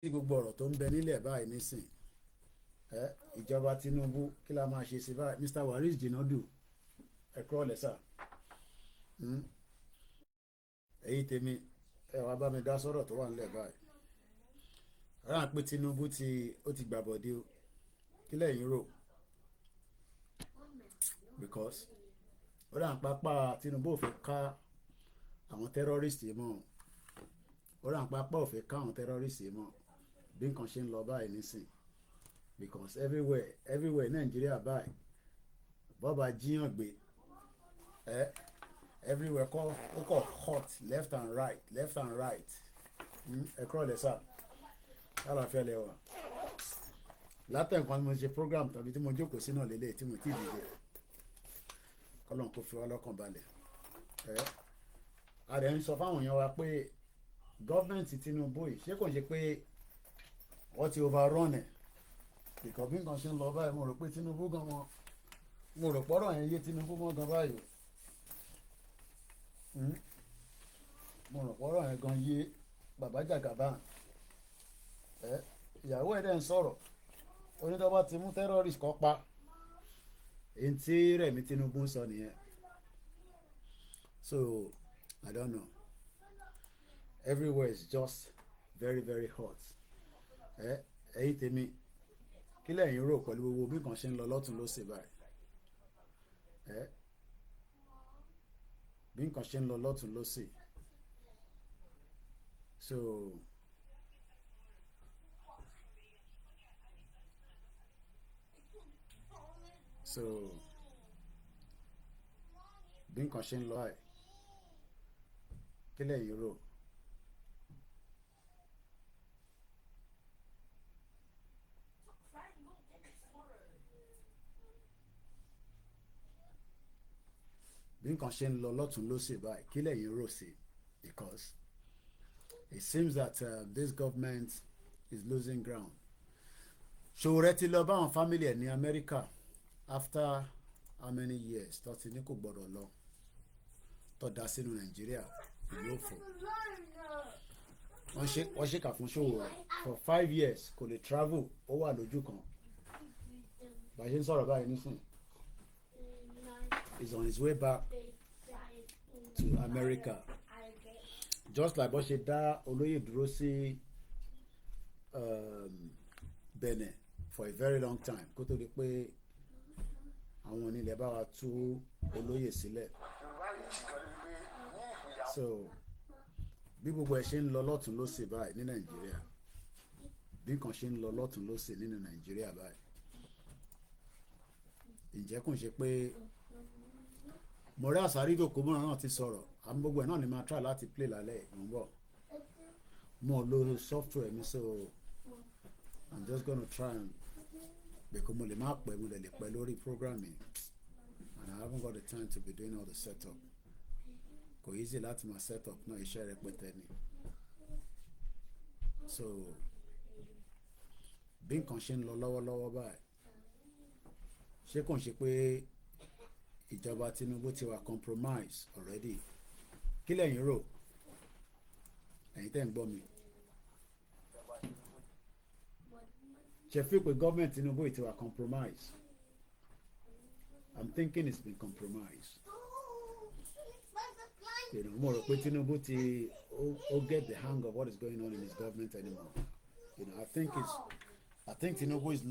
tí gbogbo ọ̀rọ̀ tó ń bẹ nílẹ̀ báyìí nísìn ìjọba Tinubu kí la máa ṣe sí báyìí Mr. Waris Jinadu ẹ kúrò lẹ́sà èyí tèmi ẹ wá bá mi dá sọ̀rọ̀ tó wà nílẹ̀ báyìí ráà pé Tinubu ó ti gbàbọ̀dé o kí lẹ́yìn rò because ó rà ń pápá Tinubu ò fẹ́ ká àwọn terrorist mọ́ ó rà ń pápá ò fẹ́ ká àwọn terrorist mọ́ bí nǹkan ṣe ń lọ báyìí nísìn because everywhere Nàìjíríà báyìí bọ́ba jíyàn gbé everywhere ó kọ̀ hot left and right ẹ kúrò lẹ́sà àlàáfíà lẹ́wà látẹ̀kọ́ ni mo ṣe program tàbí tí mo jókòó sínú lélẹ̀ tí mo ti dìde kọ́lọ́n kò fi wá lọ́kàn balẹ̀ a rẹ̀ ń sọ fáwọn èèyàn wa pé gọ́ọ̀mẹ̀ntì Tinubu yìí ṣé kò ṣe pé wọ́n ti overrun ẹ̀ ìkọ̀ bí nǹkan ṣe ń lọ báyìí mo rò pé Tinubu gan wọn mo rò pọ́rọ̀ yẹn yé Tinubu mọ́ gan báyìí mo rò pọ́rọ̀ yẹn gan yé bàbá Jàgàbá ìyàwó ẹ̀ dẹ̀ ń sọ̀rọ̀ onítọ́ba ti mú terrorist kọ́ pa èyí tí Rẹ̀mí Tinubu ń sọ nìyẹn so I don't know everywhere is just very very hot ẹ̀yin tèmi kí lẹ́yìn rò pẹ̀lú gbogbo bí nǹkan ṣe ń lọ lọ́tún lósì báyìí bí nǹkan ṣe ń lọ lọ́tún lósì so bí nǹkan ṣe ń lọ báyìí kí lẹ́yìn rò. Bí nǹkan ṣe ń lọ lọ́tún lósì báyìí kí lẹ́yìn rò sí because it seems that this government is losing ground. Ṣòwòrẹ́ ti lọ báwọn family ẹ̀ ní Amẹ́ríkà after how many years tó ti ní kò gbọ́dọ̀ lọ tó dá sínú Nàìjíríà ìlú òfò wọ́n ṣèkà fún Ṣòwòrẹ́ for 5 years kò lè travel ó wà lójú kan bá a ṣe ń sọ̀rọ̀ báyìí nísìnyí. Is on his way back to America just like bó ṣe dá olóyè dúró sí Benue for a very long time kó tó di pé àwọn onílẹ̀ bá wa tú olóyè sílẹ̀ so bí gbogbo ẹ̀ ṣe ń lọ lọ́tún lósì báyìí ní Nàìjíríà bí nǹkan ṣe ń lọ lọ́tún lósì nínú Nàìjíríà báyìí ǹjẹ́ kò ṣe pé mọ̀rẹ́ àsárídò kò mọ́ra náà ti sọ̀rọ̀ àmọ́ gbogbo ẹ̀ náà ni máa try láti play lálẹ́ ń bọ̀ mo lo software mi so I'm just gonna try and because mo lè má pẹ́ mo lè pẹ́ lórí programming and I haven't got the time to be doing all the setup kò easy láti máa setup náà iṣẹ́ rẹpẹtẹ ni so bí nǹkan ṣe ń lọ lọ́wọ́lọ́wọ́ báyìí ṣé kò ń ṣe pé ìjọba Tinubu ti wà compromise already kí lẹ́yìn rò ẹ̀yin tẹ́ ń gbọ́ mi ṣe fi pé gọ́ọ̀mẹ̀ntì Tinubu ti wà compromise I'm thinking it's been compromised mo rò pé Tinubu ti get the hang of what is going on in his government anymore I think Tinubu is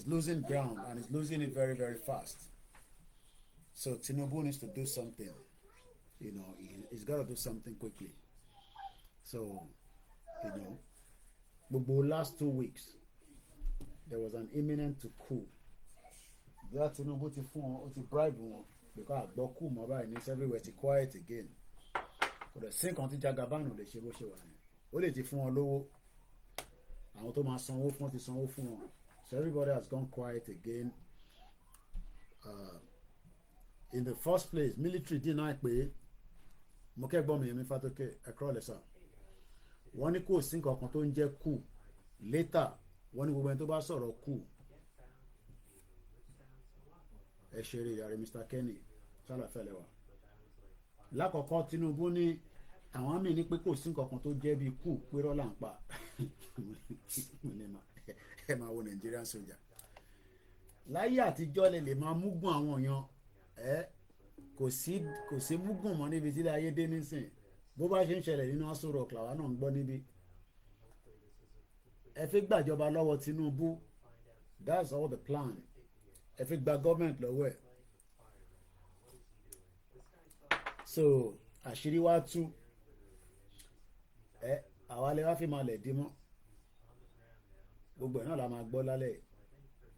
losing ground and is losing it very very fast. So Tinubu needs to do something, he's got to do something quickly. So, gbogbo last 2 weeks, there was an imminent coup. That Tinubu ti fún wọn, ó ti bribe wọn, because àgbọ̀ coup mọ́ báyìí ní everywhere ti quiet again. Kò dẹ̀ sí nǹkan tí Jagabanu lè ṣe bó ṣe wà ní. Ó lè ti fún wọn lówó, àwọn tó máa sanwó fún ti sanwó fún wọn. So everybody has gone quiet again. In the first place military deny pé mo kẹ́gbọ́n mi Yẹmí Fátókè ẹ̀kọ́ lẹ́sà wọ́n ní kò sí nǹkan kan tó ń jẹ́ coup later wọ́n ní gbogbo ẹni tó bá sọ̀rọ̀ coup ẹ ṣeré yàrá Mr. Kenny sálàfẹ́lẹ́ wa lákọ̀ọ́kọ́ Tinubu ní àwọn àmì ní pé kò sí nǹkan kan tó jẹ́ bí kú pé rọ́là ń pa ẹ máa wo Nigerian soldier láyé àtijọ́ lè máa múgùn àwọn èèyàn kò sí múgùn mọ́ níbi tí ayé dé nísìn bó bá ṣe ń ṣẹlẹ̀ nínú Aso Rock làwa náà ń gbọ́ níbí ẹ fi gbàjọba lọ́wọ́ Tinubu that's all the plan ẹ fi gba government lọ́wọ́ ẹ̀ so àṣírí wá tú àwa lè wá fi máa lẹ̀ dí mọ́ gbogbo ẹ̀ náà la máa gbọ́ lálẹ́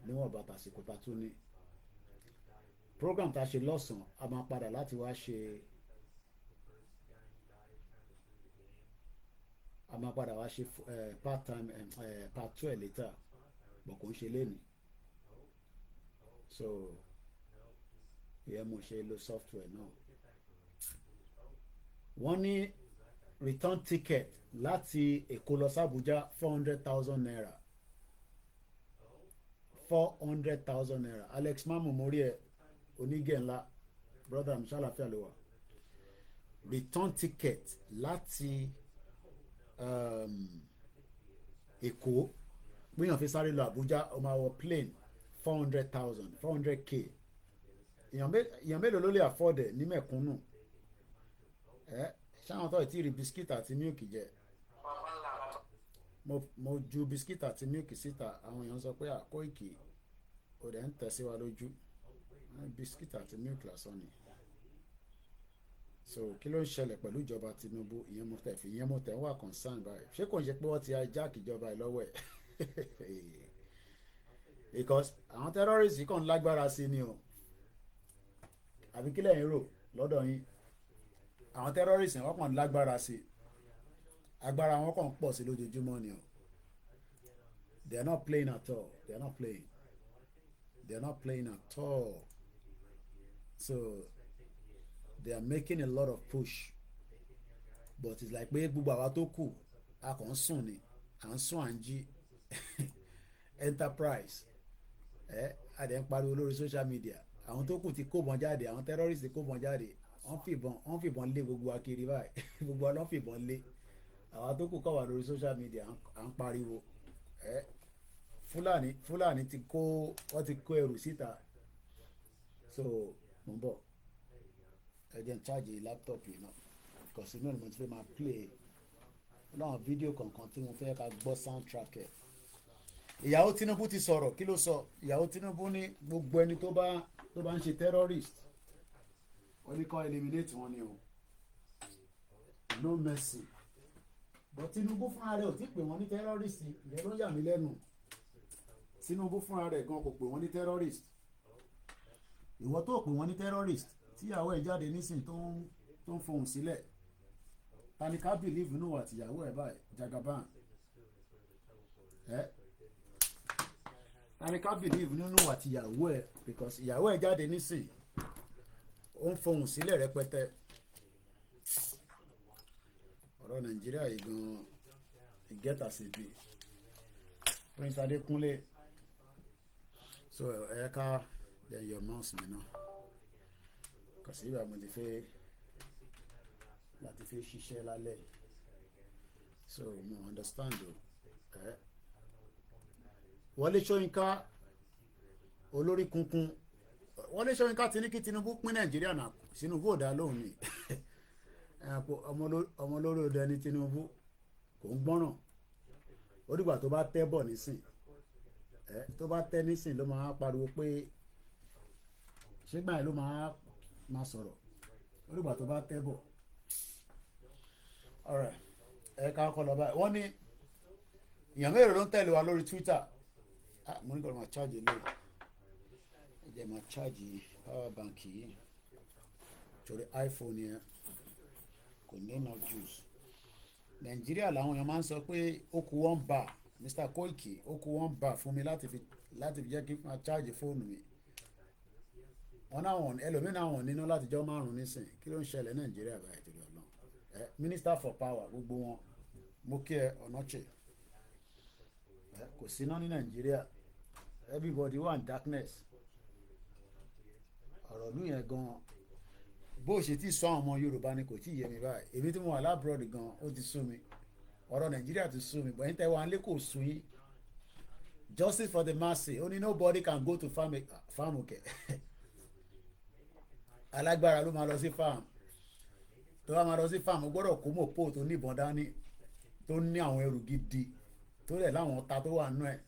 níwọ̀n bàtà àsìkò tá a tún ní program tá a ṣe lọ́sàn-án a máa padà láti wá ṣe part time part 12 later bọ̀ kò ń ṣe lẹ́nu so ìyẹn mo ṣe lo software náà wọ́n ní return ticket láti Èkó lọ sí Àbújá 400,000 naira 400,000 naira Alex mamu mori ẹ onígẹ̀ ńlá brother mi ṣàlàfíà ló wà return ticket láti Èkó gbìyànjú fi sáré lọ Àbújá ó máa wọ plane 400,000 400k èèyàn mélòó ló lè afford ẹ ní mẹ̀kúnnù ṣáwọn tó ti rí bisikíìtì àti mílìkì jẹ mo ju bisikíìtì àti mílìkì síta àwọn èèyàn sọ pé Koiki ò dẹ̀ ń tẹ̀síwá lójú bisikíìtì àti mílìkì lásán ni so kí ló ń ṣẹlẹ̀ pẹ̀lú ìjọba Tinubu ìyẹn mo tẹ̀ ń wà concern báyìí ṣé kò ń ṣe pé wọ́n ti hijack ìjọba ẹ̀ lọ́wọ́ ẹ̀ because àwọn terrorists kàn ń lágbára sí ni o àbí kí lẹ́yìn rò lọ́dọ̀ yín àwọn terrorists wọ́n kàn lágbára sí agbára wọn kàn pọ̀ sí lójoojúmọ́ ni o they are not playing at all they are not playing at all so they are making a lot of push but it's like pé gbogbo àwa tó kù a kàn ń sùn ni à ń sùn à ń jí enterprise àdé ń pariwo lórí social media àwọn tó kù ti kó bọn jáde àwọn terrorists ti kó bọn jáde wọ́n fìbọn lé gbogbo akiri báyìí gbogbo ọlọ́n fìbọn lé àwa tó kù kọ́ wà lórí social media à ń pariwo Fúlàní wọ́n ti kó ẹrù síta so mo ń bọ̀ ẹ jẹ́ n charge laptop yìí náà kò sí náà mo ti fẹ́ máa play láwọn fídíò kọ̀ọ̀kan tí mo fẹ́ ká gbọ́ soundtrack ẹ̀. ìyàwó Tinubu ti sọ̀rọ̀ kí ló sọ ìyàwó Tinubu ní gbogbo ẹni tó bá ń ṣe terrorist wọ́n ní kó eliminate wọn ni o no mercy but Tinubu fúnra rẹ̀ ò ti pè wọ́n ní terrorist ìyẹn ló yà mí lẹ́nu Tinubu fúnra rẹ̀ gan kò pè wọ́n ní terrorist ìwọ tó pè wọ́n ní terrorist tíyàwó ẹ̀ jáde nísìn tó ń fohùn sílẹ̀ tani ká believe nínú àtìyàwó ẹ̀ báyìí Jagaban tani ká believe nínú àtìyàwó ẹ̀ because ìyàwó ẹ̀ jáde nísìn ó ń fohùn sílẹ̀ rẹpẹtẹ ọ̀rọ̀ Nàìjíríà yìí gan ìgẹ́ta sí bí Prince Adékúnlé so ẹ̀ka then your mouse mi náà kàsí ìgbà mo ti fẹ́ láti fi ṣiṣẹ́ lálẹ́ so mo understand o Wọlé Ṣóyínká olórí kunkun Wọlé Ṣóyínká ti ní kí Tinubu pín Nàìjíríà náà Tinubu ò dá lóhùn ni ọmọ olórí ọdẹ ní Tinubu kò ń gbọ́ràn ó dìgbà tó bá tẹ́ bọ̀ nísìn tó bá tẹ́ nísìn ló máa pariwo pé ṣégbà yẹn ló máa sọ̀rọ̀ ó dìgbà tó bá tẹ́ bọ̀ alright ká kọ́ lọ báyìí wọ́n ní èèyàn mẹ́rin ló ń tẹ̀lé wa lórí Twitter mo ní kọ́ ló máa charge ilé ẹ jẹ́ máa charge power bank yìí torí iPhone yẹn kò ní enough juice Nàìjíríà làwọn èèyàn máa ń sọ pé ó kù 1 bar Mr. Koiki ó kù 1 bar fún mi láti fi jẹ́ kí n máa charge fóònù mi wọn náwọn ẹlòmíràn àwọn níná láti jọ márùn nísìn kí ló ń ṣẹlẹ̀ Nàìjíríà báyìí torí Ọlọ́run Minister for Power gbogbo wọn mo kí ẹ Ọ̀nàchè kò síná ní Nàìjíríà everybody wà in darkness ọ̀rọ̀ ìlú yẹn gan bó ṣe ti sọ àwọn ọmọ Yorùbá ni kò tí ì yé mi báyìí èmi tí mo wà lábúrọ̀dì gan ó ti sú mi ọ̀rọ̀ Nàìjíríà ti sú mi bọ̀yìn tẹ́ wà ń lé kò sú yín justice for the masses only nobody can go to farm okay alágbára ló máa lọ sí farm tó bá máa lọ sí farm ó gbọ́dọ̀ kó mọ̀ pò tó níbọn dání tó ní àwọn ẹrù gidi tó rẹ̀ láwọn ọta tó wà nú ẹ̀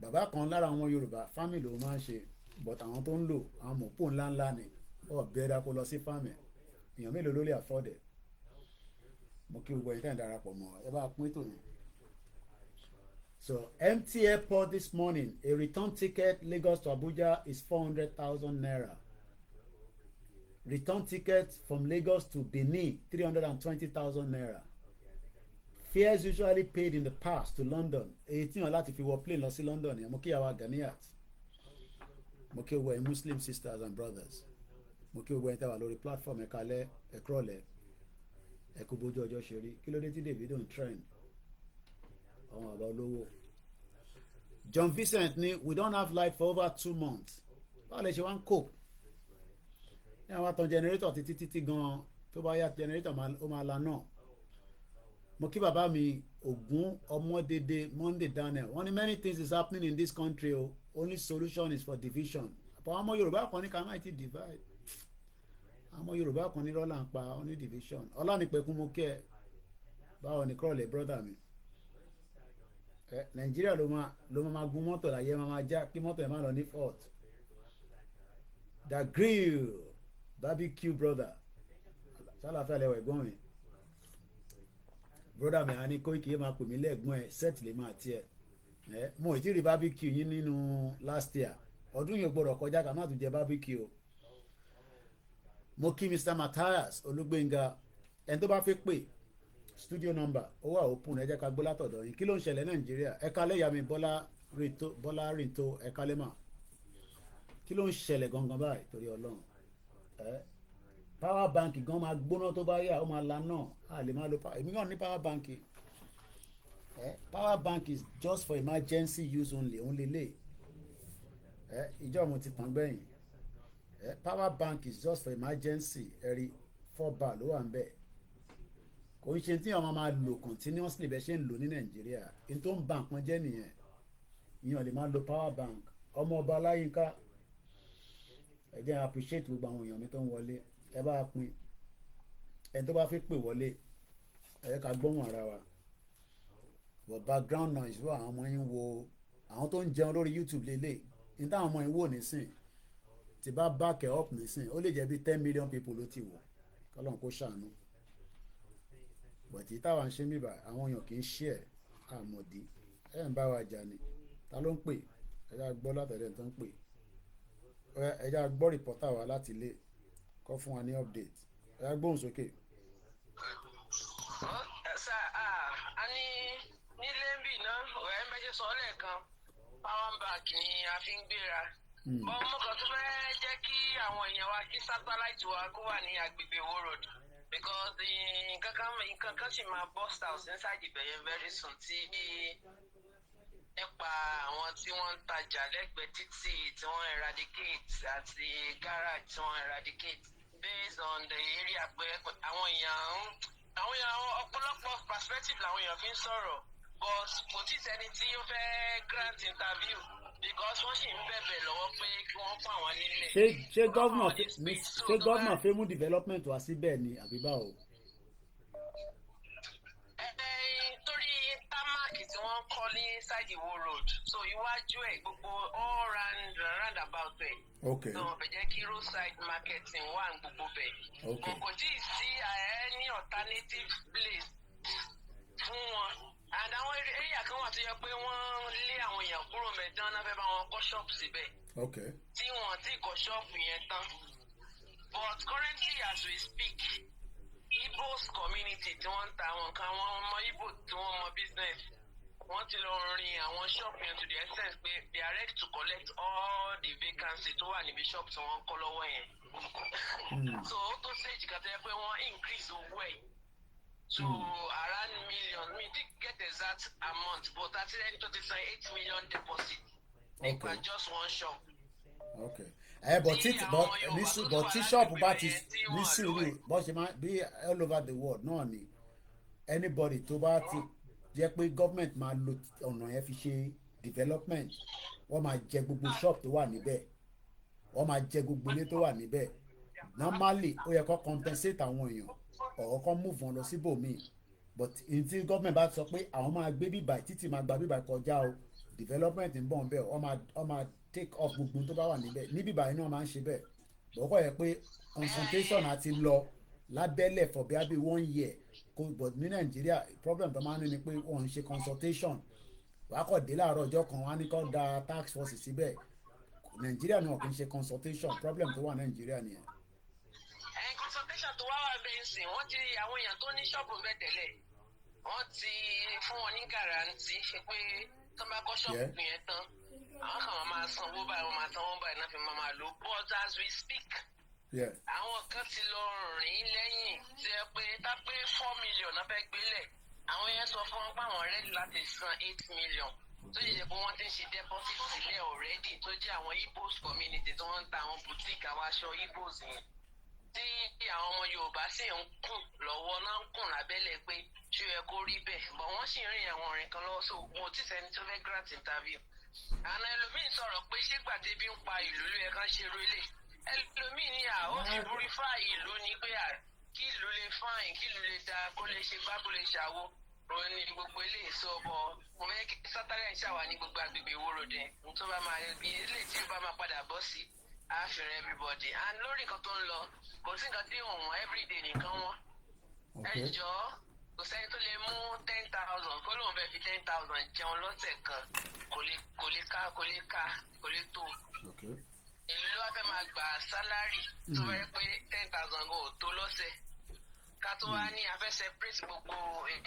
bàbá kan lára àwọn Yorùbá family ló máa ń ṣe but àwọn tó ń lò àwọn mọ̀pò ńláńlá ni ọ̀bẹ̀rẹ̀ kó lọ sí farm ẹ̀ èèyàn mélòó ló lè afford ẹ̀ mo kí gbogbo ẹ̀yin tẹ́ ń darapọ̀ mọ́ ẹ bá pín tòun. So empty airport this morning. A return ticket Lagos to Abuja is 400,000 naira. Return ticket from Lagos to Benin 320,000 naira. Fares usually paid in the past to London. 18 láti fi wọ plane lọ sí London ni. Mo kí àwa Ghanaians. Mo kí gbogbo ẹ̀yin Muslim sisters and brothers. Mo kí gbogbo ẹ̀yin tẹ́ wà lórí platform ẹ̀kalẹ̀ ẹ̀krọ̀lẹ̀ ẹ̀kú bójú ọjọ́ ṣe rí. Kí ló dé tí Davido ń trend? àwọn àbá olówó. John Vincent ní we don't have light for over 2 months. Báwo lè ṣe wá ń cope? Ní àwọn atan generator títí gan tó bá yá generator ó máa la náà. Mo kí bàbá mi Ògún Ọmọdédé Monday Daniel wọ́n ní many things is happening in this country o only solution is for division. Àpò àwọn ọmọ Yorùbá kan ní ká má ti divide. Àwọn ọmọ Yorùbá kan ní rọ́lá ń pa ó ní division. Ọlánìpẹ̀kun mo kí ẹ báwo ni kúrọ̀lẹ̀ brother mi. Nàìjíríà ló máa gun mọ́tò láyé máa já kí mọ́tò ẹ̀ má lọ ní fault. The grill barbecue brother sálàfẹ́ lẹ́wọ̀ ẹ̀gbọ́n mi brother mi àní Koiki máa pè mí lẹ́gbọ́n ẹ̀ set lè máa tiẹ̀ mo ì tí rí barbecue yín nínú last year ọdún yìí gbọ́dọ̀ kọjá ká má tún jẹ barbecue o. Mo kí Mr. Matthias Olúgbénga ẹni tó bá fẹ́ pè studio number ó wà open ẹ jẹ́ ká gbọ́ látọ̀dọ̀ yín kí ló ń ṣẹlẹ̀ Nàìjíríà ẹ kálẹ̀ yà mí Bọ́lá Rìntó ẹ kálẹ̀ mà kí ló ń ṣẹlẹ̀ gangan báyìí torí Ọlọ́run power bank gan máa gbóná tó bá yà ó máa la náà a lè máa lo èmi náà ní power bank power bank is just for emergency use only lè ìjọ mo ti tàn gbẹ̀yìn power bank is just for emergency ẹ̀rí 4 bar ló wà ń bẹ̀ kò ń ṣe tí àwọn máa lò continuously bẹ́ẹ̀ ṣe ń lò ní Nàìjíríà ní tó ń ba nǹkan jẹ́ nìyẹn ìyẹn lè máa lo power bank ọmọ ọba Ọláyínká ẹ jẹ́ appreciate gbogbo àwọn èèyàn mi tó ń wọlé ẹ bá pín ẹni tó bá fi pè wọlé ẹ ká gbóhùn ara wa but background noise wà àwọn ọmọ yín wo àwọn tó ń jẹun lórí YouTube lélẹ̀ ní táwọn ọmọ yín wò nísìn tí bá back up nísìn ó lè jẹ́ bí 10 million people ló ti wò kọ́lọ́n kó ṣàánú bọ̀tí táwa ń ṣe mí bá àwọn èèyàn kì í ṣe ẹ̀ àmọ̀dí ẹ̀ ń bá wa jà ní ta ló ń pè ẹ já gbọ́ látọ̀dẹ̀ tó ń pè ẹ já gbọ́ rìpọ́tà wa láti ilé kọ́ fún wa ní update ẹ já gbóhùn sókè. sà a ní nílé ń bì náà ọ̀rẹ́ méjì sọ lẹ́ẹ̀kan power bank ni a fi ń gbéra ọmọ kan tó fẹ́ jẹ́ kí àwọn èèyàn wa kí satellite wa kó wà ní agbègbè Ìwó road because nǹkan kan sì máa burst out inside ibẹ̀ very soon tí nípa àwọn tí wọ́n ń tajà lẹ́gbẹ̀ẹ́ títì tí wọ́n eradicate àti garage tí wọ́n eradicate based on the area pé àwọn èèyàn ọ̀pọ̀lọpọ̀ perspective làwọn èèyàn fi ń sọ̀rọ̀ but kò tí ì sẹ́ni tí ó fẹ́ grant interview because wọ́n sì ń bẹ̀bẹ̀ lọ́wọ́ pé kí wọ́n fún àwọn nílẹ̀. ṣé gọ́vnà fẹ́ mú development wá síbẹ̀ ni àbí báwo. torí támákì tí wọ́n kọ́ ní side Ìwó road so iwájú ẹ̀ gbogbo all round about ẹ̀. okay. so wọ́n fẹ́ jẹ́ kí roadside marketing wà ní gbogbo bẹ̀. okay. kò tí ì sí any alternative place fún wọn. and àwọn area kan wà tó yẹ pé wọ́n lé àwọn èèyàn kúrò mẹ́tán náà fẹ́ bá wọn kọ́ ṣọ́ọ̀bù síbẹ̀. okay. tí wọ́n ti kọ́ ṣọ́ọ̀bù yẹn tán. but currently as we speak Igbo's community tí wọ́n ń ta àwọn nǹkan àwọn ọmọ Igbo tí wọ́n mọ business wọ́n ti lọ rin àwọn shop yẹn to the extent pé they are ready to collect all the vacancy tó wà níbi shop tí wọ́n ń kọ́ lọ́wọ́ yẹn. so ó tó stage kan tó yẹ pé wọ́n increase owó ẹ̀ to around million me didn't get exact amount but àti ẹni tó ti san 8 million deposit nípa just one shop. okay but tí ṣọ́ọ̀bù bá ti ní sùúrù bó ṣe máa bí all over the world náà ni anybody tó bá ti jẹ́ pé government máa lo ọ̀nà yẹn fi ṣe development wọ́n máa jẹ gbogbo shop tó wà níbẹ̀ wọ́n máa jẹ gbogbo ilé tó wà níbẹ̀ normally ó yẹ kó compensate àwọn èèyàn ọ̀rọ̀ kan move wọn lọ síbòmíì but in tí government bá sọ pé àwọn máa gbé bíbà títí máa gba bíbà kọjá o development ń bọ̀ ń bẹ̀ wọ́n máa take off gbogbo tó bá wà níbẹ̀ ní bíbà yìí náà máa ń ṣe bẹ́ẹ̀ bọ́kọ̀ yẹ pé consultation àti lọ lábẹ́lẹ̀ for bí 1 year but ní nàìjíríà problem tó máa ń ní ni pé wọ́n ń ṣe consultation wàá kọ̀ dé láàárọ̀ ọjọ́ kan wọ́n á ní kó da tax force síbẹ̀ nàìjíríà náà kì í ṣe consultation problem tó wà nàìjíríà nìyẹn. Consultation tó wá wà bẹ́ẹ̀ sìn wọ́n ti àwọn èèyàn tó ní ṣọ́ọ̀bù bẹ́ẹ̀ tẹ́lẹ̀ wọ́n ti fún wọn ní gàrántì ṣe pé tó bá kọ́ ṣọ́ọ̀bù yẹn tán àwọn kan máa sanwó báyìí wọ́n máa sanwó báyìí náà fi máa lò but as we speak àwọn kan ti lọ rìn lẹ́yìn tí ẹ pé tá pé 4 million náà fẹ́ gbélẹ̀ àwọn yẹn sọ fún wọn pé àwọn ready láti san 8 million tó yẹ pé wọ́n ti ń ṣe deposit sílẹ̀ already tó jẹ́ àwọn Igbos community tí wọ́n ń ta àwọn boutique àwọn aṣọ Igbos yẹn tí àwọn ọmọ Yorùbá sì ń kùn lọ́wọ́ náà ń kùn lábẹ́lẹ̀ pé ṣé ẹ kó rí bẹ́ẹ̀ but wọ́n sì ń rìn àwọn ọ̀rìn kan lọ́wọ́ so wọn ò tí sẹ́ni tó fẹ́ grant interview àná ẹlòmíín sọ̀rọ̀ pé ṣé gbàdébí ń pa ìlú ló yẹ ká ṣe rélé ẹlòmíín ní ó ti purify ìlú ni pé kí ìlú lè fine kí ìlú lè da kó lè ṣe bá kó lè ṣàwó òun ni gbogbo ilé ìsọ̀bọ̀ mo fẹ́ kí sátárẹ̀ ń ṣàwà ní gbogbo àgbègbè ìwòròdè tó bá máa bí ilé tí ó bá máa padà bọ́ sí àfẹ́rẹ́ everybody and lórí nǹkan tó ń lọ kò sí nǹkan tí òun everyday nìkan wọn ẹ jọ kò sẹ́ni tó lè mú 10,000 kó lóun fẹ́ fi 10,000 jẹun lọ́sẹ̀ kan kò lè tó ìlú ló wá fẹ́ máa gba sálárì tó fẹ́ pé 10,000 kò tó lọ́sẹ̀ ká tó wá ní afẹ́ separate gbogbo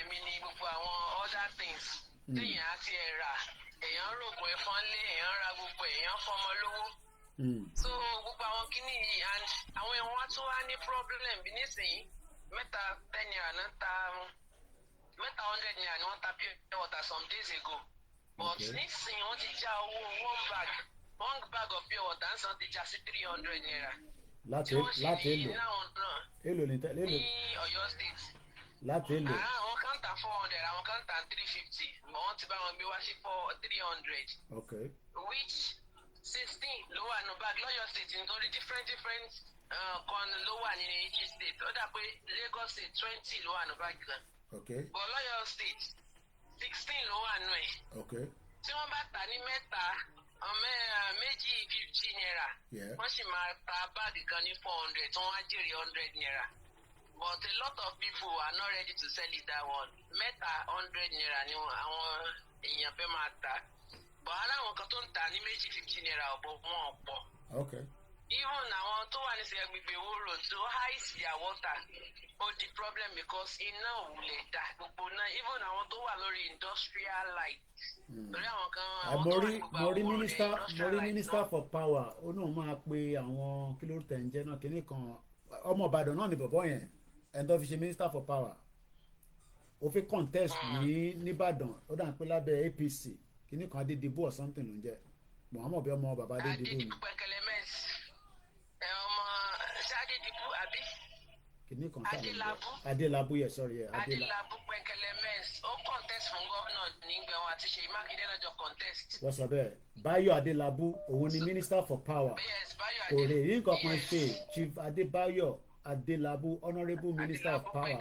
èmi ní gbogbo àwọn other things téèyàn á ti ẹ̀ rà èèyàn rògbò ẹ̀fọn lé èèyàn ra gbogbo èèyàn fọmọ lówó so gbogbo àwọn kíní yìí and àwọn èèyàn wá tún wá ní problem bí nísìnyí mẹ́ta 10 naira náà ta mẹ́ta 100 naira ni wọ́n ta pure water some days ago but nísìnyí wọ́n ti já owó one bag of pure water ń san ti já sí 300 naira. láti èlò ní Ọ̀yọ́ state. láti èlò. àwọn kan ta 400 àwọn kan ta 350 but wọ́n ti bá wọn gbé wá sí 300. okay. which 16 ló wà ní bag lọ́yọ̀ state nítorí different kan ló wà ní each state ó dà pé Lagos state 20 ló wà ní bag kan. okay. but lọ́yọ̀ state 16 ló wà nù ẹ̀. okay. tí wọ́n bá tà ní mẹ́ta méjì 50 naira wọ́n sì máa ta báàgì kan ní 400 tí wọ́n á jèrè 100 naira but a lot of people are not ready to sell it that one mẹ́ta 100 naira ni àwọn èèyàn fẹ́ máa ta but aláwọn kan tó ń tà ní méjì 50 naira ọ̀pọ̀ wọn ọ̀pọ̀. okay. even àwọn tó wà ní sẹ́yìn gbígbé owó road tó high sí their water ó di problem because iná ò lè dá gbogbo náà even àwọn tó wà lórí industrial light. torí àwọn kan àwọn tó wà ní gbogbo àwọn mo rí minister for power ó náà máa pe àwọn kí ló tẹ̀ ń jẹ́ náà kíní kan ọmọ Ìbàdàn náà ni bọ̀bọ̀ yẹn ẹni tó fi ṣe minister for power ó fi contest ní nìbàdàn ó dà ń pé lábẹ́ APC kíní kan Adédìbò or something ló ń jẹ́ Muhammad bí ọmọ bàbá Adédìbò ni. kìnìún kan sáà Adélábù yẹ sọrí ẹ Adélábù pẹkẹlẹ mẹs ó contest fún gómìnà nígbà wọn àti Ṣèyí Mákindé náà jọ contest. wọ́n sọ bẹ́ẹ̀ Báyọ̀ Adélábù òun ni minister for power kò lè rí nǹkan kan ṣe Chief Adébáyọ̀ Adélábù honourable minister of power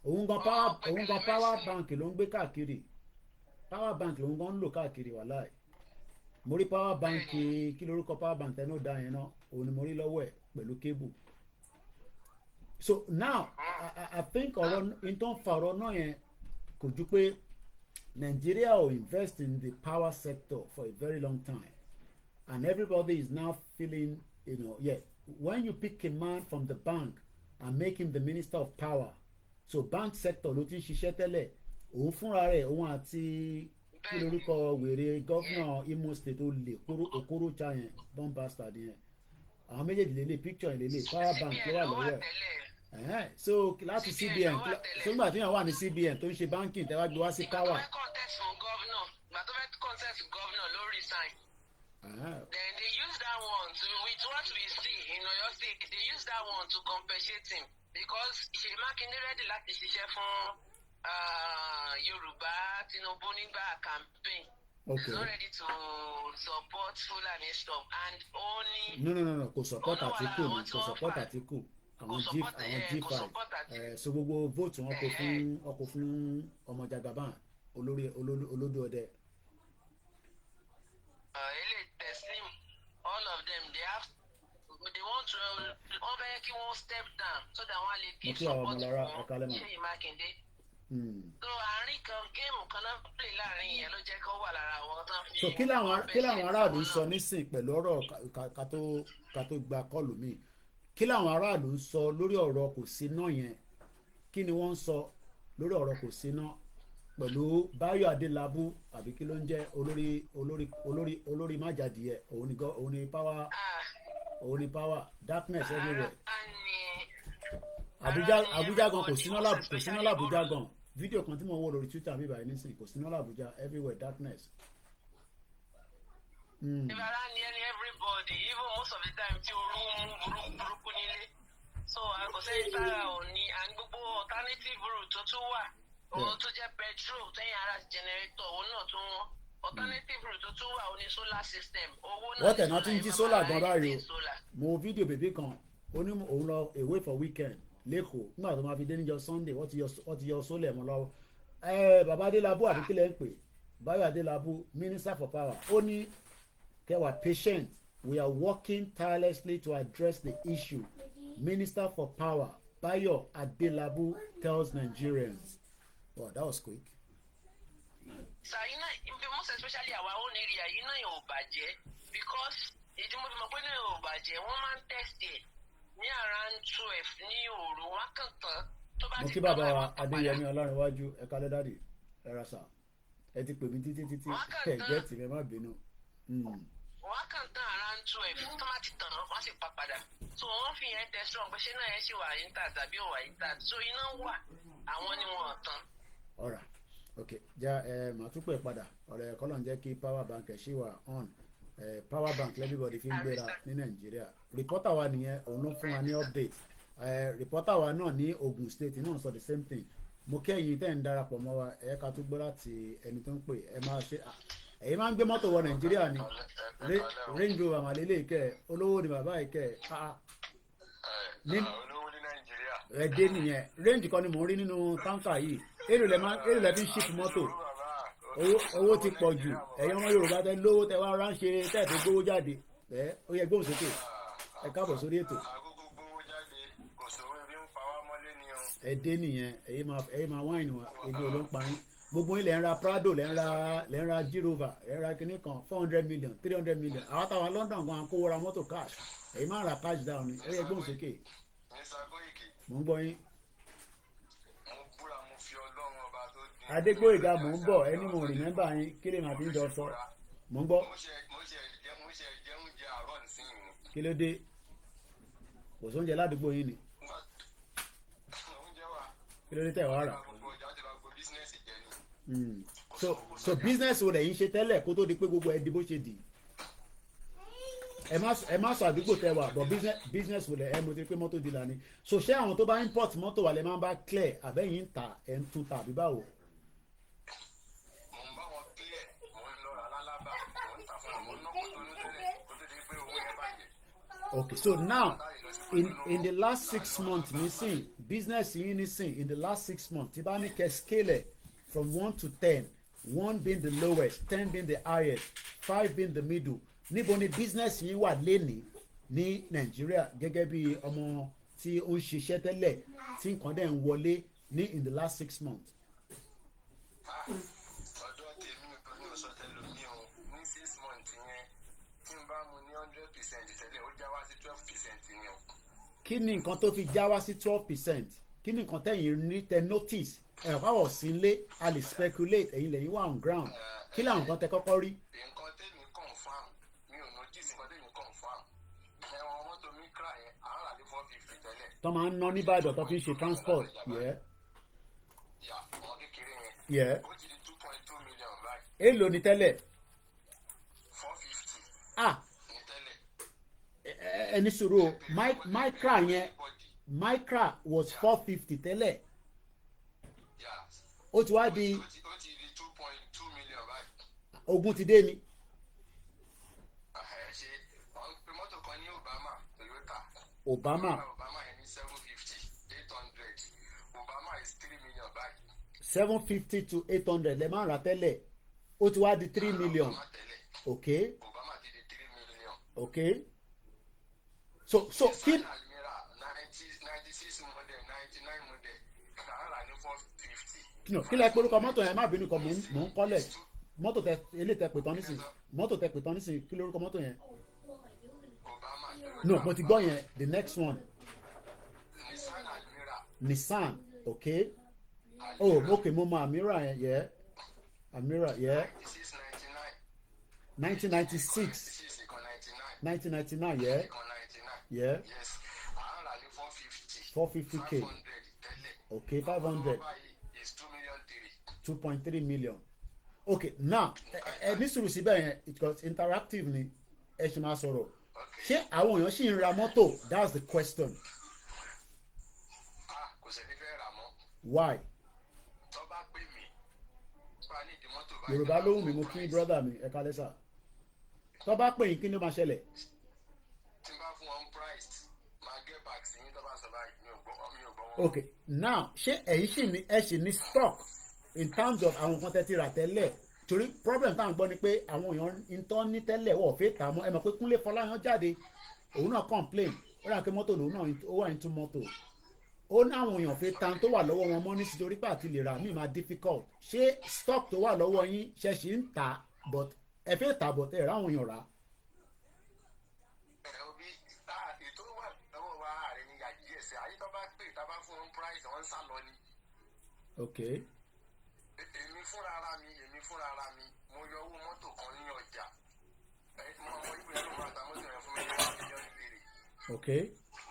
òun gan power bank ló ń gbé káàkiri power bank ló ń gan ń lò káàkiri wàláì mo rí power bank kí lórúkọ power bank tẹnu dá yẹn náà òun ni mo rí lọ́wọ́ ẹ̀ pẹ̀lú cable. So now I think ọ̀rọ̀ in tó ń fa ọ̀rọ̀ náà yẹn kò ju pé Nigeria will invest in the power sector for a very long time and everybody is now feeling when you pick a man from the bank and make him the minister of power so bank sector ló ti ń ṣiṣẹ́ tẹ́lẹ̀ òun fúnra rẹ̀ òun àti kí lórúkọ wèrè gọ́fúnà Imo State ó lè Okorocha yẹn born bastard yẹn àwọn méjèèjì lélẹ̀ picture yẹn lélẹ̀ power bank ló wà lọ́wọ́ ẹ̀ so láti CBN sọgbà tí yàn wà ní CBN tó ń ṣe banking tẹ́wá gbé wá sí power. gbà tó fẹ́ contest governor ló resign Then they use that one to, with what we see in Oyo State, they use that one to compensate him because Seyi Makinde ready láti ṣiṣẹ́ fún Yorùbá Tinubu nígbà campaign. Okay. He's not ready to support Fulani stuff and only. No. Kò support Atiku ni, kò support Atiku. Àwọn G5. So gbogbo vote wọn kò fún ọmọ Jagaban olódò ọdẹ. All of them, they want to step down so that one will give support to Seyi Makinde. So àárín kan géèmù kan náà play láàrin yẹn ló jẹ́ kó wà lára àwọn tán fi. So kí làwọn aráàlú ń sọ nísìn pẹ̀lú ọ̀rọ̀ ká tó gba kọ́ọ̀lù mi, kí làwọn aráàlú ń sọ lórí ọ̀rọ̀ kò síná yẹn, kí ni wọ́n ń sọ lórí ọ̀rọ̀ kò síná pẹ̀lú Báyọ̀ Adélábù àbí kí ló ń jẹ́ olórí májàdìẹ òun ni power darkness everywhere. Abuja gan kò síná l'Abuja gan, fídíò kan tí mo wò lórí Twitter bíbá yìí nísìnyí kò síná l'Abuja, everywhere darkness. Ìbára ni ẹni everybody even most of the time tí orú mú burúkú nílé so àgọ́sẹ́ sára òní and gbogbo alternative route tó tún wà òun tó jẹ́ petrol tẹ́yìn ara generator òun náà tún wọ́n alternative route tó tún wà òní solar system owó náà. wọ́n tẹ̀ náà tún jí solar gan báyìí o mo fídíò bèbí kan ó ní òun lọ away for weekend lẹ́kọ̀ọ́ nígbà tó máa fi dé níjọ́ Sunday wọ́n ti yọ sólẹ̀ mọ́ lọ́wọ́ bàbá Adélábù àbí kílẹ̀ ń pè Báyọ̀ Adélábù minister for power ó ní kẹwàá patient we are working tirelessly to address the issue minister for power Báyọ̀ Adélábù tells Nigerians. Wow, that was quick. Sayina most especially our own area yìí náà yóò bàjẹ́ because ìdí mo fi mọ̀ pé náà yóò bàjẹ́ wọ́n máa ń test it ní around 12 ní òru wọn kàn tán tó bá ti. mo kí bàbá wa Adéyẹmí Ọlárẹ̀wájú ẹ̀ka lẹ́dàdì ẹ̀rọ sà ẹ ti pè mí títí ẹ̀gbẹ́ tì mí má bínú. wọ́n kàn tán around 12 tó bá ti tàn wọ́n sì pa padà so wọ́n fi yẹn test run pé ṣé náà yẹn ṣì wà intact tàbí ò wà intact so iná wà àwọn ni wọ́n tán. alright okay ja màá tún pè padà ọ̀rẹ́ kọ́lọ̀ ń jẹ́ kí power bank ẹ̀ ṣì wà on power bank everybody fi ń gbéra ní Nàìjíríà reporter wa nìyẹn òun ló fún wa ní update reporter wa náà ní Ogun State náà sọ the same thing mo kẹ́yìn tẹ́ ń darapọ̀ mọ́ wa ẹ̀ ká tún gbọ́ láti ẹni tó ń pè ẹ máa ṣe èyí máa ń gbé mọ́tò wọ Nàìjíríà ni Range Rover màlélẹ́ ìkẹ́ olówó ni bàbá ìkẹ́ ní ẹ̀dẹ́ nìyẹn range kan ni mò ń rí nínú táǹkà yìí èrò lẹ́ fi ń ṣíp mọ́tò owó ti pọ̀ jù ẹ̀yin ọmọ Yorùbá tẹ lówó tẹ wá ránṣẹ́ tẹ̀ tó gbówó jáde ó yẹ gbóhùn sókè ẹ káàbọ̀ sórí ètò. ẹ̀dẹ́ nìyẹn ẹ̀yin máa wáìnì wa ebi ló ń pa yín gbogbo ilẹ̀ ń ra Prado lẹ́ ń ra G-Rover ẹ̀ ń ra kinní kan 400 million 300 million àwọn táwọn London gan kó ra mọ́tò cash ẹ̀yin máa ra cash down ni ó yẹ gbóhùn sókè. mo ń gbọ́ yín. Adégbóyèga mò ń bọ̀ ẹni mo rìmẹ́mbà yín kí lè máa fi ń jọ sọ mò ń gbọ́. kí ló dé kò sóúnjẹ ládùúgbò yín ni kí ló dé tẹ̀ wá rà. so business wo lẹ́yìn ṣe tẹ́lẹ̀ kó tó di pé gbogbo ẹ̀ di bó ṣe dì ẹ má sọ àdúgbò tẹ wà but business wo lẹ ẹ mo ti pé mọ́tò dìlà ni so ṣé àwọn tó bá import mọ́tò wà lẹ máa ń bá clear àbẹ́yìn ń ta ẹ̀ ń tún ta àbí báwo. Okay, so now in the last 6 months nisin business yín nisin in the last 6 months tí bá ní kẹ́ scale from 1 to 10 1 being the lowest 10 being the highest 5 being the middle níbo ni business yín wà lénìí ní Nàìjíríà gẹ́gẹ́ bí ọmọ tí ó ń ṣiṣẹ́ tẹ́lẹ̀ tí nǹkan dẹ̀ ń wọlé ní in the last 6 months. ọjọ́ tèmi kò ní oṣù tẹ́lẹ̀ mi ò ní 6 months yẹn tí n bá mu ní 100% tẹ́lẹ̀ ó já wá sí 12% ni o. kí ni nǹkan tó fi já wá sí 12%? kí ni nǹkan tẹ̀yìn ní tẹ notice ẹ̀ báwọ̀ sí ilé a lè speculate ẹ̀yin lẹ́yìn wà on ground kí làwọn nǹkan tẹ kọ́kọ́ rí. nǹkan tẹ̀mí confam mi ò notice nǹkan tẹ̀mí confam ẹ̀wọ̀n mọ́tò mi kra yẹn àwọn àlè 450 tẹ́lẹ̀. tó máa ń ná ní Ìbàdàn tó fi ń ṣe transport. yà wọn kékeré Yeah. yẹn ó ti di 2.2 million báyìí. èèlò ni tẹ́lẹ̀. 450. ah ní tẹ́lẹ̀. ẹni sọ̀rọ̀ micra yẹn micra was 450 tẹ́lẹ̀ ó ti wá di ó ti di 2.2 million báyìí. ogun ti dé ni. ṣe àwọn pé mọ́tò kan ní Obama Toyota. Obama yẹn ní 750 800 Obama is 3 million báyìí. 750 to 800 lè máa rà tẹ́lẹ̀ ó ti wá di 3 million. Okay. Obama ti di 3 million. Okay. So keep. 96 model 99 model kàrà ní 450. No, kí lẹ porúkọ mọ́tò yẹn má bínú kan mò ń kọ́lẹ̀ mọ́tò tẹ eléyìí tẹ pè tán nísìn mọ́tò tẹ pè tán nísìn kí lórúkọ mọ́tò yẹn. Obama. No, mo ti gbọ́ yẹn the next one. Nissan Almera. Nissan, okay. Oh, okay, mo mọ Almera yẹn, yeah. Almera, yeah. 1996. 1999, yeah. Yeah. Yes. 450k. Okay, 500. Is 2 million 2.3 million. Okay, now ní sùúrù síbẹ̀ yẹn because interactive ni ẹ ṣe máa sọ̀rọ̀ ṣé àwọn èèyàn ṣì ń ra mọ́tò that's the question. Kò sẹ́ni fẹ́ rà mọ́. Why? Tó bá pè mí bá ní ìdí mọ́tò báyìí. Yorùbá lóhùn mi mo kí brother mi ẹ kálẹ́ sà tó bá pè yín kí ni ó máa ṣẹlẹ̀. Tí n bá fún wọn price máa get back sí yín tó bá sọ báyìí mi ò gbọ́ wọn. Okay, now ṣé ẹ̀yin ṣì ní stock in terms of àwọn nǹkan tẹ́ ti rà tẹ́lẹ̀ torí problem tá à ń gbọ́ ni pé àwọn èèyàn ìtọ́ ní tẹ́lẹ̀ wọ́n fẹ́ tà mọ́ ẹ mọ̀ pé Kúnlé Fọláyan jáde òun náà complain ó rà pé mọ́tò lòun náà ó wà into mọ́tò ó ní àwọn èèyàn fẹ́ tan tó wà lọ́wọ́ wọn mọ́ ní sítorí pé àti lè rà mí máa difficult ṣé stock tó wà lọ́wọ́ yín ṣe ṣì ń tà but ẹ fẹ́ tà but ẹ rà àwọn èèyàn rà. ètò wà lọ́wọ́ wa ààrẹ ní yàjí ẹ̀sẹ̀ ayé tó bá pè tá bá fún wọn price wọn sá lọ ni. Okay. èmi fúnra ara mi mo yọ owó mọ́tò kan ní ọjà mo mọ ìwé ló máa ta mọ́tò yẹn fún mi ní mílíọ̀nù fèrè. Okay.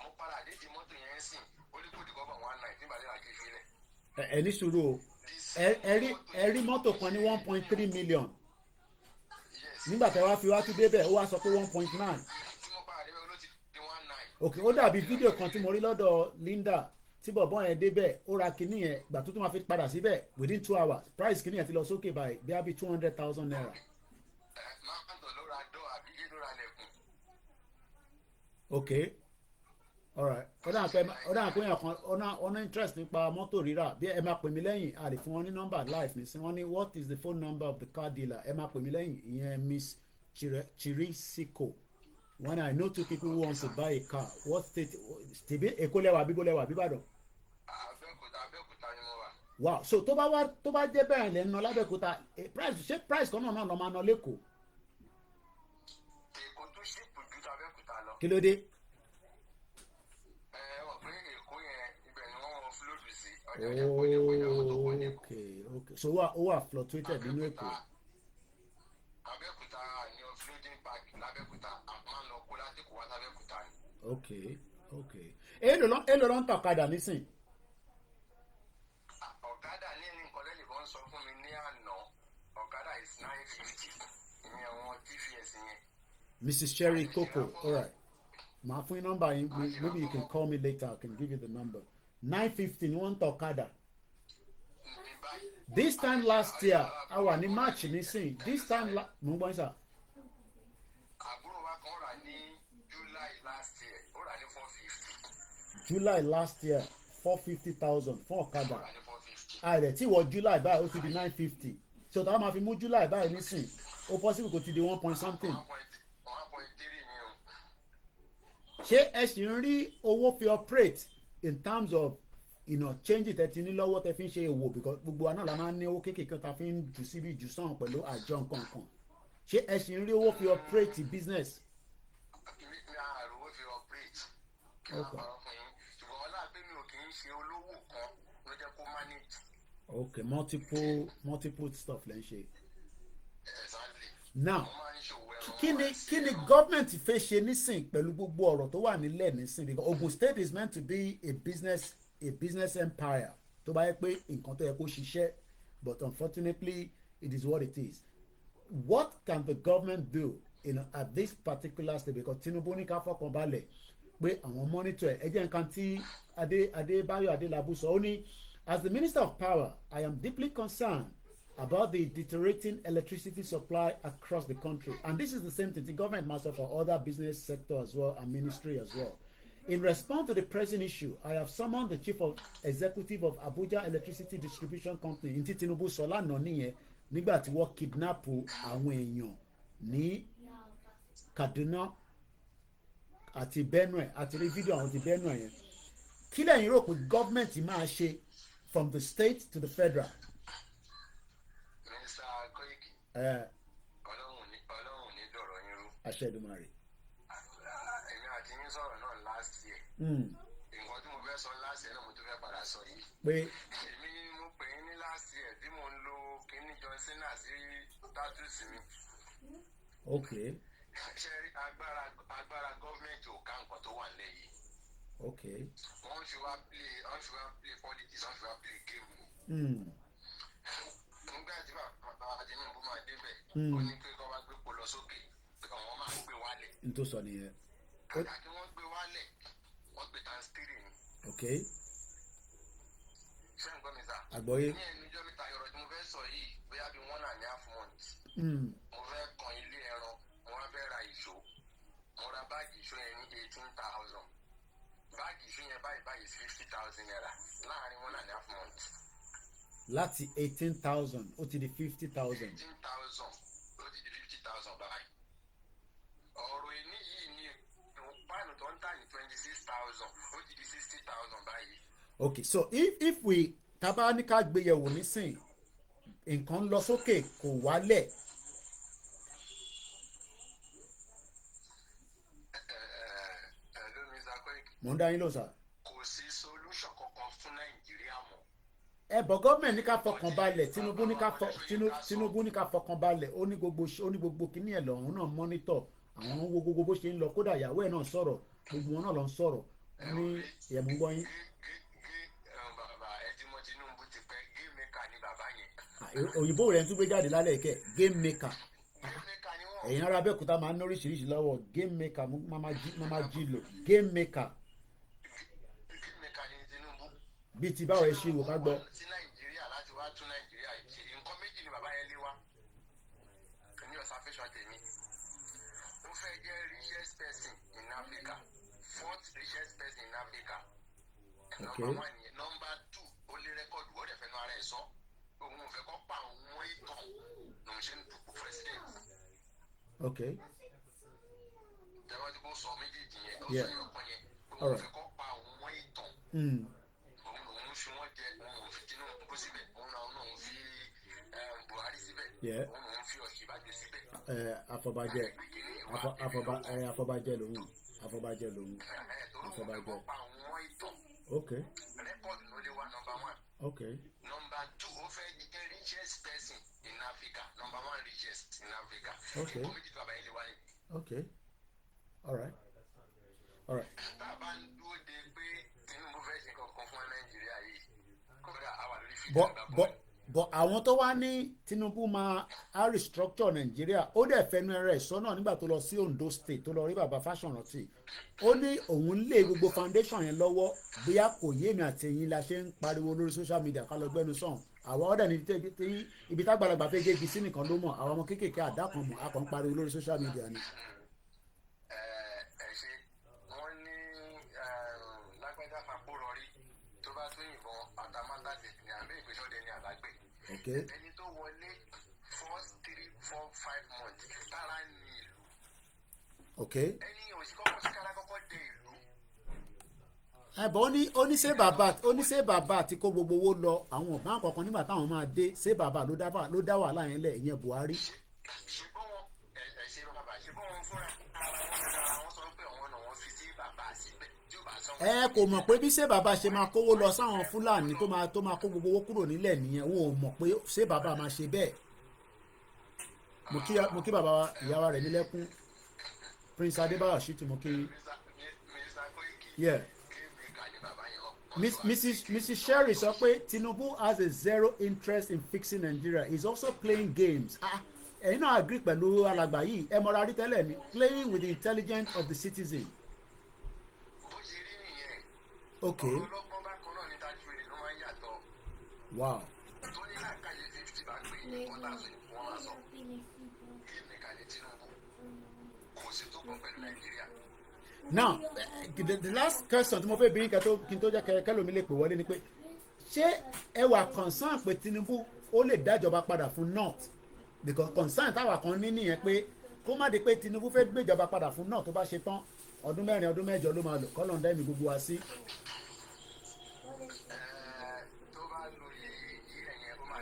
mo padà dé di mọ́tò yẹn sìn ó ní kó di kọ́ bọ̀ 19 nígbà tí àjẹ́ ìfilẹ̀. ẹ ní sùúrù o ẹ rí mọ́tò kan ní 1.3 million nígbà tí wàá fi wá tún débẹ̀ ó wá sọ pé 1.9. tí mo padà débẹ̀ ló ti di 19. Okay, ó dàbí fídíò kan tí mo rí lọ́dọ̀ Linda tí bọ̀bọ́ yẹn débẹ̀ ó ra kinní yẹn gbà tó tún máa fi padà síbẹ̀ within 2 hours price kinní yẹn ti lọ sókè by bí 200,000 naira. máa ń tọ̀ lóra dọ́ àbí kí lóra lẹ̀kùn. Okay, alright ọ̀dà pé yẹn kan ọ̀nà interest nípa mọ́tò rírà bí ẹ máa pè mí lẹ́yìn a lè fún wọn ní nọ́mbà live ní sí wọn ní what is the phone number of the car dealer ẹ máa pè mí lẹ́yìn ìyẹn Miss Chirisiko. When I know two people who want to buy a car, what state? Tìbí Èkó lẹ́wà bíbó lẹ́wà bíbàdàn. Abẹ́òkúta ni mo wà. Wow, so tó bá jẹ́ bẹ́ẹ̀ lẹ́nu náà lábẹ́òkúta price kan náà lọ́ máa ná lẹ́kọ̀ọ́. Èkó tó ṣèpò ju Abẹ́òkúta lọ. Kí ló dé? Wọ́n pé Èkó yẹn ibẹ̀ ni wọ́n float sí ọjà ìyàpọ̀ ìyàpọ̀ ìyàwó tó pọ̀ ní Èkó. Okay, so ó wà fluctuated nínú Èkó. Abẹ́òkúta ni offloading park lábẹ́òkúta máa ń lọ kó láti kó wá lábẹ́òkúta ni. Okay. Èló ló ń ta ọ̀kadà nísìn? Ọ̀kadà ní ẹni nǹkan lẹ́yìn kan sọ fún mi ní àná ọ̀kadà is 950 ìyẹn wọn TVS yẹn. Mrs. Sherry Coco, alright. Màá fún yín nọ́mbà yín maybe you can call me later I can give you the number. 950 ni wọ́n ń ta ọ̀kadà. This time last year a wà ní March nísìn this time mo ń gbọ́ sà. Àbúrò wa kan rà ní July last year ó rà ní 450. July last year 450,000 fún ọ̀kadà ààrẹ tí wọ July báyìí ó ti di 950 so táwọn máa fi mú July báyìí nísìn ó possible kó ti di 1 point something. 1.3 ni o. ṣé ẹ sì ń rí owó fi operate in terms of change tẹ́tí ní lọ́wọ́ tẹ́ fi ń ṣe èwò because gbogbo àná la máa ń ní owó kéékèèké tá a fi ń jù síbi jù sàn pẹ̀lú àjọ nǹkan kan ṣé ẹ sì ń rí owó fi operate business. mi àrò ó fi operate kí wọ́n pa ọkùnrin yín ṣùgbọ́n ọlá pé mi ò kì í ṣe olówó kan ló jẹ́ kó manage. Okay, multiple stuff lẹ́ ń ṣe. Exactly. Now kí ni gọ́ọ̀mẹ̀ntì fẹ́ ṣe nísìn pẹ̀lú gbogbo ọ̀rọ̀ tó wà nílẹ̀ nísìn because Ogun State is meant to be a business empire tó bá yẹ pé nǹkan tó yẹ kó ṣiṣẹ́ but unfortunately it is what it is. What can the government do at this particular stage because Tinubu ní ká fọkàn balẹ̀ pé àwọn monitor ẹ jẹ́ nǹkan tí Adébáyọ̀ Adélábù sọ ó ní as the Minister of Power I am deeply concerned about the deteriorating electricity supply across the country, and this is the same thing the government must have for other business sector as well and ministry as well. In response to the pressing issue, I have summoned the chief of executive of Abuja Electricity Distribution Company ntí Tinubu sọ lánàá nìyẹn nígbà tí wọ́n kidnap àwọn èèyàn ní Kaduna àti Benue àti rí fídíò àwọn ti Benue yẹn. Kí lẹ́yìn rò pé gọ́ọ̀mẹ̀ntì máa ṣe from the state to the federal? Mr. Koiki. Ọlọ́run ní dọ̀rọ̀ yín rú. Àṣẹ Èdùmàrè. Èmi àti yín sọ̀rọ̀ náà last year. Nǹkan tí mo fẹ́ sọ last year náà mo tún fẹ́ padà sọ yìí. Pé èmi mo pè é ní last year tí mo ń lo kíní John Cena sí status mi. Okay. Ṣé agbára gọ́ọ̀mẹ̀ntì ò ká nǹkan tó wà nílẹ̀ yìí? Okay. Wọ́n fi wá play politics, wọ́n fi wá play game. Nígbà tí bàbá Tinubu máa débẹ̀, ó ní pé kọ́ wá gbé pò lọ sókè, pé àwọn máa gbé wálẹ̀. N tó sọ nìyẹn. Kàkà kí wọ́n gbé wálẹ̀, wọ́n gbé tanstiri ni. Okay. Ṣé nǹkan mi sá? Àgbọ́yé. Ní ẹnu ijọ́ mi tayọ̀rọ̀ tí mo fẹ́ sọ yìí, bóyá bí 1.5 months. Mo fẹ́ kan ilé ẹran, mo wá fẹ́ ra ìṣó. Mo ra báàgì ìṣó yẹn ní 18,000. Báàgì ìṣó yẹn báyìí 50,000 naira láàárín 1.5 months. Láti 18,000 ó ti di 50,000. 18,000 ó ti di 50,000 báyìí. Ọ̀rọ̀ ẹni yìí ni páànù tó ń tà ní 26,000 ó ti di 60,000 báyìí. Okay, so if we tábà ní ká gbéyẹ̀wò nísìn nǹkan lọ sókè kò wálẹ̀. Mo ń dá yín lọ sà. Kò sí solution kankan fún Nàìjíríà mọ́. Bọ̀ gọ́ọ̀mẹ̀ntì ní ká fọkàn balẹ̀ Tinubu ní ká fọkàn balẹ̀ ó ní gbogbo kíní ẹ̀ lọ́run náà mọ́nítọ̀ àwọn wo gbogbo bó ṣe ń lọ kódà ìyàwó ẹ̀ náà sọ̀rọ̀ gbogbo wọn náà lọ ń sọ̀rọ̀ ní ìyẹ̀mú gbọ́ yín. Bàbá Ẹdínmọ́ Tinubu ti pẹ́ game maker ni bàbá yẹn. Òyìnbó rẹ̀ ń tún gbé jáde lálẹ́ kẹ́ game maker. Game maker ni wọ́n. Ẹ̀yin ará Abẹ́òkúta máa ń ní oríṣiríṣi lọ́wọ́ game maker máa jí lò game maker. Bíi ti báwo ẹ ṣe wò ká gbọ́. Sí Nàìjíríà láti wá tún Nàìjíríà ṣe nǹkan méjì ni bàbá yẹn lé wá. Ní observation tèmi. Ó fẹ́ jẹ́ richest person in Africa, 4th richest person in Africa. Okay. Number 1 yẹn. Number 2 ó lé rẹ́kọ̀dù ó dẹ̀ fẹ́ nu ara ẹ̀ sọ. Òun ò fẹ́ kọ́ pa àwọn ìtàn lòun ṣe ń dupò president. Okay. Ìjọba tí kò sọ méjèèjì yẹn ó sọ ìyọ̀kan yẹn. Òun ò fẹ́ kọ́ pa àwọn ìtàn. Yeah. Afọbajẹ lòun. Okay. Okay. Number 2 ó fẹ́ jẹ́ richest person in Africa. Number 1 richest in Africa. Okay. Okay. All right. Tàbá ń dúró de pé Tinubu fẹ́ ṣe kankan fún Nàìjíríà yìí. Kódà àwa lórí fídíò but àwọn tó wá ní Tinubu máa restructure Nàìjíríà ó dẹ̀ fẹnu ẹrẹ ìsọ́nà nígbà tó lọ sí Ondo State tó lọ rí bàbá Fáṣọ̀rántì ó ní òun lé gbogbo foundation yẹn lọ́wọ́ bóyá kò yé mi àti ẹ̀yin la ṣe ń pariwo lórí social media ká lọ gbẹ́nu sàn àwọn ọ̀dẹ̀ ní ibi tágbàlagbà fẹ́ gé igi sí nìkan ló mọ̀ àwọn ọmọ kéékèèké àdá kan mọ̀ a kàn ń pariwo lórí social media ni. wọ́n ní lágbẹ́dá fàpó rọrí tó bá tún yìnbọn àtàmátà tètè ní àbẹ́ ìgbésọ́dẹ ní àlágbé. Ẹni tó wọlé 4, 3, 4, 5 months tára ní ìlú. Ẹni òsìkọ́kọ́ sí kára kọ́kọ́ dé ìlú. Ẹ̀bọ̀ ó ní ṣé bàbá àti kó gbogbo owó lọ àwọn ọ̀gá àkọ́kọ́ nígbà táwọn máa dé ṣé bàbá ló dá wàhálà yẹn lẹ̀ ìyẹn Buhari. Ṣé bọ́ wọn fúnra wọn sọ pé àwọn náà wọ́n fi sí bàbá síbẹ̀ tí ó bá sọ. Kò mọ̀ pé bí ṣé bàbá ṣe máa kówó lọ sáwọn Fúlàní tó máa kó gbogbo owó kúrò nílẹ̀ nìyẹn wọn ò mọ̀ pé ṣé bàbá máa ṣe bẹ́ẹ̀. Mo kí bàbá ìyàwó rẹ̀ nílẹ̀kùn Prince Adébáyọ̀ Ṣítù mo kí. Yeah. Mrs. Sherry sọ pé Tinubu has a zero interest in fixing Nigeria. He's also playing games. ẹ̀yin náà agree pẹ̀lú alàgbà yìí ẹ mọ̀ra rí tẹ́lẹ̀ ni playing with the intelligence of the citizen. bó ṣe rí nìyẹn. Okay. ọlọ́gbọ́n bá kan náà ní dájú rẹ̀ ló máa ń yàtọ̀. Wow. tó ní làákàyè 50 bá pè é nǹkan tá a sọ wọ́n máa sọ. èmi kà ní Tinubu kò sí tó kàn pẹ̀lú Nàìjíríà. Now the last question tí mo fẹ́ bí kí n tó jẹ́ kẹ́lòmí lè pè wọlé ni pé ṣé ẹ wà concern pé Tinubu ó lè dájọba padà fún north because concern táwa kan ní nìyẹn pé kó má di pé Tinubu fẹ́ gbéjọba padà fún north tó bá ṣe tán ọdún 4 ọdún 8 ló máa lò kọ́ lọ́n dá ẹ̀mí gbogbo wa sí.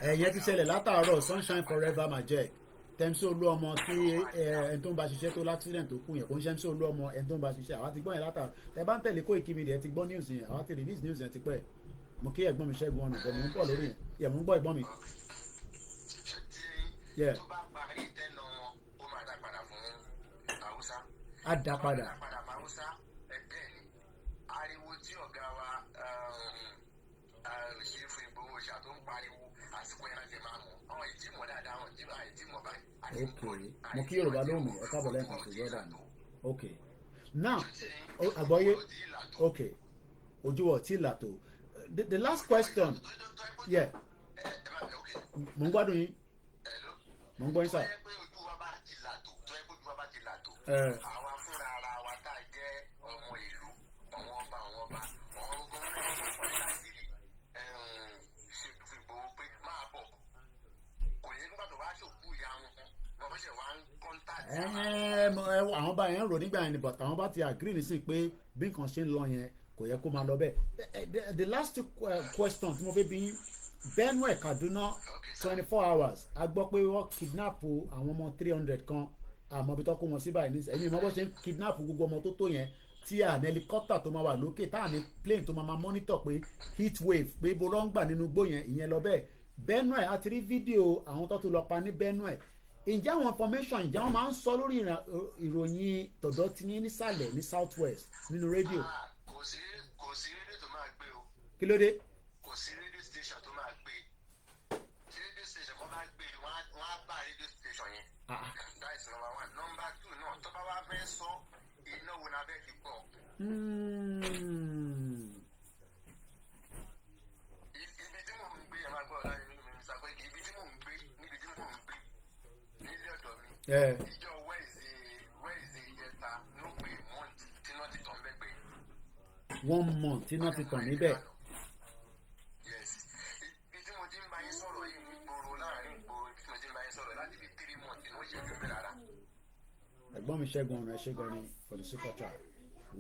ẹ̀yẹn ti ṣẹlẹ̀ látàárọ̀ sunshine forever majek tẹ́mísí olú ọmọ tí ẹni tó ń bá ṣiṣẹ́ tó l'accident tó kú yẹn kò ń ṣe tẹ́mísí olú ọmọ ẹni tó ń bá ṣiṣẹ́ àwa ti gbọ́ yẹn látàárọ̀ tẹ́ bá ń tẹ̀lé Koikimedia ẹ ti gbọ́ news yẹn àwa ti release news yẹn ti pẹ́ mo kí ẹ̀gbọ́n mi Ṣẹ́gun ọ̀nà ìbọn mo ń pọ̀ lórí yẹn mo ń gbọ́ ẹ̀gbọ́n mi. tó bá parí tẹ́nà wọn ó máa dá padà fún Haúsá. á dá padà. Haúsá ẹgbẹ́ ni ariwo tí ọ̀gá wa ṣe fún Ìgbòho ṣà tó ń pariwo àsìkò yẹn láti máa mọ̀ àwọn ìdímọ̀ dáadáa àwọn ìdímọ̀ báyìí. ok mo kí Yorùbá lóhùn ẹ káàbọ̀ lẹ́ẹ̀kan sí brother mi ok now àgbọ́yé ok ojú ọ̀ tí là tó the last question yeah mo ń gbádùn yín mo ń gbọ́ yín sà. àwa fúnra ara wa tá a jẹ́ ọmọ ìlú àwọn ọba àwọn gómìnà wọn láti ṣe Ìgbòho pé máa bọ̀ kò yẹ nígbà tó wá ṣòkú ìyá wọn ṣe wá ń kọ́ńtà. àwọn bá yẹn ń rò nígbà yẹn ni but àwọn bá ti agree nísìnyí pé bí nǹkan ṣe ń lọ yẹn kò yẹ kó máa lọ bẹ́ẹ̀. The last question tí mo fẹ́ bí Benue Kaduna 24 hours a gbọ́ pé wọ́n kidnap àwọn ọmọ 300 kan àmọ́ bí tó kó wọn sí báyìí ní ẹ̀yìn ìmọ̀ bó ṣe ń kidnap gbogbo ọmọ tó yẹn tí à ní helicopter tó máa wà lókè tá à ní plane tó máa monitor pé heat wave pé ibo ló ń gbà nínú igbó yẹn ìyẹn lọ bẹ́ẹ̀. Benue a ti rí fídíò àwọn tó lọ pa ní Benue ǹjẹ́ àwọn information ǹjẹ́ wọ́n máa ń sọ lórí ìròyìn tọ̀dọ̀ tí ní nísàlẹ̀ ní south west nínú rédíò. kò sí rédíò tó máa gbé o. kí ló dé. kò sí rédíò station tó máa gbé tí rédíò station kan bá gbé wọ́n á bá rédíò station yẹn. that is number one. Number two náà tó bá wá fẹ́ sọ iná wo la fẹ́ fi pọ̀. ibi tí mò ń gbé ẹ máa gbọ́ ọ̀la nínú mi sọ pé ibi tí mò ń gbé níbi tí mò ń gbé nílé ọ̀dọ̀ mi. ìjọ wẹ́ẹ̀sì ìjẹta ló pé month tí wọ́n ti tàn bẹ́ẹ̀ pé. 1 month tí wọ́n ti tàn níbẹ̀. yes ibi tí mo ti ń bá yín sọ̀rọ̀ yìí ní gbòòrò láàrin gbòòrò ibi tí mo ti ń bá yín sọ̀rọ̀ láti fi 3 months ní wọ́n ṣe ojú mi rárá. ẹ̀gbọ́n mi Ṣẹ́gun ọ̀nà ẹ̀ṣẹ́gun ni for the super chat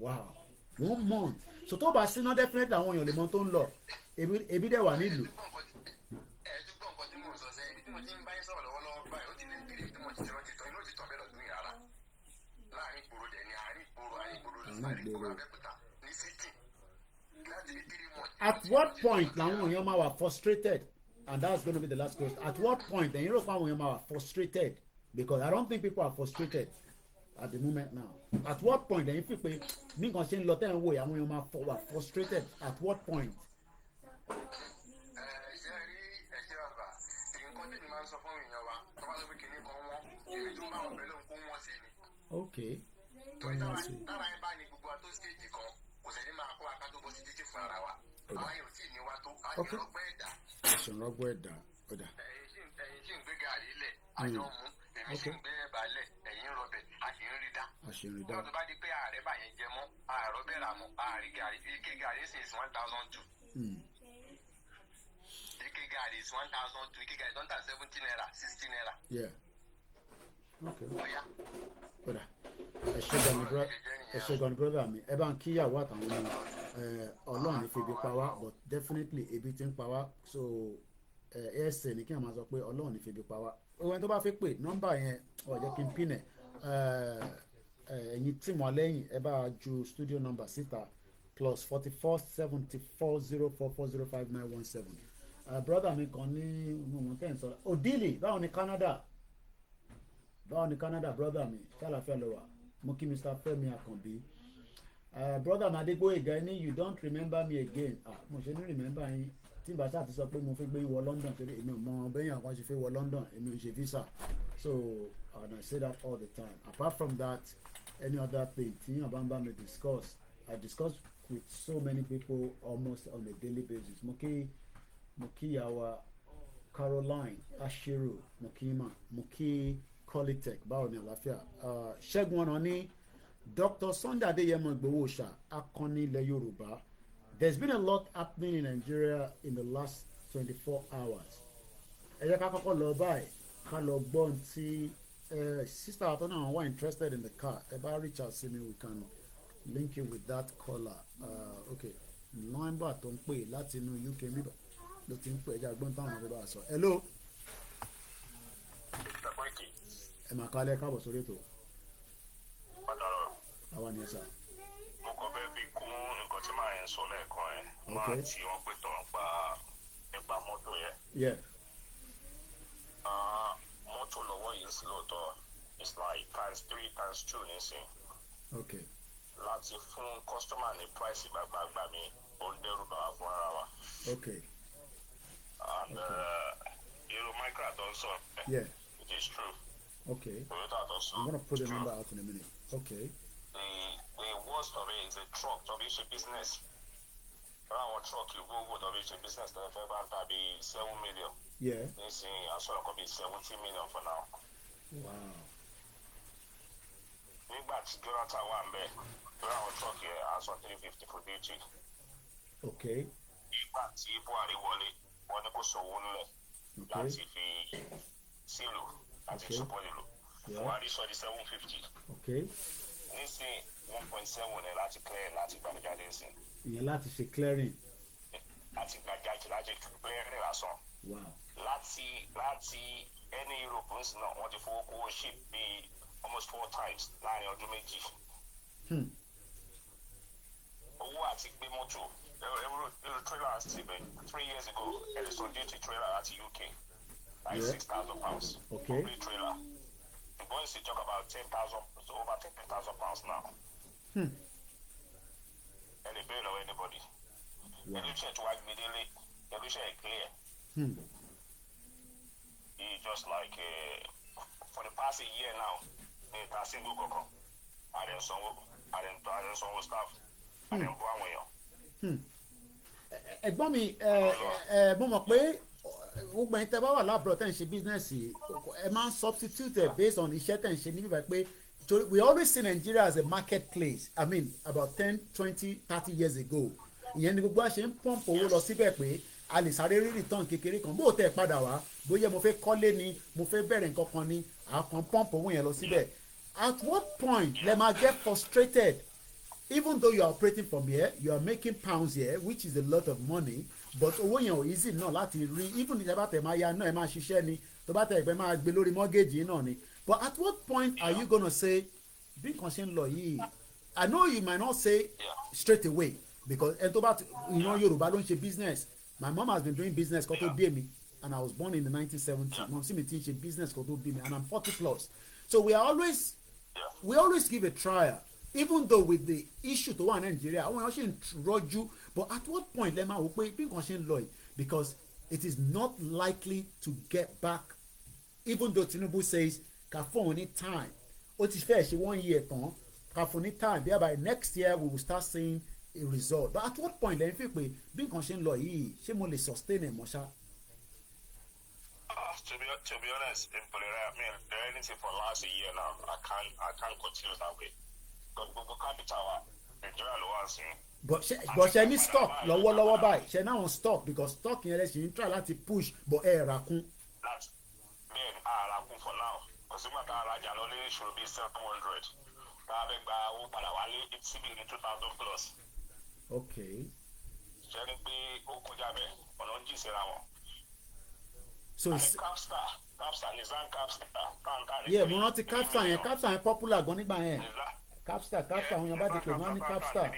wow 1 month so tó bá síná definitely àwọn èèyàn lè mọ tó ń lọ ebi dẹ̀ wà nílùú. ẹ̀ẹ́dúgbọ̀n kan tí mo sọ sẹ́yìn ibi tí mo ti ń bá yín sọ̀rọ̀ lọ́wọ́lọ́wọ́ báyìí ó ti lé 3 tí mo ti rántí tán inú ti tàn bẹ́ẹ̀ lọ́dún yìí rárá láàrin ìgboro dẹ̀ ni àárín ìgboro Abẹ́òkúta ní city láti fi 3 months. At what point làwọn èèyàn máa wà frustrated and that's going to be the last question at what point ẹ̀yin rò pé àwọn èèyàn máa wà frustrated because I don't think people are frustrated at the moment now at what point ẹ̀yin fi pé bí nǹkan ṣe ń lọ tẹ́ ẹ̀ ń wò àwọn èèyàn máa wà frustrated at what point. ṣe rí ẹ̀jẹ̀ bàbá nǹkan tí mi máa ń sọ fún èèyàn wa tó bá lọ pé kìnìún kan wọ́n èmi tó bá wọn bẹ̀rẹ̀ lóhùn kó wọ́n sí ni. ok torí tára ẹ bá ní gbogbo àtó stéèjì kan kò sẹ́ni máa kó aká tó bọ́ sí títí fún ara wa àwọn yóò tí ì ní wa tó àjọrọ̀gbọ́ ẹ̀dá. àṣọrọ̀gbọ́ ẹ̀dá ọ̀dà. ẹ̀yin sì ń gbé gàrí lẹ̀ àjọ mú èmi sì ń gbé ẹ̀bà lẹ̀ ẹ̀yin rọbẹ̀ àṣìírídá. àṣìírídá. wọ́n tó bá di pé ààrẹ bá yẹn jẹ mọ́ àárọ̀ bẹ́ẹ̀ rà mọ́ àárí gàrí ike gàrí sì is 1,002. ike gàrí is 1,002 ike gàrí tó ń tà 70 naira 60 naira. yeah okay. ọ̀ya. ọ̀dà ẹ ṣe gan ni brother mi ẹ bá ń kíyàwó àtàwọn ọmọ ọlọ́run ní febi pa wá but definitely ebi ti ń pa wá so ẹsẹ̀ ní kí wọ́n máa sọ pé ọlọ́run ní febi pa wá ohun tó bá fẹ́ pè nọ́mbà yẹn ó jẹ́ kí n pin ẹ̀ ẹ̀yin tí mo lẹ́yìn ẹ bá ju studio number síta +44 74 04 405 917 brother mi kan ní mo tẹ́ ń sọ Odili báwo ni Canada brother mi ṣàlàfẹ́ lọ wà mo kí Mr. Fẹ́mi Àkànbí brother Adégbóyèga ní you don't remember me again mo ṣe ní remember yín tí bàtà ti sọ pé mo fi gbé wọ London torí èmi ò mọ bẹ́yìn àwọn ṣe fẹ́ wọ London èmi ò ṣe visa So, and I say that all the time. Apart from that, any other thing, Abamba may discuss. I discuss with so many people almost on a daily basis. Muki our Caroline, Ashiru, Mukima, Muki Colitech, Báwo ni àlàáfíà. Ṣẹ́gun Ọ̀nà Dr. Sunday Adeyemo Igboho-Òòṣà, akọni ilẹ̀ Yorùbá. There's been a lot happening in Nigeria in the last 24 hours. Ẹ jẹ́ ká kọ́kọ́ lọ báyìí, ká lọ gbọ́n tí sister àtọ́nà àwọn wà interested in the car. Ẹ bá reach out sí mi, we can link you with that caller. Okay, number tó ń pè láti inú UK níbà ló ti ń pè ẹja gbọ́n táwọn ọ̀rẹ́ bá sọ. Hello. Ẹ máa kálẹ̀ káàbọ̀ sórí ètò. Àwa ni ẹ sà. Mo kàn fẹ́ fi kún nǹkan tí màá yẹn sọ lẹ́ẹ̀kan ẹ̀. Máa tí wọ́n pè tán nípa mọ́tò yẹn. Mọ́tò lọ́wọ́ yìí sí lóòótọ́ it's like ×3 ×2 nísìn. Okay. Láti fún customer ní price gbàgbàgbà mi ó ń dẹ́rù bàbá fún ara wa. Okay. And Euro Micra don sọ. Yeah. It is true. Okay. I'm gonna put the number out in a minute. Okay. The worst of it is a truck to be a business. Around truck you go to be a business that if ever be 7 million. Yeah. You see, I saw it could be 70 million for now. Wow. Nígbà tí Jonathan wà ń bẹ̀, around truck here I saw 350 for duty. Okay. Nígbà tí Buhari wọlé, wọ́n ní kó sanwó nílẹ̀ láti fi sílù àti support ìlú. Buhari sọ di 750. Okay. Nísìn 1.7 ní láti clear láti gbàjáde nísìn. Ìyẹn láti ṣe clearing. Láti gbàjáde láti clearing lásán. Wow. Láti any Europe nísìn náà wọ́n ti fowó kówó ship bíi almost 4 times láàrin ọdún méjì. Owó àti gbé mọ́tò ẹ̀rọ trailer àti ibẹ̀ 3 years ago Edison duty trailer àti UK like £6,000. Okay. Complete trailer. The boys they talk about 10,000, so over 10,000 pounds now. And they pay no anybody. Wow. You check to work immediately, you check clear. It's just like for the past a year now, a single coco. I didn't some staff. I didn't go away. Ẹ̀gbọ́n mi mo mọ̀ pé gbogbo ẹ̀yin tẹ́ bá wà láàbùrọ̀ tẹ́ ń ṣe bísínẹ́sì ẹ máa ń substitute ẹ̀ based on iṣẹ́ tẹ́ ń ṣe níbi pé we always see Nigeria as a marketplace. I mean about 10, 20, 30 years ago ìyẹn ni gbogbo àṣẹ ń pọ́ǹpù owó lọ síbẹ̀ pé a lè sáré rí return kékeré kan bó tẹ́ ẹ padà wá bóyá mo fẹ́ kọ́lé ni mo fẹ́ bẹ̀rẹ̀ nǹkan kan ni àkàn pọ́ǹpù owó yẹn lọ síbẹ̀. At what point lẹ máa get frustrated? Even though you are operating from here, you are making pounds here, which is a lot of money, but owó yẹn ò easy náà láti rí. Even if ẹ bá tẹ̀ máa ya náà ẹ máa ṣiṣẹ́ ni, tó bá tẹ̀ ẹ máa gbé lórí mortgage yìí náà ni. But at what point are you gonna say, bí nǹkan ṣe ń lọ yìí? I know you might not say straight away because ẹni tó bá Yorùbá ló ń ṣe business. My mom has been doing business kó tó bí èmi and I was born in the 1970s. Mom sí mi ti ń ṣe business kó tó bí mi and I'm 40 plus. So we always give a trial. Even though with the issue to one Nigeria, àwọn èèyàn ṣe ń rọjú, but at what point lè máa wò pé bí nǹkan ṣe ń lọ yìí because it is not likely to get back even though Tinubu says ká fún òun ní time ó ti fẹ́ ṣe 1 year tán ká fún ní time thereby next year we will start seeing a result, but at what point lẹ́yìn fi pé bí nǹkan ṣe ń lọ yìí ṣé mo lè sustain ẹ̀ mọ́ ṣá. To be honest, I mean, anything for last a year now, I can't continue that way. But ṣe ní stock lọ́wọ́lọ́wọ́ báyìí ṣe náà on stock because stock yẹn lẹ́sìn ń try láti push but ẹ̀ rà kún. Bẹ́ẹ̀ ni àrà kún for now kòsígbà tá a rajà lọ lé ìṣòro bíi 700 tá a fẹ́ gba owó padà wálé síbi ní 2,000 plus. Okay. Ṣé ni pé ó kọjá bẹ́ẹ̀ ọ̀nà ń jì síra wọn. So Capstar Nissan Capstar. Yeah, mo rántí Capstar yẹn popular gan nígbà yẹn. Capstar àwọn èèyàn bá ti pè wọ́n ní Capstar.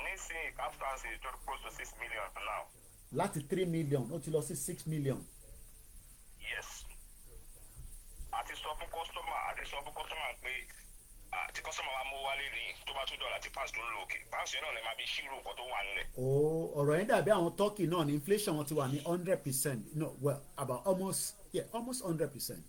Nísìnyí Capstar is close to 6 million now. Láti 3 million ó ti lọ sí 6 million. Yes. Àti sọ fún customer pé tí customer wa mú wálé ní tó bá $2 ti pass tó ń lò òkè pass yẹn náà lè máa bí ṣírò nǹkan tó wà nílẹ̀. Ọ̀rọ̀ yẹn dàbí àwọn turkey náà ní inflation wọn ti wà ní 100%. No, well about almost 100%.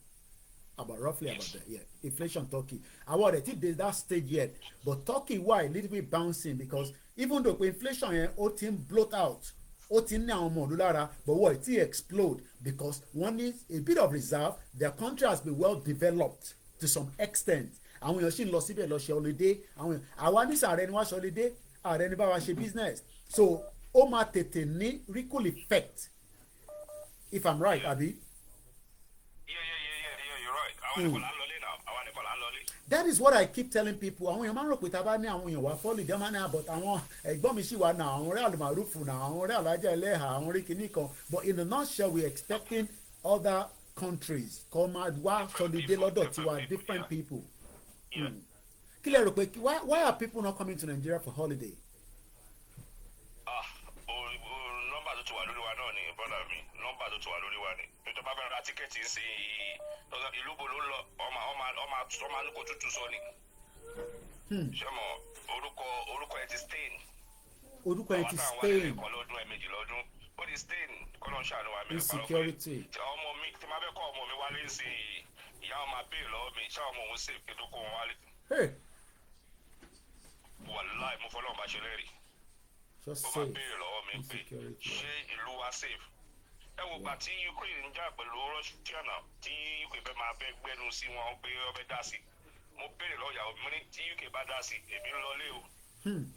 roughly about that, yeah. Inflation Turkey. I want it did that stage yet, but Turkey why a little bit bouncing because even though inflation ó ti ń bloat out, ó ti ń ní àwọn ọmọ ìlú lára, but what it explode because one needs a bit of reserve. Their country has been well developed to some extent. Àwọn èèyàn sì ń lọ síbẹ̀ lọ ṣe holiday. Àwọn àwa ní sàárẹ̀ ni wọ́n ṣe holiday, ààrẹ ní bá wa ṣe business. So ó máa tètè ní ripple effect. If I'm right, Abi. That is what I keep telling people. Àwọn èèyàn máa ń rò pé tá a bá ní àwọn èèyàn wá fọ́ọ̀lì dẹ́ máa ní àbọ̀ àwọn ẹ̀gbọ́n mi sì wà náà àwọn ọ̀rẹ́ àlùmọ̀rúfù náà àwọn ọ̀rẹ́ alájà ẹlẹ́hà àwọn orí kìíní kan but in a nutshell we expecting other countries kọ́ máa wá sọdídé lọ́dọ̀ tiwa different people. Kí lè rò pé why are people not coming to Nigeria for holiday? Nọ́mbà tó ti wà lórí wa náà ni brother mi nọ́mbà tó ti wà lórí wa ni tó bá fẹ́ ra tíkẹ́ẹ̀tì sí ìlú bo ló ń lọ ọmọ ní kò tútù sọ ni. ṣé mo orúkọ ẹ ti stain. Orúkọ ẹ ti stain. ọmọ lọ́dún ẹ̀mejì lọ́dún ó di stain kọ́nà ṣàánú wa mi. Insecurity. ọmọ mi tí máa fẹ́ kọ́ ọmọ mi wálé sí ìyá ọmọ abéèrè lọ́wọ́ mi ṣáà ọmọ òun sì ètò kó wọn wálé. wàláì mo fọlọ́ bá ṣe lẹ́rìí. ó máa béèrè lọ́wọ́ mi pé ṣé ìlú wa safe. ẹ wo gbà tí Ukraine ń jà pẹ̀lú Russia náà tí UK fẹ́ máa bẹ́ gbẹ́nu sí wọn pé ọbẹ̀ dá sí mo béèrè lọ́ọ̀yà mi ní tí UK bá dá sí èmi ń lọlé o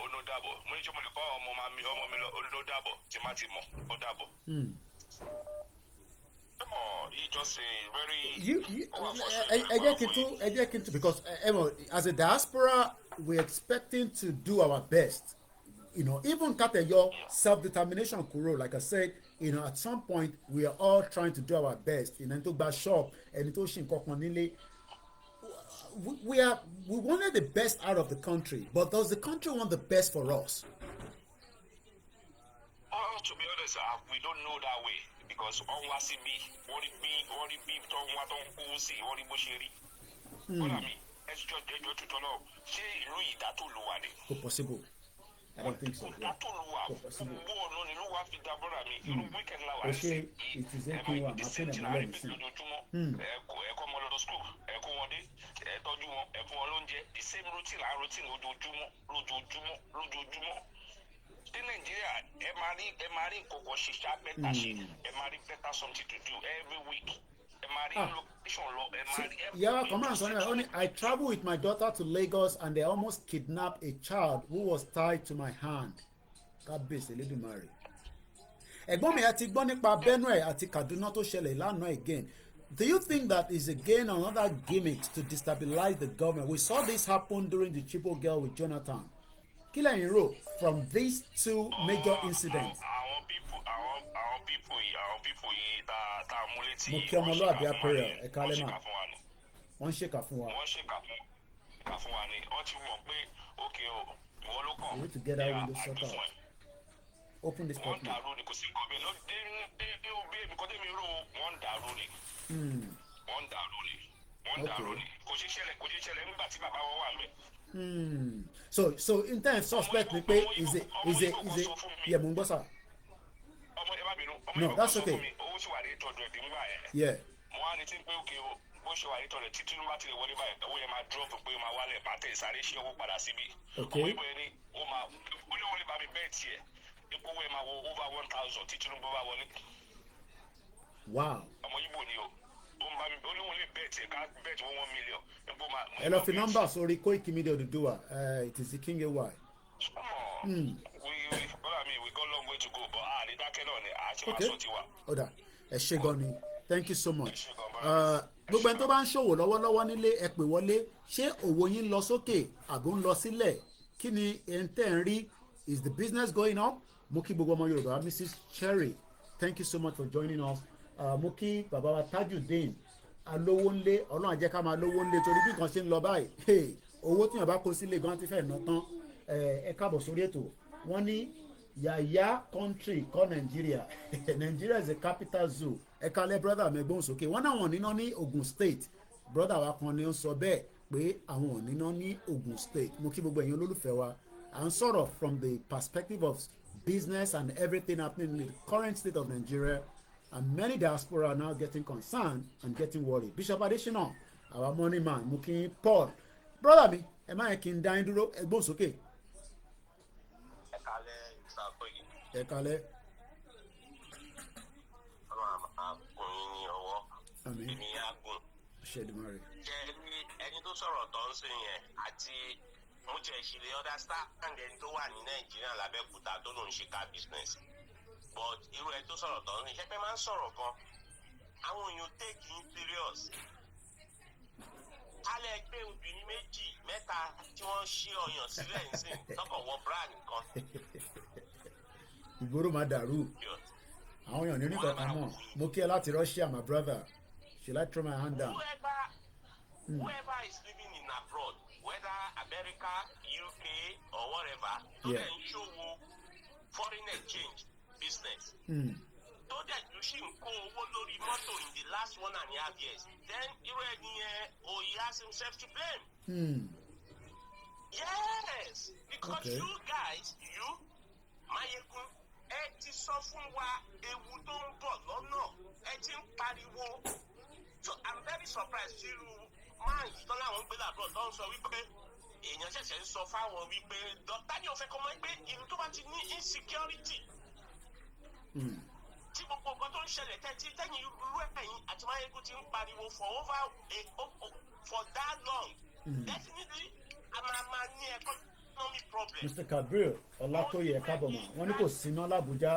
ó ló dàbọ̀ mo ní tí mo lè kọ́ ọmọ mi lọ ó ló dàbọ̀ tí má ti mọ̀ ó dàbọ̀. ẹ jẹ́ kí n tún because as a diaspora we're expecting to do our best. Even Kateyo self-determination kuro, like I said, at some point we are all trying to do our best. To buy shop, and to we wanted the best out of the country, but does the country want the best for us? To be honest, we don't know that way because all what it be, don't go see, what it what I mean, it's just to know, say, Louis, that to Luade. Possible. I don't think so. Yeah. Possible. Okay, it is a thing one. The same routine in Nigeria, something to do every week. Yeah, come on, Sonny. I travel with my daughter to Lagos and they almost kidnapped a child who was tied to my hand. God bless the little Mary. Ẹ̀gbọ́n mi àti gbọ́ nípa Benue àti Kaduna tó ṣẹlẹ̀ lánàá again. Do you think that is again another gimmick to destabilize the government? We saw this happen during the Chipo girl with Jonathan. Kí lẹ̀yin rò from these two major incidents? Mo kí ọmọlúwàbí apẹ̀rẹ̀ ẹ̀ka lẹ́mà wọ́n ń ṣèkà fún wa. We need to get that window shut out. Open this button. So in terms suspect ni pé is a yeah mo ń gbọ́ sá. No, that's okay. Yeah. Okay. Wow. ẹ lọ fi nọ́mbà sórí Koikimedia Odùduwà it is the king ay. Okay. Oda ẹ ṣé gan ni thank you so much. Gbogbo ẹni tó bá ń ṣòwò lọ́wọ́lọ́wọ́ nílé ẹ pè wọlé ṣé òwò yín lọ sókè àbò ń lọ sílẹ̀ kí ni ẹ̀ ń tẹ̀ ń rí is the business going up? Mo kí gbogbo ọmọ Yorùbá Mrs. Cherry thank you so much for joining us. Mo kí bàbá wa Tajudeen alówó ńlé ọlọ́run àjẹ́ ká máa lówó ńlé torí bí nǹkan ṣe ń lọ báyìí owó tíyàn bá kó sílé gan ti fẹ́ ná tán. Ẹ káàbọ̀ sórí ètò wọ́n ní yàyà country kọ́ Nigeria Nigeria is a capital zoo. Ẹ kalẹ̀ brother mẹ́gbọ́n sókè wọ́n náà wọ́n níná ní Ogun State brother wa kan ni ó sọ bẹ́ẹ̀ pé àwọn ò níná ní Ogun State. Mo kí gbogbo ẹ̀yin olólùfẹ́ wa à ń sọ̀rọ̀ from the perspective of business and everything happening in the current state of Nigeria. And many diaspora are now getting concerned and getting worried. Bishop Adesina, our money man mo kí Paul brother mi ẹ má yẹ kí n dá yín dúró ẹ gbóhùn sókè. Ẹ kálẹ́ Mr. Koiki. Ẹ kálẹ́. Ọlọ́run àgùn yín ní ọwọ́. Àmín. Èmi á gùn. Ṣèdùmarè. Ṣé ẹni tó sọ̀rọ̀ tó ń sìn yẹn àti mo jẹ́ ìṣẹ̀lẹ̀ understand ẹni tó wà ní Nàìjíríà lábẹ́kúta tó lòún ṣe car business. But irú ẹni tó sọ̀rọ̀ tó ń sìn ṣẹ́pẹ́ máa ń sọ̀rọ̀ gan. Àwọn èèyàn take him serious. Alẹ́ gbé obìnrin méjì mẹ́ta tí wọ́n ṣí ọyàn sílẹ̀ nísìn tọkọ̀ wọ bra nìkan. Ìgboro máa dàrú. Àwọn èèyàn ní oníkọ̀ọ̀kan mọ̀. Mo kí ẹ láti Russia, my brother. Should I throw my hand down? Whoever is living in abroad, whether America, UK, or whatever, to Yeah. then show foreign exchange business. So that you should go over lórí mọ́tò in the last 1.5 years. Then he has himself to blame. Yes, because Okay. you guys, Mayegun, ẹ ti sọ fún wa ewu tó ń bọ̀ lọ́nà, ẹ ti ń pariwo. So I'm very surprised tí irú máa yìí tán láwọn ń gbé làbọ̀ tó ń sọ wípé èèyàn ṣẹ̀ṣẹ̀ ń sọ fáwọn wípé dọ́tàní ò fẹ́ kọ́ mọ́ pé ìlú tó bá ti ní insecurity. Tí gbogbo nǹkan tó ń ṣẹlẹ̀ tẹ́yìn irú ẹ̀yìn àti Mayegun ti ń pariwo for that long. Definitely, a máa ní economic problem. Mr. Kabir Ọlátóyè Kábọ̀mọ̀ wọ́n ní kò síná l'Ábùjá.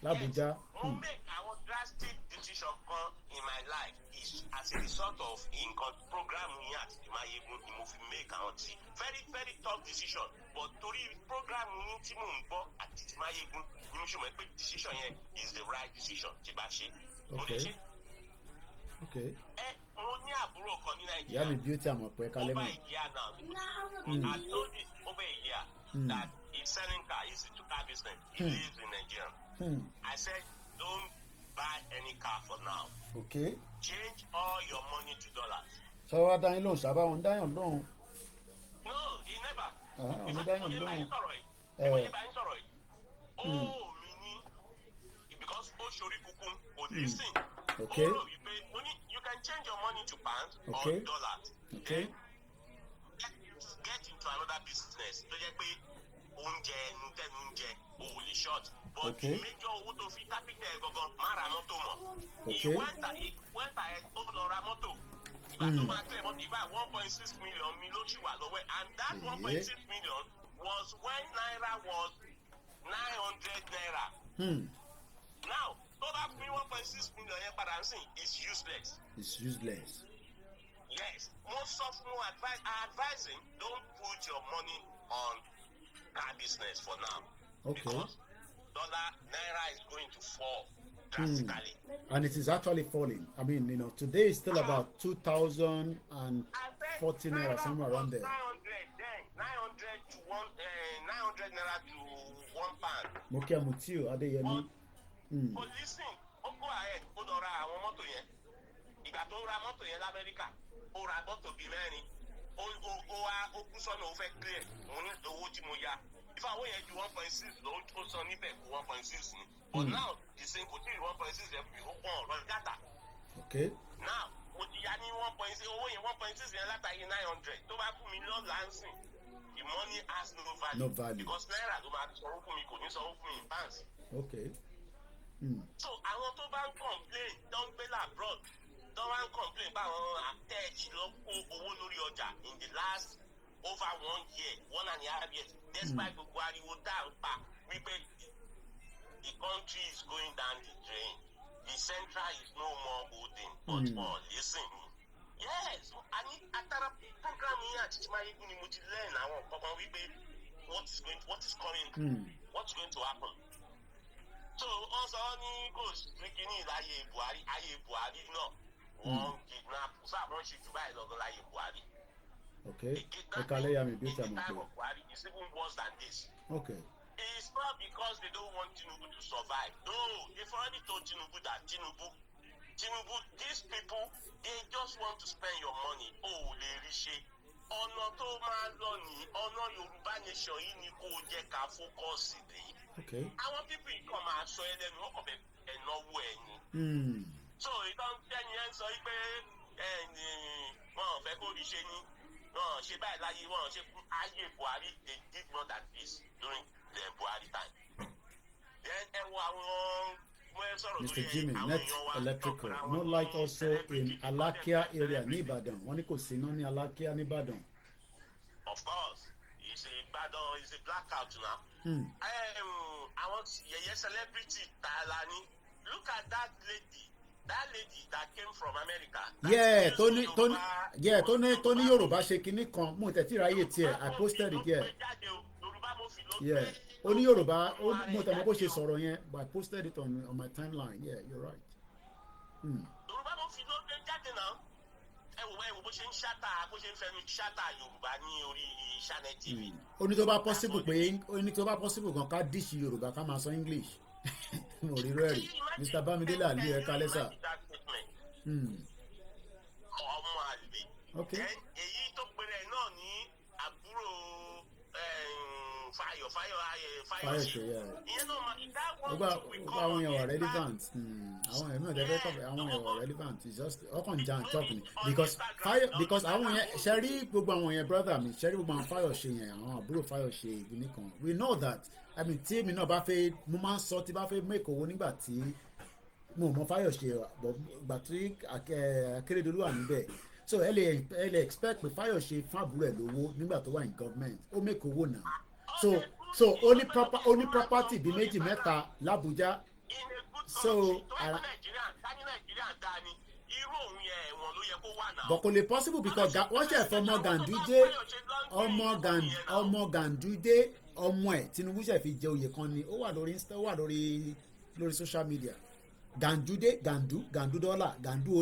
L'Ábùjá. Mo make àwọn drastic decision kan in my life is as a result of nǹkan program yín àti Mayegun ni mo fi make àwọn tí very very tough decision but torí program yín tí mò ń gbọ́ àti Mayegun ni mo ṣe mọ̀ pé decision yẹn is the right decision tí bá ṣe. Mo lè ṣe. Mo ní àbúrò kan ní Nàìjíríà. Ìyá mi beauty àmọ̀ pé kálẹ́ mọ̀. Over a year now. I told you over a year that he's selling car, he's into car business. He lives in Nigeria. I said, don't buy any car for now. Okay. Change all your money to dollars. Sọ wá dáyín lóhùn sábà wọn dáyàn lóhùn. No, he never. Ọ̀hún dáyàn lóhùn. Oh, meaning because Oshori Kukun would listen. Okay. You can change your money to pounds Okay. or dollars. Okay. Get into another business. Tó jẹ́ pé oúnjẹ ẹnu tẹnu oúnjẹ owó lè short. But Okay. major owó tó fi capital gangan má ra mọ́tò mọ̀. Okay. Went ahead ó lọ ra mọ́tò. Ìgbà tó máa tẹ̀lé mọ́tò ìgbà 1.6 million mi ló ṣì wà lọ́wọ́ and that 1.6 million was when naira was 900 naira. Now, tó bá pín 1.6 million yẹn padà ń sìn is useless. It's useless. Yes, most of you advising don't put your money on car business for now. Okay. Because naira is going to fall drastically. And it is actually falling. I mean, today is still about 2,040 naira, somewhere around there. 900 to 900 naira to £1. Mokia Mutiu Adeyemi. But listen, ó go ahead, ó lọ ra àwọn mọ́tò yẹn. Ìgbà tó ra mọ́tò yẹn l'Amẹ́ríkà, ó ra mọ́tò bíi mẹ́rin. Ó kú sọ́nà ó fẹ́ clear. Mo ní owó tí mo ya. If àwọn yẹn ju 1.6 ló ń sọ níbẹ̀ kú 1.6 ni. But now, the same kò tí ì 1.6 yẹn fi ó pọ̀ ọ̀rọ̀ data. Okay. Now, mo ti ya ní 1.6 owó yẹn 1.6 yẹn látàrí 900 tó bá fún mi lọ́la ń sìn. The money has no value. No value. Because naira ló máa sanwó fún mi kò ní sanwó fún mi in pounds. Okay. So àwọn tó bá ń complain tó ń gbé labroad tó bá ń complain bá àwọn àtẹ̀jì lọ kó owó lórí ọjà in the last over 1 year 1.5 years despite gbogbo ariwo tá à ń pa wípé the country is going down the drain the central is no more holding but listen yes atara program yìí àti Mayegun ni mo ti learn àwọn kankan wípé what is coming what is going to happen. So also ní kò sí kíní láyé Buhari náà wọ́n kidnap sábà ṣe jù báyìí lọ́gán láyé Buhari. Okay. Ekaleyami In the beauty time of Buhari is even worse than this. Okay. It's not because they don't want Tinubu to survive. No, they've already told Tinubu that Tinubu, these people, they just want to spend your money. Oh, lè rí ṣe. Ọ̀nà tó máa lọ ní ọ̀nà Yorùbá nation yìí ni kò jẹ́ ká fókọ̀sì dé. Okay. Àwọn pípì kan máa sọ ẹlẹ́nu ọkọ̀ bẹ̀ ẹ̀náwó ẹ̀yìn. So ìtàn tẹ́ni ẹ̀ ń sọ pé wọn fẹ́ kó rí ṣe ní wọn ṣe báyìí láyé wọn ṣe ayé Buhari they did more than this during the Buhari time. Then ẹ wo àwọn Mr. Jimmy, net electrical, no light also in Alakia area ní Ìbàdàn. Wọ́n ní kò sí iná ní Alakia ní Ìbàdàn. Of course, it's a blackout now. Àwọn yẹ̀yẹ́ celebrity tààlà ni. Look at that lady that came from America. Tony Yorùbá ṣe kinní kan, mo tẹ̀ tí ráyè tiẹ̀, I posted it here. Yeah. Only Yoruba, mo tẹ̀ mọ́ bó ṣe sọ̀rọ̀ yẹn, but I posted it on my timeline. Yeah, you're right. Yorùbá mo fi ló dé jáde náà. Ẹ wò bó ṣe ń ṣáta, bó ṣe ń fẹnu ṣáta Yorùbá ní orí Channel TV. Ó ní tó bá possible kan ká díṣì Yorùbá ká máa sọ English. Mo rí rẹ́rì. Mr. Bamidele Ali ẹ̀ka lẹ́sà. Ọmọ àlè. Okay. Èyí tó pèrè náà ní àbúrò fire ṣe yẹ. Àwọn yẹn wà relevant. Àwọn yẹn náà dẹ́gbẹ́ kọ̀ọ̀bẹ àwọn yẹn wà relevant. It's just ọkàn jà ń chop ni. Because àwọn yẹn ṣẹ́rí gbogbo àwọn yẹn brother mi ṣẹ́rí gbogbo àwọn fire ṣe yẹn àwọn àbúrò fire ṣe ìgbìnì kan. We know that. I mean tí èmi náà bá fẹ́ mo máa ń sọ tí bá fẹ́ make owó nígbà tí mo mọ fire ṣe gbà tí Akérédolú wà níbẹ̀. So ẹ lè expect pé fire ṣe fún àbúrò ẹ̀ lówó nígbà tó wà ní government ó make owó náà. So only property bí méjì mẹ́ta l'Abuja. So but kò lè possible because wọ́n ṣe ẹ̀fọ́ ọmọ Ganduje ọmọ ẹ̀ Tinubu ṣe fi jẹ oyè kan ni ó wà lórí Insta ó wà lórí social media. Gandu Dollar Gandu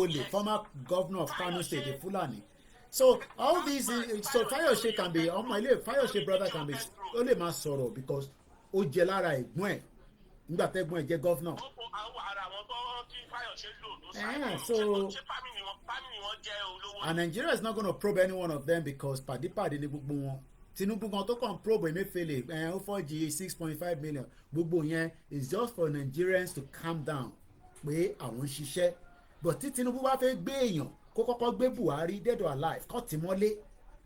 Ole former governor of Kano State the Fulani. So all these so Fayose can be Fayose brother can be ó lè máa sọ̀rọ̀ because ó jẹ lára ẹ̀gbọ́n ẹ̀ nígbà tẹ́gbọ́n ẹ̀ jẹ́ governor. So and Nigeria is not going to probe any one of them because pàdípàdé ni gbogbo wọn. Tinubu gan tó kàn probe Emefiele ó fọ́jì 6.5 million gbogbo yẹn is just for Nigerians to calm down pé àwọn ṣiṣẹ́ but tí Tinubu bá fẹ́ gbé èèyàn kó kọ́kọ́ gbé Buhari dead or alive kọ́ tì mọ́lé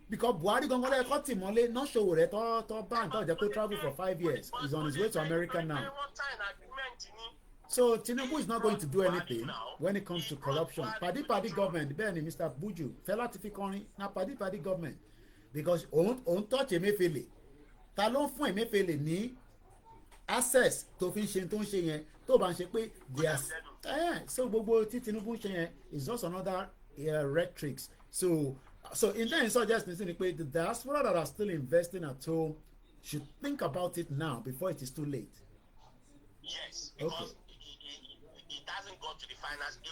because Buhari gangan lẹ́yìn kọ́ tì mọ́lé náà ṣòwò rẹ̀ tọ́ ban tó jẹ́ pé travel for 5 years he's on his way to America now. So Tinubu is not going to do anything when it comes to corruption. Padi government bẹ́ẹ̀ ni Mr. Buju fẹ́lá ti fi kọrin na padi government because òun touch Emefiele ta ló ń fún Emefiele ní access tó fi ń ṣe tó ń ṣe yẹn tó bá ń ṣe pé so gbogbo tí Tinubu ń ṣe yẹn is just another rhetorics. So in that suggest ni pé the diaspora that are still investing at home should think about it now before it is too late. Yes, because it hasn't got to the finance. The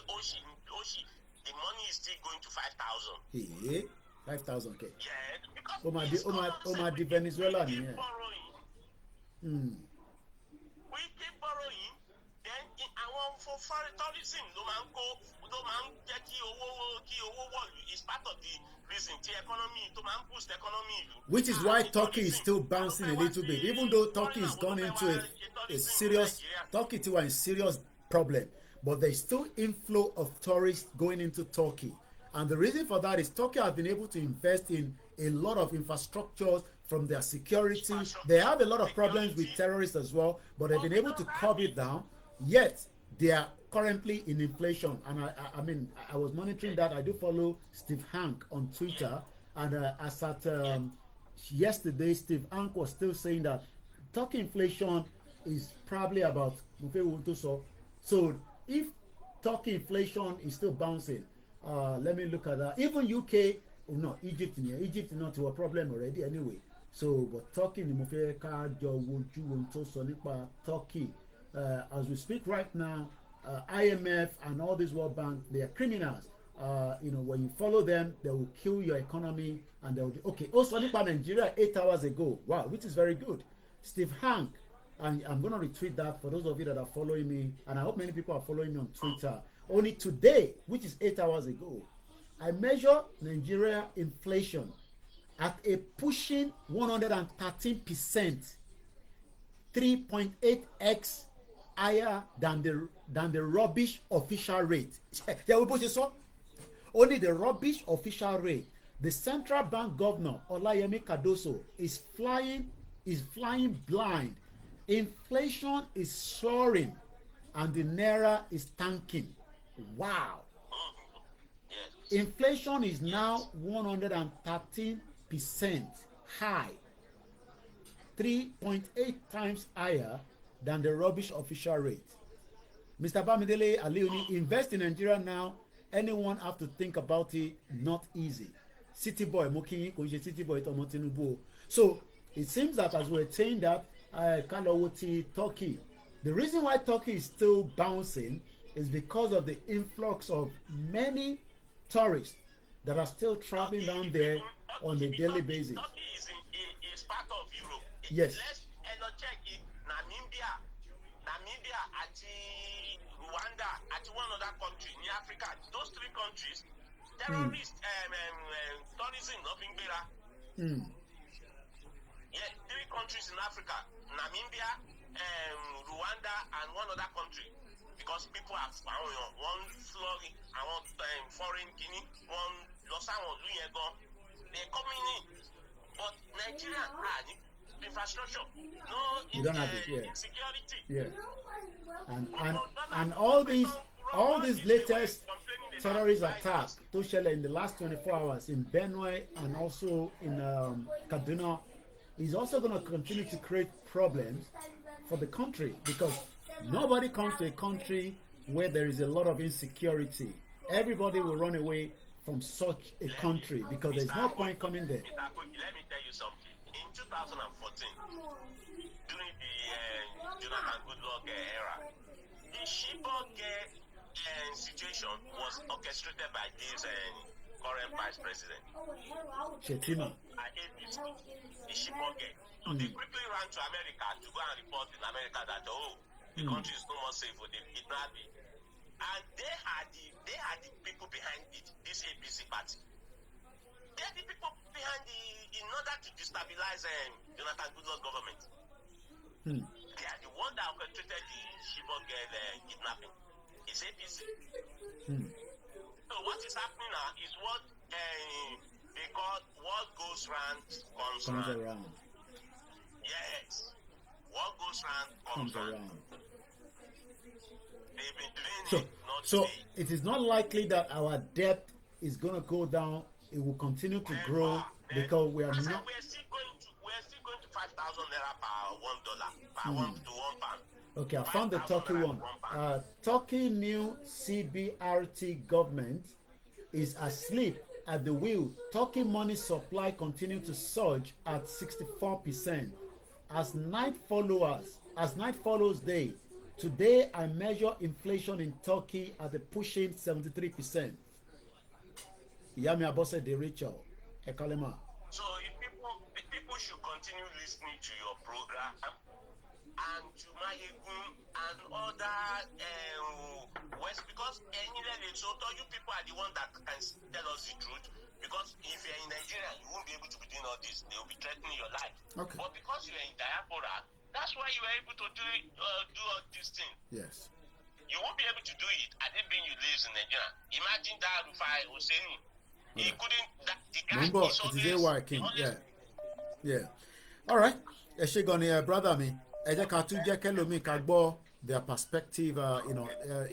money is still going to 5,000. Hey, 5,000 k. Yeah, because ó máa di Venezuela nìyẹn. We keep borrowing, then àwọn for foreign tourism ló máa ń jẹ́ kí owó wọ̀lú is part of the reason tí economy tó máa ń boost economy ìlú. Which is why Turkey is still bouncing a little bit, even though Turkey has gone into a serious problem, but there is still inflow of tourists going into Turkey, and the reason for that is Turkey has been able to invest in a lot of infrastructures from their security. They have a lot of problems with terrorists as well, but they've been able to curb it down. Yet they are currently in inflation, and I mean I was monitoring that. I do follow Steve Hank on Twitter, and as at yesterday, Steve Hank was still saying that Turkey inflation is probably about so if Turkey inflation is still bouncing, let me look at that. Even UK, Egypt not to a problem already anyway. So but Turkey ni mo fẹ́ ká jọ wojú ohun tó sọ nípa Turkey. As we speak right now, IMF and all these World Bank, they are criminals. When you follow them, they will kill your economy and they will okay. Also nípa Nigeria 8 hours ago, wow, which is very good. Steve Hank, and I'm going to retweet that for those of you that are following me, and I hope many people are following me on Twitter. Only today, which is 8 hours ago, I measure Nigeria inflation at a pushing 113%, 3.8x higher than the rubbish official rate. Only the rubbish official rate. The central bank governor Olayemi Kadoso is flying blind. Inflation is soaring and the naira is tanking. Wow. Inflation is now 113% high, 3.8 times higher than the rubbish official rate. Mr. Bamidele Aliuni, invest in Nigeria now. Anyone have to think about it? Not easy. City boy, Mokinyi, Konje City boy, Tomo Tinubu. So it seems that as we're saying that, Kalawoti, Turkey, the reason why Turkey is still bouncing is because of the influx of many tourists that are still traveling down there on a daily basis. Turkey is part of Europe. Yes. Let's check it. Namibia, Rwanda, one other country in Africa. Those three countries, terrorist tourism, nothing better. Yeah, three countries in Africa: Namibia, Rwanda, and one other country. Because people have found one flogging and one foreign guinea, one losa, one luyegon. They're coming in, but Nigeria infrastructure, no insecurity. Yeah. And all these latest terrorist attacks in the last 24 hours in Benue and also in Kaduna is also going to continue to create problems for the country, because nobody comes to a country where there is a lot of insecurity. Everybody will run away from such a country because there's no point coming there. Let me tell you something. In 2014, during the Jonathan Goodluck era, the Chibok situation was orchestrated by this current vice president. Shetima. The Chibok. So they quickly ran to America to go and report in America that the country is no more safe for the kidnapping. And they had the people behind it, this APC party. They are the people behind in order to destabilize Jonathan Goodluck's government. They are the one that orchestrated the Chibok kidnapping. It's APC. So what is happening now is what they call what goes round comes round. Yes. What goes round comes round. They've been doing so it is not likely that our debt is going to go down. It will continue to grow because we are not. We're still going to 5,000 naira per $1 per 1 to 1 pound. Okay, I found the Turkey one. Turkey new CBRT government is asleep at the wheel. Turkey money supply continues to surge at 64%. As night follows day, today I measure inflation in Turkey at a pushing 73%. Yami Abose de Rachel, Ekalema. So if people should continue listening to your program and to Mayegun and other West, because you people are the one that can tell us the truth. Because if you're in Nigeria, you won't be able to be doing all this. They will be threatening your life. Okay. But because you're in diaspora, that's why you were able to do all these things. Yes. You won't be able to do it. I didn't mean you live in Nigeria. Imagine that Rufai Husseini. He couldn't. The guy Remember, is it is a king. Yeah. All right. Brother me. Their perspective.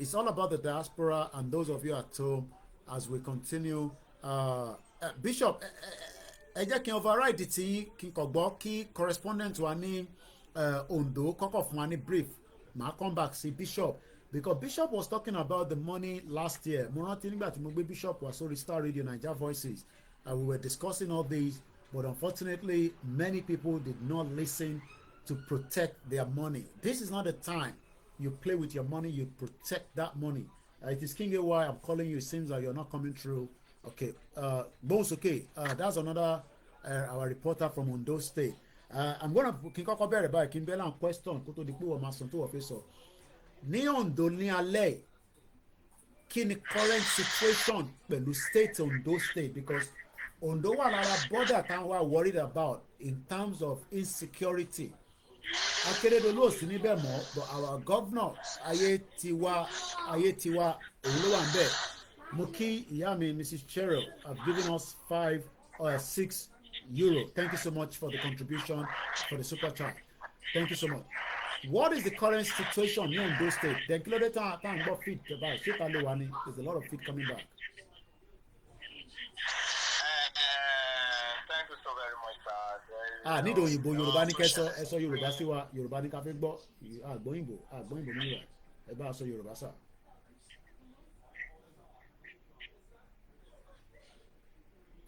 It's all about the diaspora and those of you at home as we continue. Bishop, ẹ jẹ́ kí n override tí kí n kọ̀ gbọ́ kí correspondent wa ní Ondo kọ́kọ́ fún wa ní brief. Màá come back sí Bishop because Bishop was talking about the money last year. Mo rántí nígbà tí mo gbé Bishop wá sórí Star Radio Naija Voices. We were discussing all these, but unfortunately many people did not listen to protect their money. This is not the time you play with your money, you protect that money. It is King AY, I'm calling you. It seems like you're not coming through. Okay, Bones, okay, that's another our reporter from Ondo State. I'm gonna kọ́kọ́ bẹ̀rẹ̀ báyìí kí n bẹ́ẹ̀ láwọn question kó tó di pé wọ́n máa sọ tó wọ́n fi sọ. Ní Ondo ní alẹ́ kí ni current situation pẹ̀lú state Ondo State, because Ondo wà lára border táwọn wà worried about in terms of insecurity. Akérédolú ò sí níbẹ̀ mọ́, but our governor Ayétiwa òun ló wà ń bẹ̀. Mo kí ìyá mi Mrs. Cheryl have given us 5 or 6 euro. Thank you so much for the contribution for the super chat. Thank you so much. What is the current situation in Ondo State? Then kí ló dé tán gbọ́ feed tẹ́bà ṣé ta ló wà ní? There's a lot of feed coming back. Thank you so very much, sir. Nídìí òyìnbó Yorùbá ní kẹ́sọ́ ẹ sọ Yorùbá sí wa Yorùbá ní ká fẹ́ gbọ́ àgbọ̀yìnbó nínú wa ẹ bá a sọ Yorùbá sà.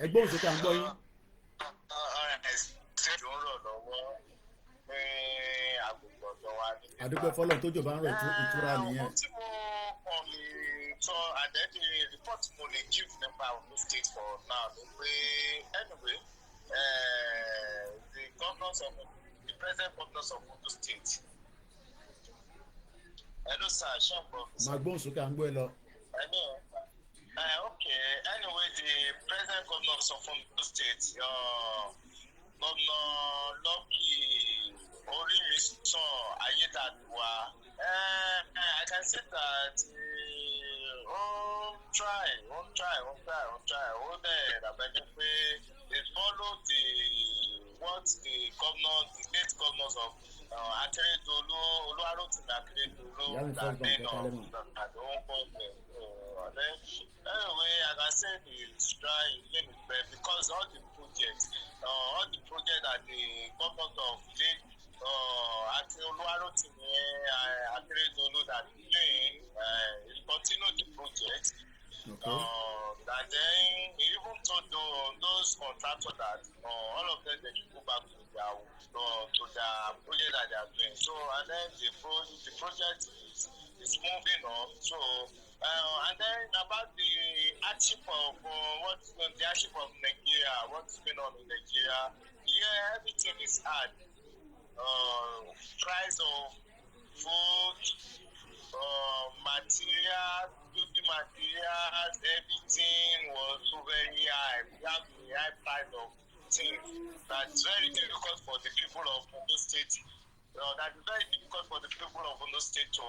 Ẹgbọ́n òsókè à ń gbọ́ yín. Àdúpẹ́ fọlọ́ tó jò bá ń rọ̀ ìtura nìyẹn. So àdẹ́dẹ́ report mo lè give nípa Ondo State for now ni pé anyway the present governors of Ondo State. Hello sir, ṣọ́nbọ̀. Màá gbóhùn sókè à ń gbọ́ ẹ lọ. Okay, anyway the present governors of Ondo State, Governor Lucky Orimisan Ayédàdúwà, I can say that try. They follow what the state governors of Akeredolu, Oluwarotimi Akeredolu, anyway, I can say it's try because all the projects that the government of state Oluwarotimi Akeredolu that is doing is continue the project. Okay. And then even told those contractors that all of them they should go back to their project that they are doing. So and then the project is moving on. So and then about the hardship of the hardship of Nigeria, what's going on in Nigeria? Yeah, everything is hard. Price of food, materials, beauty materials, everything was so very high. We have the high price of things. That's very difficult for the people of Ondo State. That is very difficult for the people of Ondo State to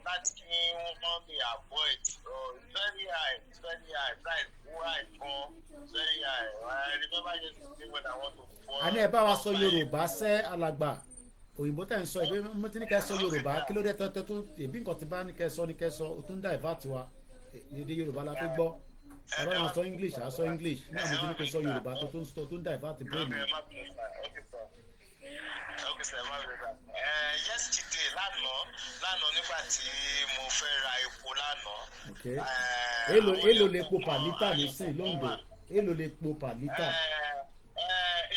that thing they avoid. It's very high. Price high for very high. I remember yesterday when I want to. Àní ẹ bá wa sọ Yorùbá sẹ́ alàgbà. Òyìnbó tẹ̀ ń sọ ìbí mo ti ní kẹ́ sọ Yorùbá kí ló dé tọ́tọ́ tó èbí nǹkan ti bá ní kẹ́ sọ ní kẹ́ sọ o tún dá ìbátí wa èdè Yorùbá la fi gbọ́ ẹ bá wọn sọ English à sọ English ní àwọn tí ní kẹ́ sọ Yorùbá tó tún dá ìbátí bẹ́ẹ̀ ni. Yesterday lánàá nígbà tí mo fẹ́ ra epo lánàá. Èló lè po pàlítà nísìn Lóńdó èló lè po pàlítà.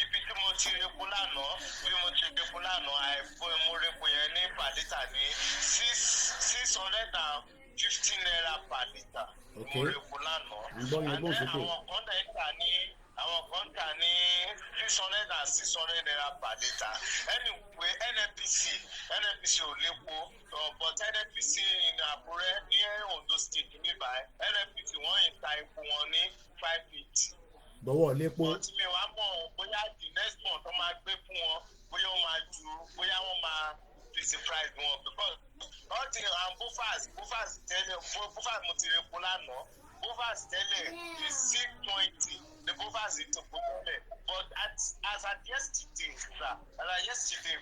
Ibi tí mo ti repo lánàá mo repo yẹn ní pàlítà ní 615 naira pàlítà mo repo lánàá. Àwọn kan tà ní 600 naira pàlítà. Anyway, NNPC ò lépo but NNPC ní Àkúrẹ́ ní Ondo State níbà NNPC wọ́n ń ta epo wọn ní 580. Bọ̀wọ̀ lépo. But mi wá mọ̀ bóyá the next month wọ́n máa gbé fún wọn bóyá wọ́n máa bóyá wọ́n máa increase price wọn because all the bufas tẹ́lẹ̀ bufas mo ti repo lánàá bufas tẹ́lẹ̀ is 620 the bufas ti po tẹ́lẹ̀ but as at yesterday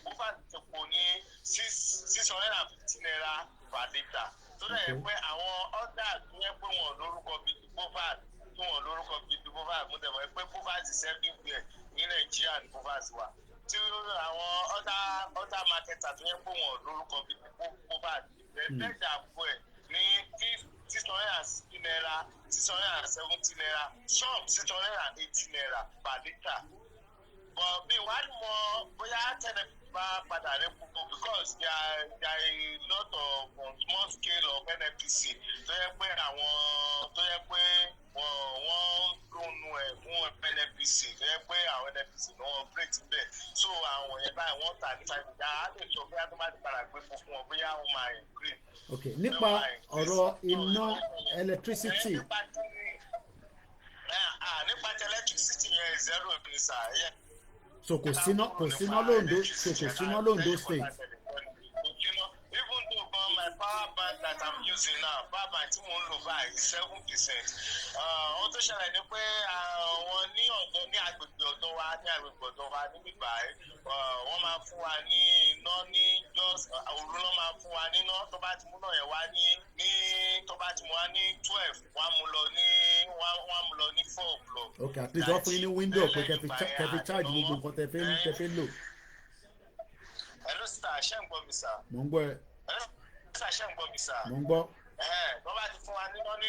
bufas ti po ní 650 naira per litre tó dẹ̀ pé àwọn others tó yẹ pé wọ́n lórúkọ bíi bufas tí wọ́n lórúkọ bíi bufas mo dẹ̀ mọ̀ pé bufas is everywhere ní Nàìjíríà ní bufas wà tí àwọn other marketers tó yẹ pé wọ́n lórúkọ bíi bufas ẹ̀ẹ́dẹ́gbẹ̀ta fún ẹ̀ ní 660 naira 670 naira some 680 naira per litre but mi wá mọ̀ bóyá tẹ́lẹ̀ bá padà rẹ̀ púpọ̀ because there are a lot of small scale of NNPC tó yẹ pé wọ́n lónú ẹ̀ fún NNPC tó yẹ pé àwọn NNPC ní wọ́n break bẹ́ẹ̀ so àwọn yẹn báyìí wọ́n tà ní 5 naira á lè sọ bóyá tó bá ti padà gbé fún wọn bóyá wọ́n máa increase. Ok nípa ọ̀rọ̀ iná electricity. Nípa electricity yẹn 0 ní sà yẹ. So kò síná lóńdó state. Even though my power bank that I'm using now, power bank tí mo ń lò báyìí 7%. Ohun tó ṣẹlẹ̀ ni pé àwọn ní agbègbè ọ̀dọ̀ wa níbí báyìí, wọ́n máa fún wa ní iná ní just òru ló máa fún wa níná tó bá ti mú náà yẹn wá ní tó bá ti mú wá ní 12 wọ́n á mú lọ ní 4 o'clock. Okay, at least wọ́n fún yín ní window pé kẹfì charge gbogbo nǹkan tẹ fẹ́ lò. Hello sir, ṣé ń gbọ́ mi sir? Mo ń gbọ́ ẹ. Hello sir, ṣé ń gbọ́ mi sir? Mo ń gbọ́. Wọ́n bá ti fún wa níná ní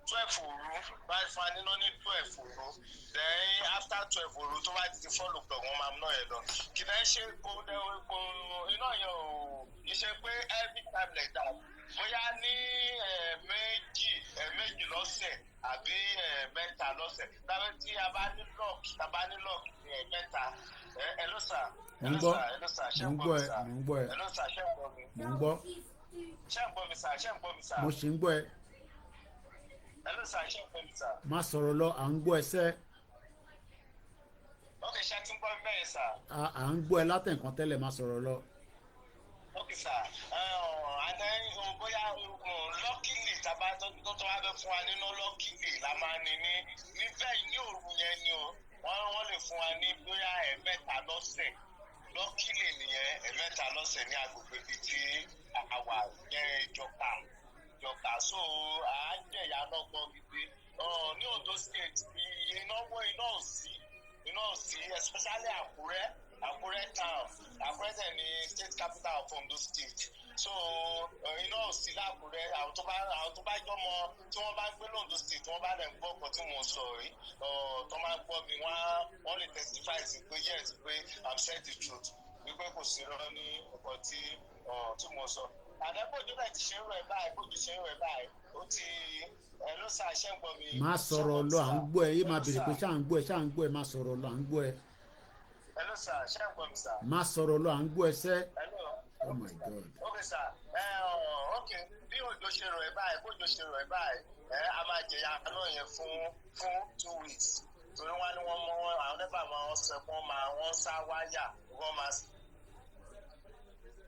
12 òru, bá ti fún wa níná ní 12 òru, then after 12 òru tó bá ti 4 o'clock wọ́n máa mú náà yẹn lọ. Kì í ṣe kó iná yẹn ò ṣe pé every time like that. Bóyá ní méjì lọ́sẹ̀ àbí mẹ́ta lọ́sẹ̀. Tàbí tí a bá ní lock mẹ́ta. Hello sir. Mo ń gbọ́ ẹ. Mo ṣì ń gbọ́ ẹ. Má sọ̀rọ̀ lọ, à ń gbọ́ ẹ sẹ́. Okay, ṣé tí ń gbọ́ bẹ́ẹ̀ sir? À ń gbọ́ ẹ látẹ̀kàn tẹ́lẹ̀, má sọ̀rọ̀ lọ. Okay sir. Bóyá luckily tàbá tó wá fẹ́ fún wa nínú luckily la máa ní níbẹ̀ ní òru yẹn ni o. Wọ́n lè fún wa ní bóyá ẹ̀mẹ́ta lọ́sẹ̀. Luckily nìyẹn ẹ̀mẹ́ta lọ́sẹ̀ ní agbègbè bíi tí àwa yẹn ìjọba so àájẹ̀yà lọ́gbọ́n gbígbé ní Ondo state iná ò sí especially Àkúrẹ́ town. Àkúrẹ́ tẹ̀ ní state capital of Ondo state. So iná ò sí lákùrẹ́. Àwọn tó bá jọmọ tí wọ́n bá ń gbé lóńdó state wọ́n bá lẹ̀ ń gbọ́ ọkọ̀ tí mo sọ yìí tó máa ń gbọ́ mi wọ́n lè testify sí pé yes pé I'm saying the truth wípé kò sí rán ní ọkọ̀ tí mo sọ. Àdẹ́gbòjú náà ti ṣe ń rẹ̀ báyìí ó ti ló sa ṣẹ́ ń gbọ́ mi. Má sọ̀rọ̀ lọ, à ń gbọ́ ẹ. Yé máa bèrè pé ṣáà ń gbọ́ ẹ, má sọ̀rọ̀ lọ, à ń gbọ́ ẹ. Hello sir, ṣé ń gbọ́ mi sir? Má sọ̀rọ̀ lọ, à ń gbọ́ ẹ sẹ́. Hello. Oh my God. Okay sir. Okay, bí òjò ṣe rọ̀ ẹ́ báyìí, a máa jẹ̀yà náà yẹn fún 2 weeks. Torí wọ́n ní wọ́n àwọn nẹ́bà máa ń sọ pé wọ́n sá wáyà, wọ́n máa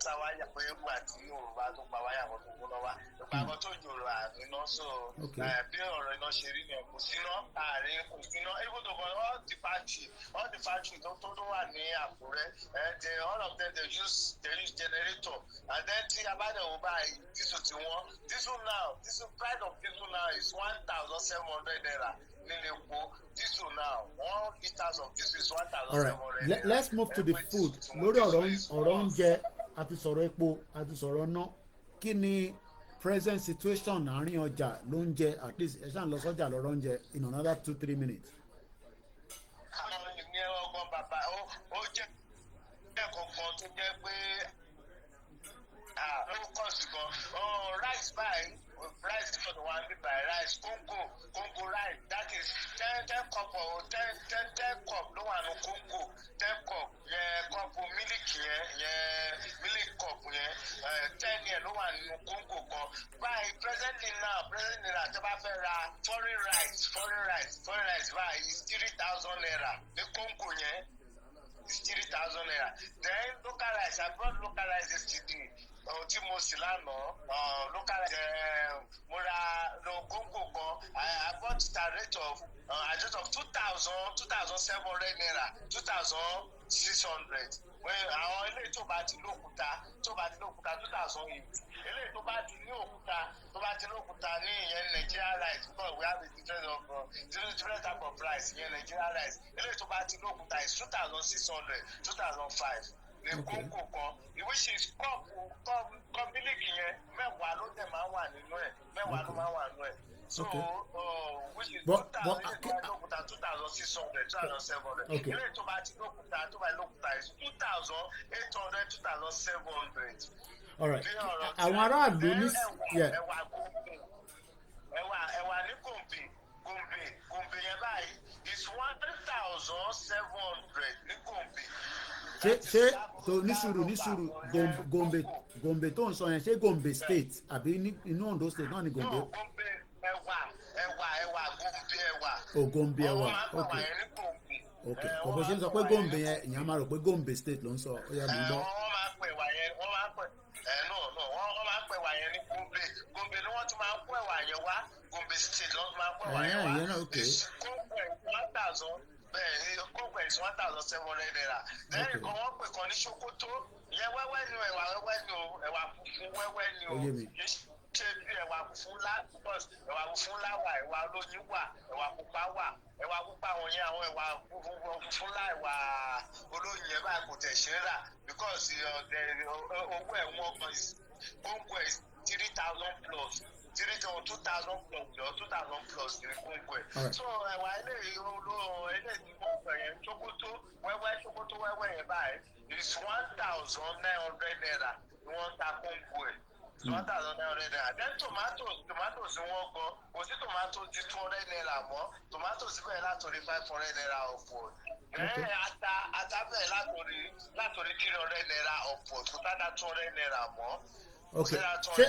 sá wáyà pé ìgbà tí Yorùbá tó pa wáyà wọn tó gbóná wá. Ìpàgọ́ tó jòrò àníná so bí ọ̀rọ̀ iná ṣe rí nìyẹn kò síná àárín kò síná. Even though all the factory tó wà ní Àkúrẹ́ all of them they use generator and then tí a bá dẹ̀ wò báyìí diesel price of diesel now is 1,700 naira nílé epo. Diesel now 1 litre of diesel is 1,700 naira. All right, let's move to the food. Lórí ọ̀rọ̀ oúnjẹ àti sọ̀rọ̀ epo àti sọ̀rọ̀ ná, kí ni present situation àárín ọjà lóúnjẹ? At least ẹ ṣáà lọ sọ́jà lọ́rọ̀ oúnjẹ in another 2-3 minutes. Àwọn ènìyàn ọgbọ́n bàbá ó jẹ́ ẹ̀kọ́ kan tó jẹ́ pé ó kọ̀ sí gan. Rice báyìí rice for the one by rice Congo rice that is 10 cup or 10 cup ló wà ní Congo 10 cup cup mílìkì mílìkì cup 10 yẹn ló wà ní Congo kan báyìí presently now tó bá fẹ́ ra foreign rice báyìí is 3,000 naira ní Congo yẹn is 3,000 naira then local rice I brought local rice yesterday. Tí mo sì lánàá local mo ra Congo kan I bought it at rate of 2,700 naira 2,600 àwọn eléyìí tó bá ti lókúta 2,000 yìí eléyìí tó bá ti ní òkúta ní ìyẹn Nigeria rice because we have a different type of rice ìyẹn Nigeria rice eléyìí tó bá ti lókúta is 2,600 2,500 ní Congo kan which is cup mílíkì yẹn mẹ́wàá ló dẹ̀ máa wà nínú ẹ̀ so which is 2,600 2,700 eléyìí tó bá ti lókúta is 2,800 2,700. All right. Àwọn aráàlú ní ẹ̀wà ní Gombe yẹn báyìí is 1,700 ní Gombe. ṣé tó ní sùúrù Gombe tó ń sọ yẹn ṣé Gombe state àbí inú Ondo state náà ni Gombe. ẹ̀wà o Gombe ẹ̀wà ok Okay, kò bó ṣe ń sọ pé Gombe yẹn ìyẹn máa rò pé Gombe state ló ń sọ ó yà mí gbọ́. wọ́n máa ń pè wá yẹn wọ́n máa ń pè wọ́n máa ń pè wá yẹn ní Gombe ni wọ́n ti máa ń pè wá yẹn wá Gombe state ló máa ń pè wá yẹn wá. ìyẹn náà okay. Kóńgò is 1,700 naira. Lẹ́yìn kan wọ́n pè kan ní Sokoto ìyẹn wẹ́wẹ́ ni ẹ̀wà wẹ́wẹ́ ni o ẹ̀wà funfun wẹ́wẹ́ ni o kì í ṣe bí ẹ̀wà funfun lá ẹ̀wà funfun lá wà ẹ̀wà olóyin wà ẹ̀wà pupa wà ẹ̀wà pupa wọn yẹn àwọn ẹ̀wà funfun lá ẹ̀wà olóyin yẹn báyìí kò tẹ̀ ṣe é rà because owó ẹ̀ wọ́n kan Kóńgò is 3,000 plus. 2,000 plus or 2,000 plus in Congo. So while Sokoto wẹ́wẹ́ buy is 1,900 naira. You want that Congo? 1,900 naira. Then tomatoes in one go. Was it tomatoes 200 naira more? Tomatoes is very lot to 500 naira of food. Then after that 300 naira of food. So that 200 naira more. Okay.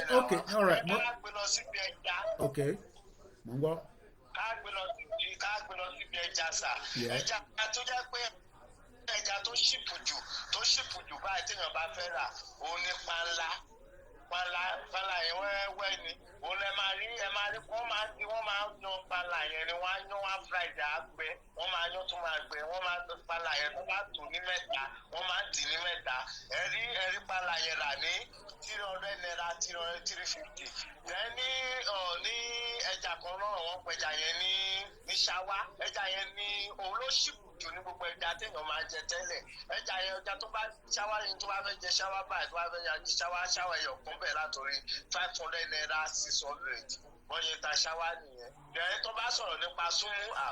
Okay. All right. Okay. Mongo. Ẹja tó jẹ́ pé ẹja tó ṣìpù jù báyìí téèyàn bá fẹ́ rà òun ní panla yẹn wẹ́wẹ́ ni òun ẹ máa rí wọ́n máa yan panla yẹn ni wọ́n á yan wá friday àgbẹ̀ wọ́n máa yan tó máa gbẹ wọ́n máa yan panla yẹn tó bá tò ní mẹ́ta wọ́n máa dì ní mẹ́ta ẹ̀rí panla yẹn rà ní 300 naira 350 then ní ẹja kan náà wọ́n pẹja yẹn ní ṣáwá ẹja yẹn ní òun ló ṣìpù jù ní gbogbo ẹja téèyàn máa jẹ tẹ́lẹ̀ ẹja yẹn ọjà tó bá ṣáwá yẹn tó bá fẹ́ jẹ ṣáwá báyìí tó bá fẹ́ jẹ ṣáwá ẹyọ kan bẹ́ẹ̀ látòrí 500 naira 600 wọ́n yẹn ta ṣáwá nìyẹn then tó bá sọ̀rọ̀ nípa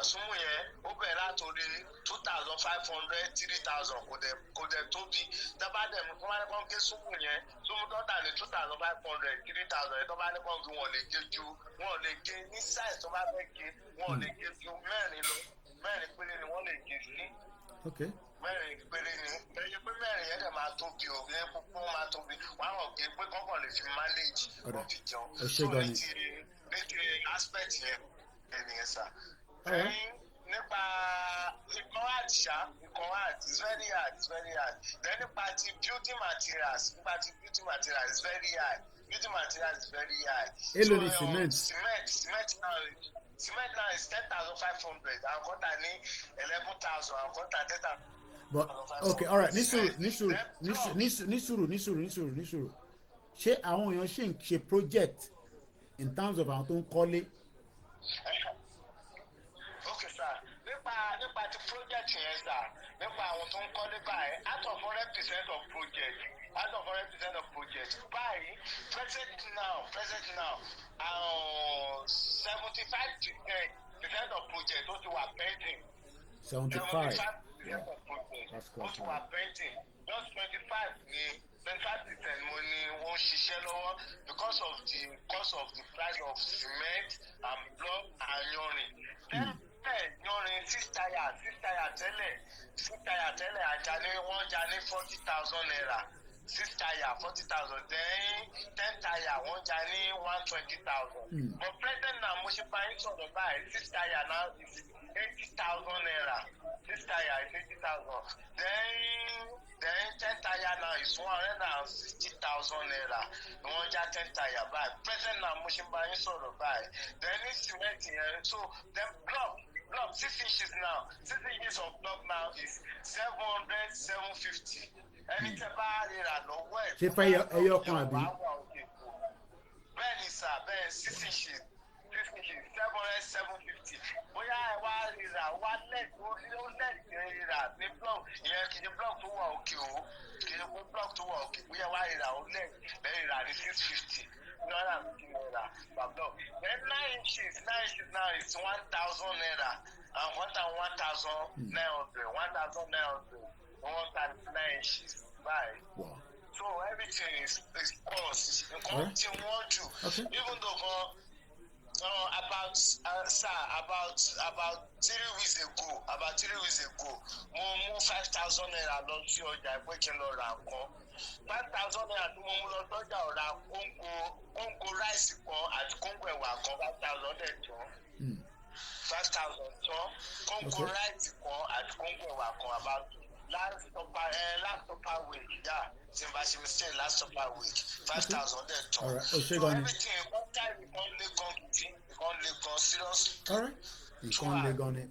súnmù yẹn ó bẹ̀rẹ̀ látòrí 2,500 3,000 kò dẹ̀ tóbi dábàá dẹ̀ mú fún wọn ké súnmù yẹn súnmù dọ́tà ní 2,500 3,000 tó bá ní kàn kí wọ́n lè gé ní size tó bá fẹ́ gé wọ́n lè gé ju mẹ́rin péré ni wọ́n lè gé sí. Okay. Mẹ́rin péré ni ẹyẹ pé mẹ́rin yẹn dẹ̀ máa tóbi o ní púpọ̀ máa tóbi wọ́n á hàn gé pé kọ́kàn lè fi manage wọ́n fi jẹun so létí aspect yẹn ẹnìyẹn sà. Nípa ikọ̀ àtìṣá it's very hard then nípa ti building materials is very high building materials is very high. Èló ni cement? Cement now is 10,500 and kọ́tà ní 11,000 and kọ́tà 10,000. But okay, all right. Nisuru. Ṣé àwọn èèyàn ṣì ń ṣe project in terms of àwọn tó ń kọ́lé? Okay sir, nípa ti project yẹn sir, nípa àwọn tó ń kọ́lé báyìí out of 100% of project báyìí present now 75% of project ó ti wà pending. 75. Yeah. That's correct. Most were painting. Just 25% mo ni wọ́n ṣiṣẹ́ lọ́wọ́ because of the cost of the price of cement and block and yanrìn. Then yanrìn 6 tire tẹ́lẹ̀ àjálẹ̀ wọ́n jà ní 40,000 naira. 6 tire 40,000 then 10 tire wọ́n jà ní 120,000. But present now mo ṣe bá yín sọ̀rọ̀ báyìí 6 tire now is 80,000 naira. 6 tire is 80,000. Then 10 tire now is 160,000 naira. Wọ́n já 10 tire báyìí. Present now mo ṣe bá yín sọ̀rọ̀ báyìí. Then ní cement yẹn so then block 6 inches now 6 inches of block now is 700 750. Ẹni tẹ́ bá rira lọ́wọ́ ẹ̀. Ṣé fẹ́ ẹyọ kan àbí? Bẹ́ẹ̀ ni sà bẹ́ẹ̀ 6 inches 700 750. Bóyá ẹ wá rira wá lẹ́ẹ̀kì rira ní block ìyẹn kì í ṣe block tó wà òkè o kì í ṣe block tó wà òkè bóyá wá rira ó lẹ́ẹ̀kì rira ní 650. Naira per block. Then 9 inches now is 1,000 naira and 1,900. 1,900 inches. Bye. Wow. So everything is cost. Okay. Even though about 3 weeks ago, mo mú 5,000 naira lọ sí ọjà pé kí n lọ ra nǹkan. 5,000 naira tí mo mú lọ sọ́jà ọ̀ra kóńgò ráìsì kan àti kóńgò ẹ̀wà kan 5,000 dẹ̀ tán. 5,000 Congo right at Congo about last upper week, last upper week, 5,000 there. All right. So everything, one time we can't go serious. All right.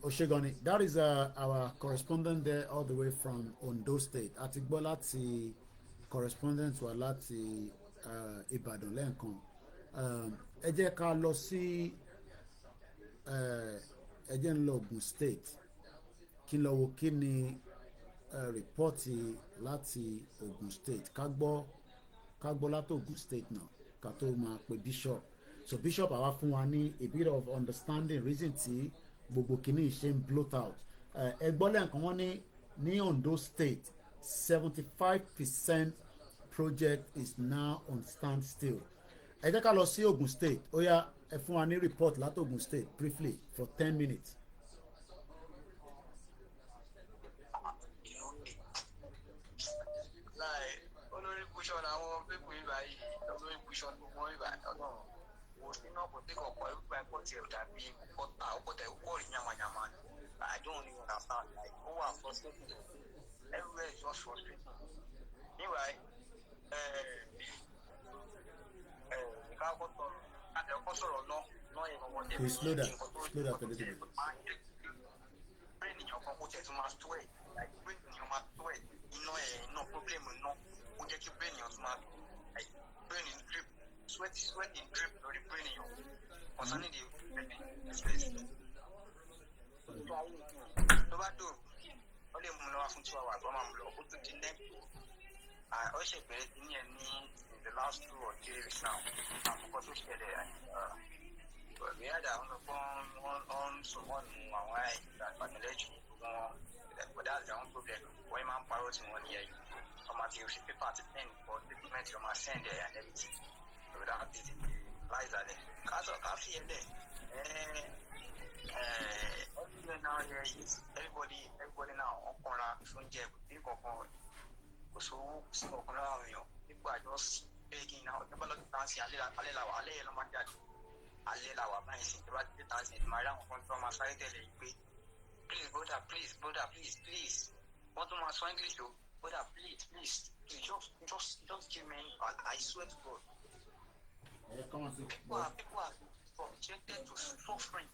Oshegoni. That is our correspondent there all the way from Ondo State. Atigbo láti correspondent wa láti Ìbàdàn lẹ́ẹ̀kan. Ẹ jẹ́ ká lọ sí ẹ jẹ́ ń lọ Ogun State. Kí n lọ wo kí ni rìpọ́ọ̀tì láti Ogun State. Ká gbọ́ láti Ogun State náà ká tó máa pe Bishop. So Bishop àwa fún wa ní a bit of understanding reason tí gbogbo kìíní ṣe ń bloat out. Ẹgbọ́n lẹ́ẹ̀kan wọ́n ní Ondo State 75% project is now on standstill. Ẹ jẹ́ ká lọ sí Ogun State. Ó yá ẹ fún wa ní report láti Ogun State briefly for 10 minutes. Olórí kúṣọ̀ làwọn pépù ìgbà yìí olórí kúṣọ̀ gbogbo ìgbà ọ̀nà iná kò tí kò kọ́ ìgbà ẹ̀kọ́ tí ò dàbí ọ̀tá ọ̀pọ̀tẹ̀ ọ̀pọ̀ rí yamayama. I don't even understand. Like, who are frustrated? Everywhere is just frustrating. Meanwhile, Please slow down a little bit. Sweating drip lórí brain èèyàn concerning the space. Tó bá dò ó lè mú lọ́wọ́ fún 2 hours wọ́n máa mú lọ ó tún di lẹ́yìn. Ó ṣe bẹ̀rẹ̀ sí ní ẹ̀ ní the last 2 or 3 weeks now. Àkókò tó ṣẹlẹ̀ we had àwọn ọgbọ́n sọ̀wọ́n nu àwọn àgbàdìlẹ́jù wọn but that's their own problem. Wọ́n máa ń parọ́ tí wọ́n ní ẹ̀yìn. Ọmọ àti òṣèlú pépà àti pen for document ọmọ send ẹ̀ and everything. Without the lies are there. Coffee in there. Everybody now on corner from Jeb, think of so people are just begging now. The ballot dancing, Alela, from a side, please, brother, please. What do my swan English do? Brother, please, just give me, I swear to God. People are subjected to suffering.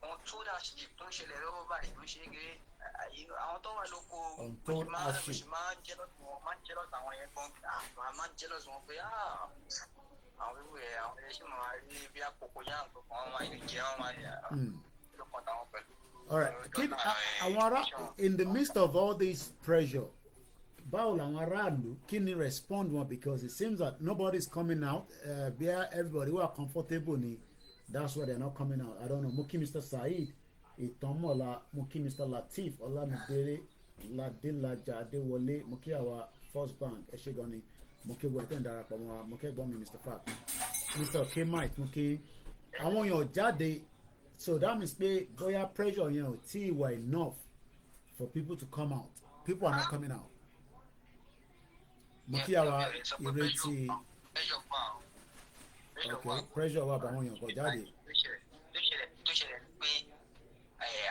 Untold hardship tó ń ṣẹlẹ̀ lọ́wọ́ báyìí ló ṣe é gé àwọn tó wà lóko máa ń jealous àwọn yẹn gan máa ń jealous wọn pé àwọn ewu ẹ̀ àwọn ẹ̀ṣẹ̀ máa rí bí àkókò yá nǹkan kan máa ń jẹ́ wọn máa ló kàn táwọn pẹ̀lú. All right, keep àwọn ará in the midst of all this pressure. Báwo làwọn aráàlú kí ni respond wọn because it seems that nobody is coming out where everybody who are comfortable ni that's why they are not coming out. I don't know. Mo kí Mr. Saheed Ìtànmọ́lá, mo kí Mr. Lateef Ọlámídé Ládélájà Adéwọlé, mo kí àwa First Bank ẹ ṣé gan ni, mo kí gbọ́ ẹ̀tẹ́ ń darapọ̀ mọ́ wa, mo kí ẹ̀gbọ́n mi Mr. Fat, Mr. K-Mite, mo kí àwọn èèyàn jáde. So that means pé bóyá pressure yẹn ò tí ì wà enough for people to come out. People are not coming out. Mo kí àwa ìrètí okay pressure wà bá àwọn èèyàn kọ jáde. tó ṣẹlẹ̀ pé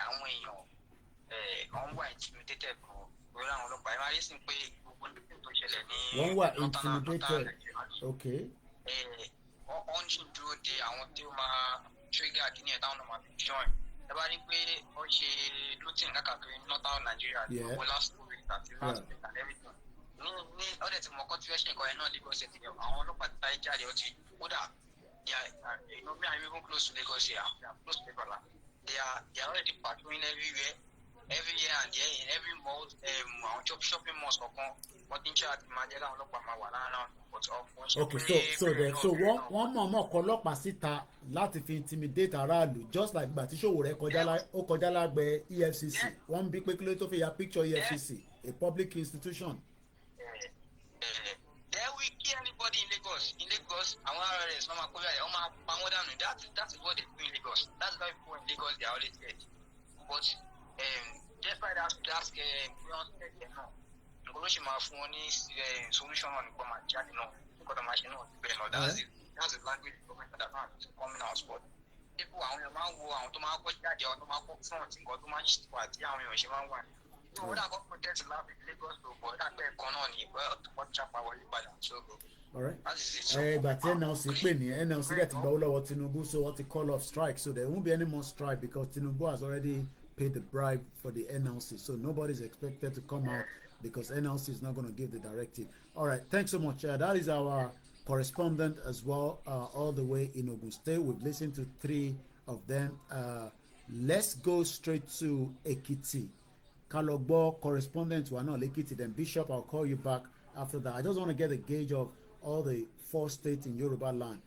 àwọn èèyàn wọ́n wà intimidated lórí àwọn ọlọ́pàá ẹ̀ máa rí sí pé gbogbo tó ṣẹlẹ̀ ní wọ́n wà intimidated okay. wọ́n ń dúró de àwọn tí ó máa trigger kí ni ẹ̀ táwọn náà máa fi join. ẹ bá rí pé ó ṣe looting káàkiri northern Nigeria ní gbogbo last 2 weeks àti last week and everything. ní ọ̀dẹ̀ tí mo kọ́ tí fẹ́ ṣe nǹkan ẹ̀ náà Lagos ẹ̀ ti yẹ àwọn ọlọ́pàá ti táyé jáde ọtí kódà me I'm even close to Lagos here. I'm close to Lagos. They are already patrolling everywhere, every year and there in every mall, shopping malls or what in chat Mandela on but okay, so one mọ̀ọ́mọ̀ kọ ọlọ́pàá síta láti fi intimidate aráàlú just like gbà tí Sowore kọjá lágbẹ́ EFCC wọ́n bí pé kí ló tó fi ya picture EFCC a public institution. There we kill anybody in Lagos, àwọn RRS wọ́n máa kó bẹ́ẹ̀ wọ́n máa pa wọ́n dànù. That is what they do in Lagos. That's why people in Lagos they are always scared. But despite that náà nǹkan ló ṣe máa fún wọn ní solution náà nípa máa jáde náà nǹkan tó máa ṣe náà ti bẹ́ẹ̀ náà. That's the language government that are coming out but People àwọn èèyàn máa ń wo àwọn tó máa ń kọ́ jáde àwọn tó máa ń kọ́ front nǹkan tó máa ń ṣètò àti àwọn èèyàn ṣe máa ń wà. Ó dàgbọ́ protest láti Lagos tó bọ̀ dàgbẹ́ ẹ̀kan náà ní wọ́n jápa wọlé padà sóko. But NLC pè ní NLC get gbà lọ́wọ́ Tinubu, so what they call off strike, so there won't be any more strike because Tinubu has already paid the bribe for the NLC, so nobody's expected to come out because NLC is not going to give the directive. All right, thanks so much. That is our correspondent as well, all the way in Ogun State. We've listened to 3 of them. Let's go straight to Ekiti. Kalogbo correspondent were not Ekiti. Then Bishop, I'll call you back after that. I just want to get a gauge of all the 4 states in Yoruba land.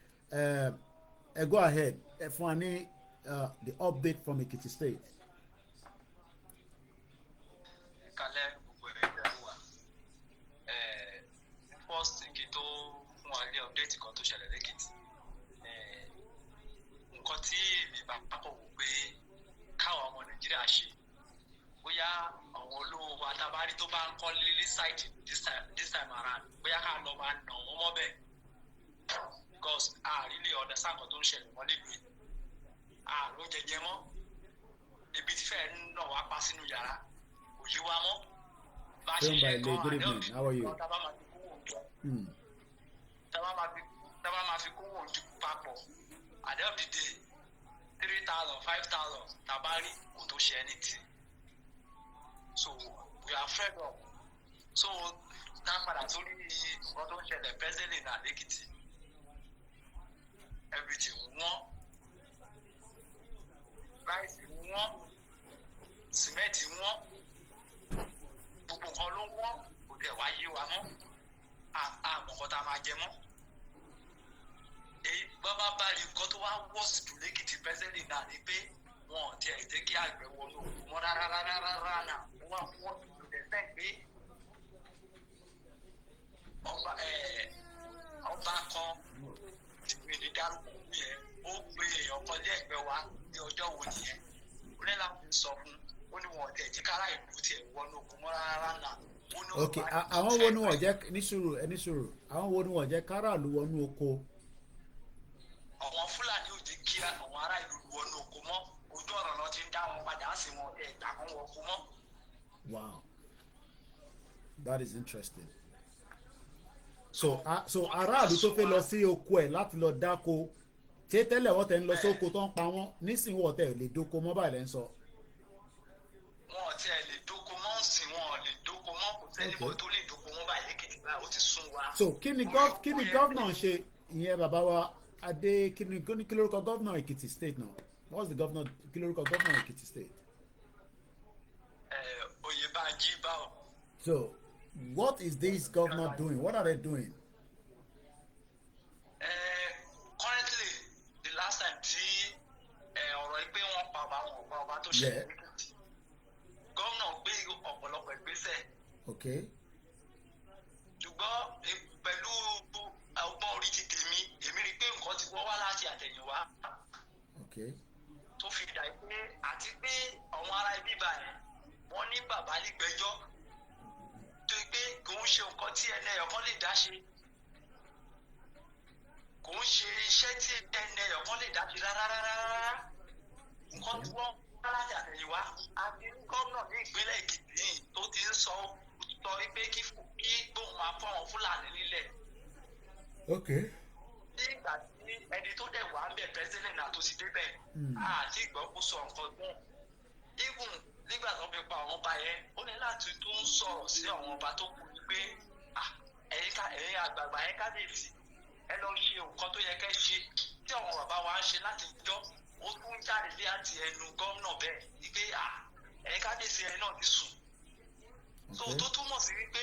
Go ahead, Efwani, the update from Ekiti State. First, Ekiti fún wa ní update kan tó ṣẹlẹ̀ lẹ́kìtì. Nǹkan tí mi bá pápọ̀ wò pé káwọn ọmọ Nàìjíríà ṣe bóyá àwọn olówó wa tábárí tó bá ń kọ́ lílí site this time around bóyá ká lọ máa nà wọ́n mọ́ bẹ́ẹ̀ because àrílé ọ̀dà sáàkọ̀ tó ń ṣẹlẹ̀ wọ́n nílùú yìí àrùn jẹjẹ mọ́ ebi tí fẹ́ẹ́ nà wá pa sínú yàrá kò yí wa mọ́ bá ṣe ṣe gan àdéhùn tábà máa fi kówó oúnjẹ tábà máa fi kówó oúnjẹ papọ̀ àdéhùn dìde 3,000 5,000 tábàrí kò tó ṣe anything. So we are fed up. So now padà sórí nǹkan tó ń ṣẹlẹ̀ presently ní Adékìtì. Everything wọ́n. Rice wọ́n. Cement wọ́n. Gbogbo nǹkan ló wọ́n. Kò dẹ̀ wá yé wa mọ́. Àmọ̀kọ́ tá a máa jẹ mọ́. Èyí bábá bá rí nǹkan tó wá worst jù lẹ́kìtì presently náà ni pé wọn ò tiẹ̀ jẹ́ kí àgbẹ̀ wọnú òkú mọ́ rárá náà. Wọ́n tó lè fẹ́ pé ọba kan mi ní dárúkọ yẹn ó gbé èèyàn kan lé ẹgbẹ́ wa ní ọjọ́ wo nìyẹn ó ní láti sọ fún ó ní wọn tẹ̀ jí kára ìlú tiẹ̀ wọnú òkú mọ́ rárá náà. Ok, àwọn wo ni wọ́n jẹ́ ní sùúrù àwọn wo ni wọ́n jẹ́ kára ìlú wọnú oko. Àwọn Fúlàní ò jẹ́ kí àwọn ará ìlú wọnú oko mọ́ ojú ọ̀rọ̀ náà ti ń dá wọn padà sí wọn ẹ̀gbà kan wọ oko mọ́. Wow, that is interesting. So aráàlú tó fẹ́ lọ sí oko ẹ̀ láti lọ dáko ṣé tẹ́lẹ̀ wọ́n tẹ̀ ń lọ sóko tó ń pa wọ́n nísìnyí wọ́n tẹ̀ lè dóko mọ́ báyìí lẹ́ ń sọ. Wọn ò tiẹ̀ lè dóko mọ́ ǹsìn wọn ò lè dóko mọ́ kò sẹ́ni bó tó lè dóko mọ́ báyìí lẹ́kìtì báyìí ó ti sún wa. So kí ni gọ́vnà ṣe ìyẹn bàbá wa Adé kí lórúkọ gọ́vnà Èkìtì state now? What's the governor kí lórúkọ gọ́vnà Èkìtì state? So, what is this governor doing? What are they doing? Currently, the last time ọ̀rọ̀ ìgbé wọn pa ọba tó ṣe governor gbé ọ̀pọ̀lọpọ̀ ìgbésẹ̀. Okay. Ṣùgbọ́n pẹ̀lú ọgbọ́n orí ti tèmi èmi rí pé nǹkan ti wọ́ wá láti àtẹ̀yìnwá. Okay. Tó fi dà pé àti pé àwọn ará ibi báyìí wọ́n ní bàbá nígbẹ́jọ́ tó gbé kò ń ṣe nǹkan tí ẹnẹyọ̀ kan lè dá ṣe kò ń ṣe iṣẹ́ tí ẹnẹyọ̀ kan lè dá ṣe rárá nǹkan tí wọ́n bá láti àtẹ̀yìnwá àti gómìnà ní ìpínlẹ̀ Èkìtì tó ti ń sọ pé kí gbóhùn máa fọ́ àwọn Fúlàní nílẹ̀. Okay. Ní ìgbà tí ẹni tó dẹ̀ wá ń bẹ̀ president náà tó ti débẹ̀ àti ìgbọ́ kó sọ nǹkan gbọ́n even nígbà tó fi pa àwọn ọba yẹn ó ní láti tún sọ̀rọ̀ sí àwọn ọba tó kù ní pé ẹ̀yin àgbààgbà yẹn kábíyèsí ẹ lọ ṣe nǹkan tó yẹ kẹ́ ṣe tí àwọn bàbá wa ń ṣe láti jọ́ ó tún jáde lé àti ẹnu gómìnà bẹ́ẹ̀ ní pé ẹ̀yin kábíyèsí ẹ̀yin náà ti sùn. So tó túmọ̀ sí wípé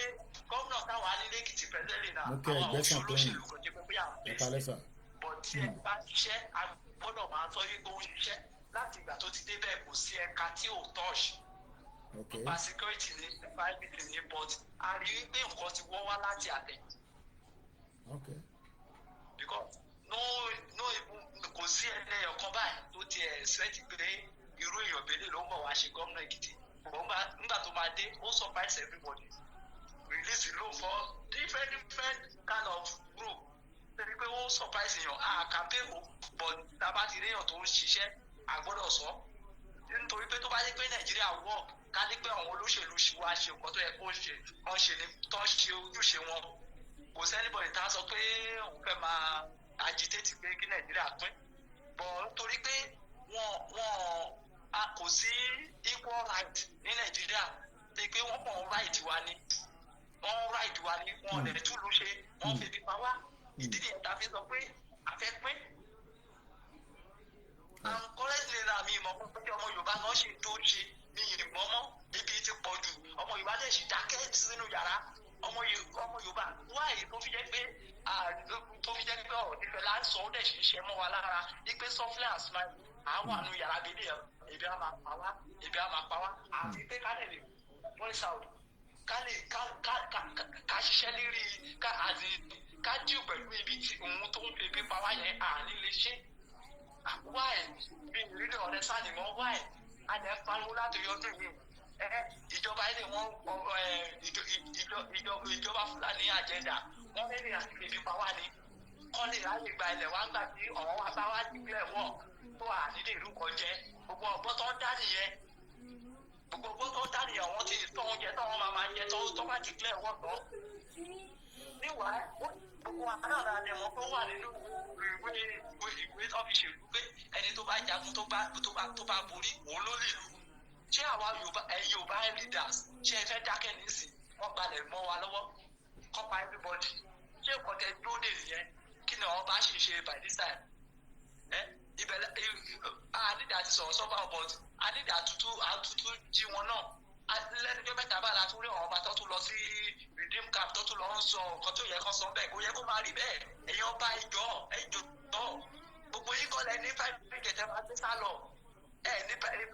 gómìnà táwa ní lẹ́kìtì pẹ̀lẹ́lì náà àwọn olóṣèlú kan jẹ́ pé àwọn bẹ́ẹ̀ bọ̀ tí ẹ bá ṣiṣẹ́ a gbọ́dọ̀ máa tọ́ wípé ó ń ṣiṣẹ́ láti ìgbà tó ti dé bẹ́ẹ̀ kò sí ẹ̀ka tí ò tọ́ọ̀ṣì. Nípa security ní private ní but a rí wípé nǹkan ti wọ́ wá láti àtẹ̀. Because kò sí ẹlẹ́yọ̀ kan báyìí tó ti expect pé irú èèyàn bẹ́lẹ̀ ló ń bọ̀ wá ṣe gómìnà Èkìtì. Nígbà tó máa dé ó surprise everybody. Release the law for different kind of group torí pé ó surprise èèyàn campaign o but tá a bá ti rí èèyàn tó ń ṣiṣẹ́ àgbọ́dọ̀ sọ nítorí pé tó bá yẹ pé Nàìjíríà work ká ní pé àwọn olóṣèlú wa ṣe nǹkan tó yẹ kó ṣe wọ́n ṣe ni tó ń ṣe ojúṣe wọn kò sẹ́nibọ̀dì tá a sọ pé òun fẹ́ máa agitate pé kí Nàìjíríà pín bọ̀ nítorí pé a kò sí equal right ní Nàìjíríà pé wọ́n kàn right wa ni wọ́n right wa ni wọ́n lè túlù ṣe wọ́n fi pípa wá ìdí nìyẹn tá a fi sọ pé a fẹ́ pín. Currently ra mi ìmọ̀ pé ọmọ Yorùbá náà ṣe tó ṣe ní ìmọ̀ mọ́ ibi tí pọ̀ jù ọmọ Yorùbá lè ṣì dákẹ́ sínú yàrá ọmọ Yorùbá wáyé tó fi jẹ́ pé ọ̀rọ̀ nífẹ̀ẹ́ láǹsọ̀ ó dẹ̀ ṣe ń ṣe mọ́ wa lára ipe softly and smile àwọn àánú yàrá bíbí ẹ̀ ebi á máa pa wá àti pé ká lè voice out ká ṣiṣẹ́ lérí ká jíù pẹ̀lú ibi tí òun tó ń ebi pa wá yẹn àní lè ṣe wáyé bí ìrírí ọ̀rẹ́ sáni mọ́ wáyé a lè pariwo láti yọdún yìí ìjọba ilé wọn ìjọba Fúlàní àjẹdà wọn lè àti ebi pa wá ni kọ́ lè ráyè gba ilẹ̀ wá gbà tí ọ̀rọ̀ wa bá wá nílẹ̀ wọ̀ tó à nílé ìrúkọ jẹ gbogbo ọgbọ́n tó ń dá nìyẹn àwọn tí tó oúnjẹ tó wọn máa jẹ tó bá ti kílẹ̀ wọ̀ tán níwàá gbogbo àdáàrà ni wọn tó wà nínú ìwé tó fi ṣèlú pé ẹni tó bá jagun tó bá borí òun ló lè lù ṣé àwa Yorùbá leaders ṣé ẹ fẹ́ dákẹ́ nísìn wọ́n gbalẹ̀ mọ́ wa lọ́wọ́ kọ́pa everybody ṣé ìkọ̀tẹ́ dúró dè nìyẹn kí ni àwọn bá ṣe ṣe by this time ìbẹ̀lẹ̀ àdídà ti sọ̀rọ̀ sọ́ba but àdídà àtútù jí wọn náà lẹ́nu pé mẹ́ta bá la tún rí àwọn ọba tó tún lọ sí redeem camp tó tún lọ ń sọ nǹkan tó yẹ kó sọ bẹ́ẹ̀ kó yẹ kó máa rí bẹ́ẹ̀ èèyàn bá ìjọ gbogbo yìí kọ́ lẹ ní 5 minutes ẹ máa gbé sá lọ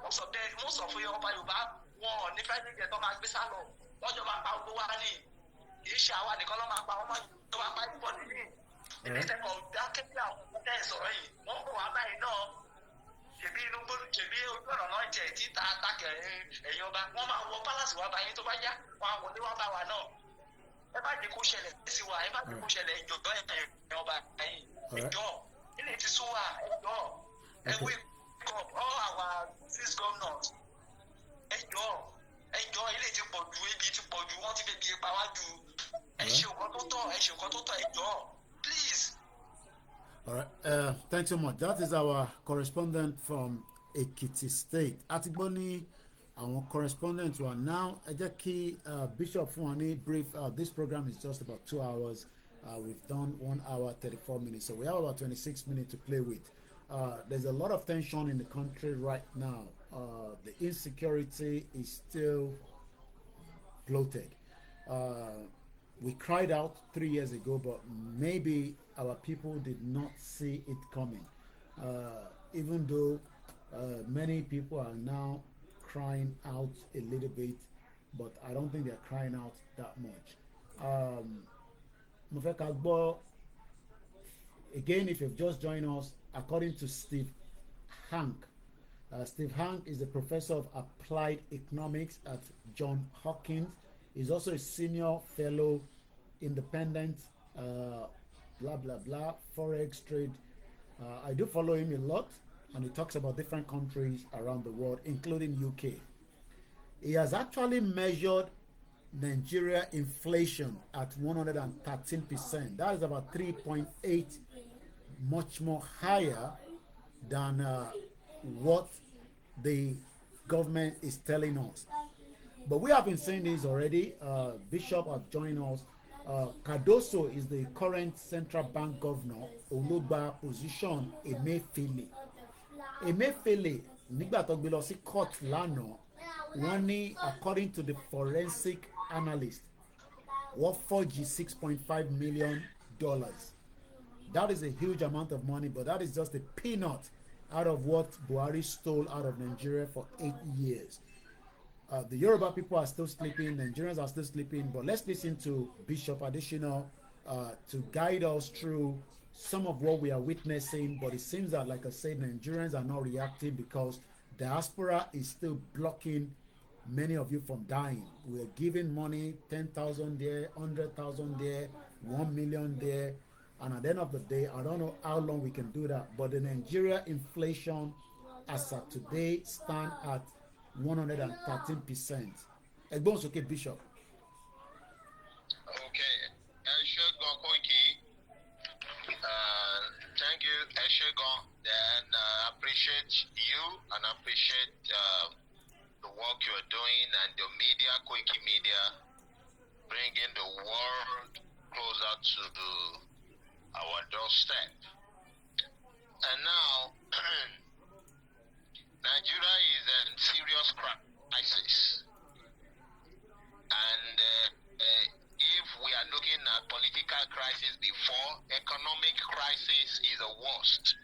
mo sọ fún yẹn ọba Yorùbá wọn ní 5 minutes tó máa gbé sá lọ wọ́n jọ máa pa gbogbo wa ní kì í ṣe àwa nìkan ló máa pa ọmọ tó máa pa ìbọn nínú ìdẹ́sẹ̀kọ̀ dákẹ́kẹ́ àwọn ọmọdé ìsọ̀rọ̀ yìí wọ́n kò wá báyìí náà ṣèbí inú gbọ́dọ̀ ṣèbí ojú ọ̀nà náà jẹ́ títa àtàkẹ́ ẹ̀yìn ọba wọ́n máa wọ pálásì wá báyìí tó bá yá wọn á wọlé wá bá wa náà ẹ bá jẹ́ kó ṣẹlẹ̀ sí wa ẹ bá jẹ́ kó ṣẹlẹ̀ ìjọba ẹ̀yìn ọba ẹ̀yìn ìjọ ilé ti sún wa ẹ̀jọ́ ẹ̀wé all our 6 governors ẹ̀jọ́ ilé ti pọ̀ ju ibi ti pọ̀ ju wọ́n ti fi ipa wá ju ẹ ṣe nǹkan tó tọ́ ẹ̀jọ́. Please. All right. Thanks so much. That is our correspondent from Ekiti State. Atigboni, our correspondent who are now. Bishop Fuani brief. This program is just about 2 hours. We've done 1 hour 34 minutes, so we have about 26 minutes to play with. There's a lot of tension in the country right now. The insecurity is still bloated. We cried out 3 years ago, but maybe our people did not see it coming. Even though many people are now crying out a little bit, but I don't think they're crying out that much. Again, if you've just joined us, according to Steve Hank, Steve Hank is a professor of applied economics at Johns Hopkins. He's also a senior fellow, independent, blah, blah, blah, forex trade. I do follow him a lot, and he talks about different countries around the world, including UK. He has actually measured Nigeria inflation at 113%. That is about 3.8, much more higher than what the government is telling us. But we have been saying this already. Bishop has joined us. Cardoso is the current central bank governor. Olugba position Emefiele. Emefiele nígbà tó gbé lọ sí court lánàá, wọ́n ní according to the forensic analyst, wọ́n forged $6.5 million. That is a huge amount of money, but that is just a peanut out of what Buhari stole out of Nigeria for 8 years. The Yoruba people are still sleeping, Nigerians are still sleeping, but let's listen to Bishop Additional to guide us through some of what we are witnessing. But it seems that, like I said, Nigerians are not reacting because Diaspora is still blocking many of you from dying. We are giving money, 10,000 there, 100,000 there, 1 million there. And at the end of the day, I don't know how long we can do that. But the Nigeria inflation as of today stand at 113%. Ẹgbọ́n sókè Bishop. Okay, Eshegon Koiki, thank you, Eshegon, and appreciate you and appreciate the work you're doing and the media, Koikimedia, bringing the world closer to our doorstep. And now, Nigeria is in serious crisis. And if we are looking at political crisis before, economic crisis is the worst.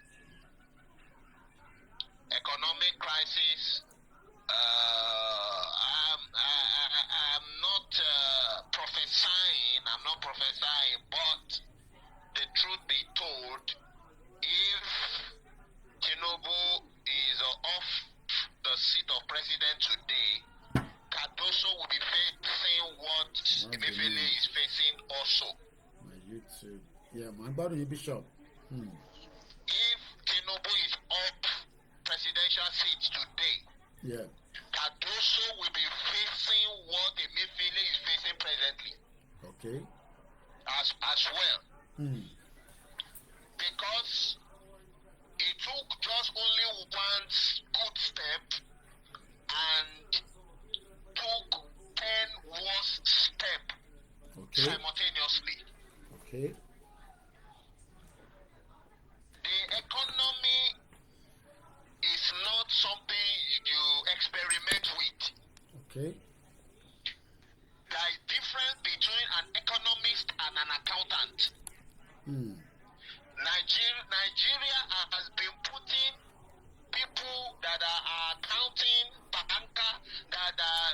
Economic crisis, I'm not prophesying, but the truth be told, if Tinubu is off the seat of president today, Cardoso will be facing what Emefiele is facing also. My YouTube. Yeah, my body Bishop. If Tinubu is up presidential seat today, yeah, Cardoso will be facing what Emefiele is facing presently. Okay. As well. Because it took just only one good step and took 10 worse steps simultaneously. Okay. The economy is not something you experiment with. Okay. There is difference between an economist and an accountant. Nigeria has been putting people that are accounting, banker, that are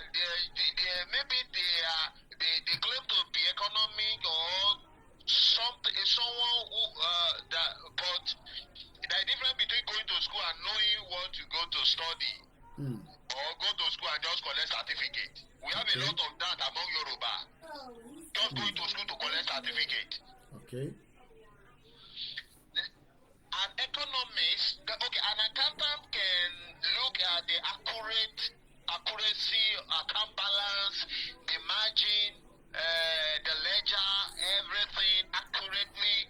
maybe they claim to be economic or something, someone who but there is difference between going to school and knowing what to go to study, or go to school and just collect certificate. We have a lot of that among Yoruba. Just going to school to collect certificate. Okay. An economist, an accountant can look at the accuracy, account balance, the margin, the ledger, everything accurately.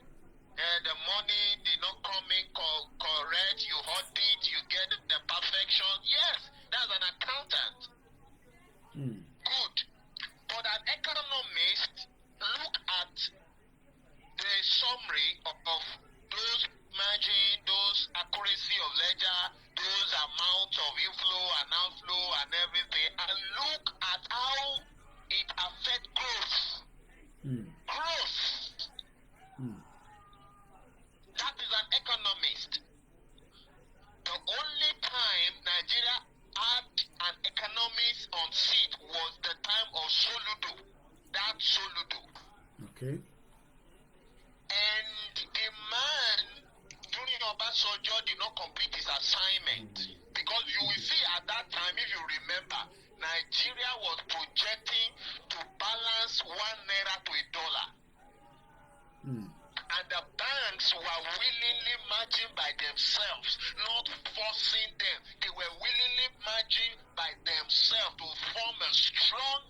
The money did not come in correct. You audit, you get the perfection. Yes, that's an accountant. Good. But an economist look at the summary of those margin, those accuracy of ledger, those amounts of inflow and outflow and everything, and look at how it affects growth. Growth. That is an economist. The only time Nigeria had an economist on seat was the time of Soludo. That Soludo. Okay. And the man during Obasanjo did not complete his assignment, because you will see at that time, if you remember, Nigeria was projecting to balance 1 naira to $1. And the banks were willingly merging by themselves, not forcing them. They were willingly merging by themselves to form a strong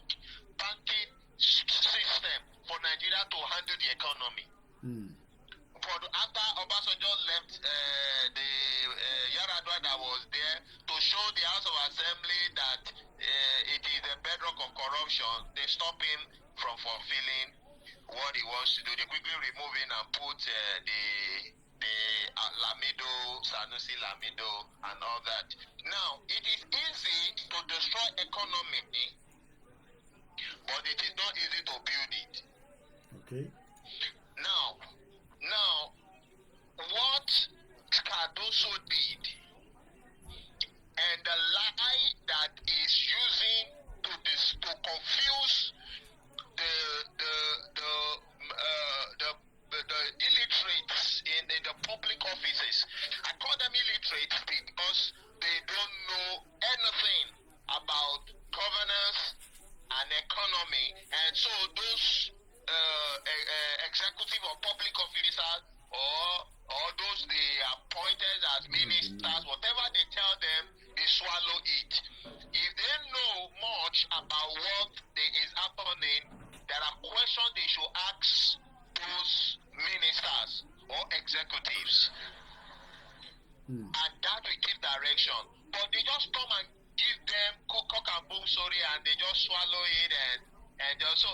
banking system for Nigeria to handle the economy. But after Obasanjo left, the Yaradua that was there to show the House of Assembly that it is a bedrock of corruption, they stopped him from fulfilling what he wants to do. They quickly remove him and put the Lamido, Sanusi Lamido and all that. Now, it is easy to destroy economy, but it is not easy to build it. Okay. Now, what Cardoso did, and the lie that is using to confuse the illiterates in the public offices. I call them illiterates because they don't know anything about governance and economy, and so those executive or public office ministers or those they appointed as ministers, whatever they tell them, they swallow it. If they know much about what is happening, there are questions they should ask those ministers or executives. And that will give direction. But they just come and give them cock and boom story and they just swallow it and just, so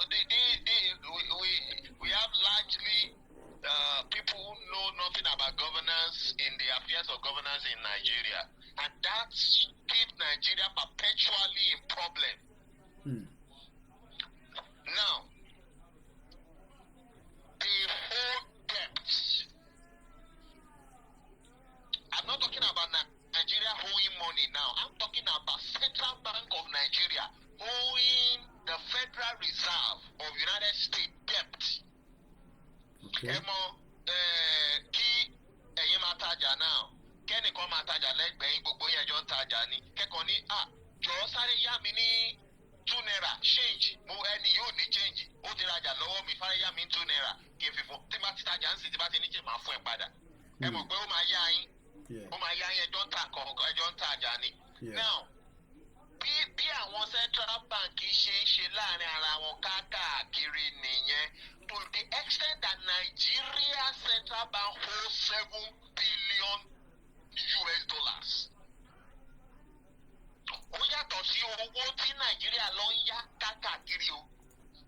we have largely people who know nothing about governance in the affairs of governance in Nigeria, and that keeps Nigeria perpetually in problem. Now, the whole debt. I'm not talking about Nigeria owing money now. I'm talking about Central Bank of Nigeria owing the Federal Reserve of United States debt. Okay. Kí ẹ̀yin máa tajà náà, kẹ́nìkan máa tajà lẹ́gbẹ̀ẹ́ gbogbo yẹn jọ ń tajà ni. Kẹ́kọ̀ọ́ ní jọ̀ọ́ sáré yá mi ní ₦2 change. Mo ẹni yóò ní change. Ó ti rajà lọ́wọ́ mi, fáré yá mi ₦2 kí n fi fún. Tí bá ti tajà ń sìn, tí bá ti ní jẹ́ máa fún ẹ padà. Ẹ mọ̀ pé ó máa yá yín. Ó máa yá yín ẹjọ́ ń ta kọ̀ọ̀kan, ẹjọ́ ń tajà ni. Now, bí àwọn Central Bank ṣe ń ṣe láàrin ara wọn káàkiri nìyẹn. To the extent that Nigeria Central Bank holds $7 billion. Ó yàtọ̀ sí owó tí Nàìjíríà lọ ń yá káàkiri o.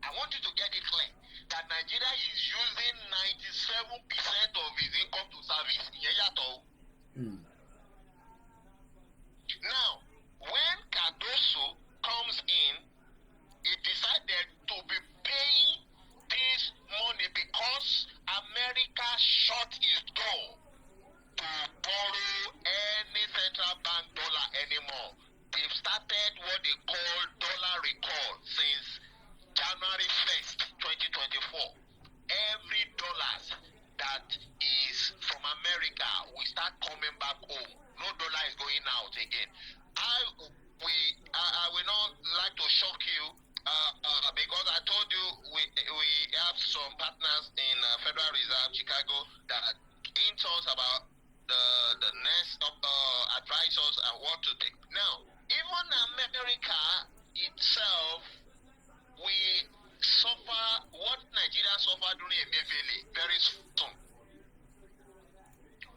I want you to get it clear that Nigeria is using 97% of its income to service. Ìyẹn yàtọ̀ o. Now, when Cardoso comes in, he decided to be paying this money because America shut its door to borrow any central bank dollar anymore. They've started what they call dollar recall since January 1st, 2024. Every dollar that is from America will start coming back home. No dollar is going out again. I will not like to shock you because I told you we have some partners in Federal Reserve Chicago that hint us about the next advise us and what to take. Now, even America itself, we suffer what Nigeria suffered during Emefiele very soon.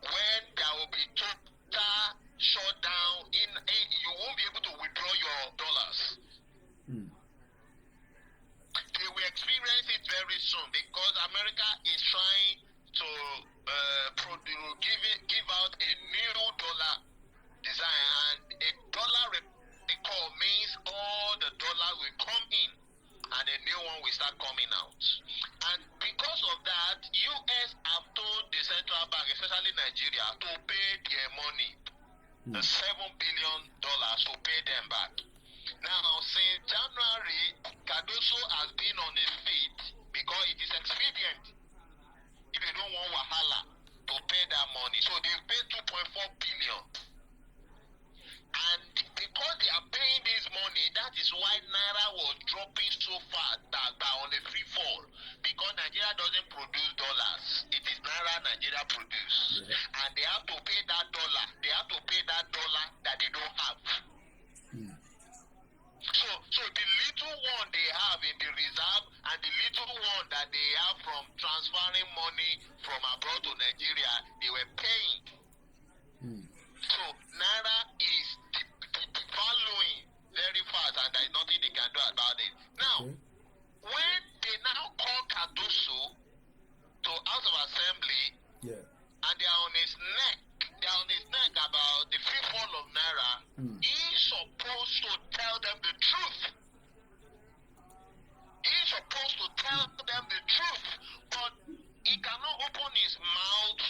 When there will be total shutdown, you won't be able to withdraw your dollars. They will experience it very soon because America is trying to give out a new dollar design, and a dollar recall means all the dollars will come in and a new one will start coming out. And because of that, US have told the central bank, especially Nigeria, to pay their money, the $7 billion to pay them back. Now, since January, Cardoso has been on his feet because it is expedient if you don't want Wahala to pay that money. So they pay $2.4 billion. And because they are paying this money, that is why Naira was dropping so fast on a free fall. Because Nigeria doesn't produce dollars. It is Naira Nigeria produce. Yeah. And they have to pay that dollar. They have to pay that dollar that they don't have. So the little one they have in the reserve and the little one that they have from transferring money from abroad to Nigeria, they were paying. So Naira is devaluing very fast, and there is nothing they can do about it. Now, when they now call Cardoso to House of Assembly, and they are on his neck, about the free fall of Naira, he's supposed to tell them the truth. He's supposed to tell them the truth, but he cannot open his mouth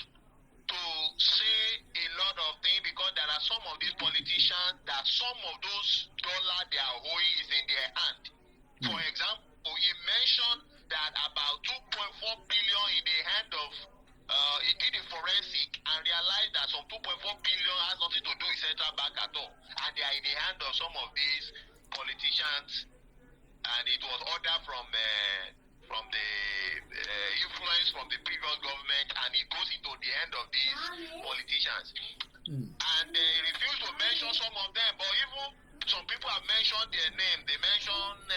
to say a lot of things because there are some of these politicians that some of those dollars they are owing is in their hand. For example, he mentioned that about $2.4 billion in the hand of he did a forensic and realized that some $2.4 billion has nothing to do with central bank at all, and they are in the hand of some of these politicians, and it was ordered from from the influence from the previous government, and it goes into the hand of these politicians. And they refuse to mention some of them, but even some people have mentioned their name. They mention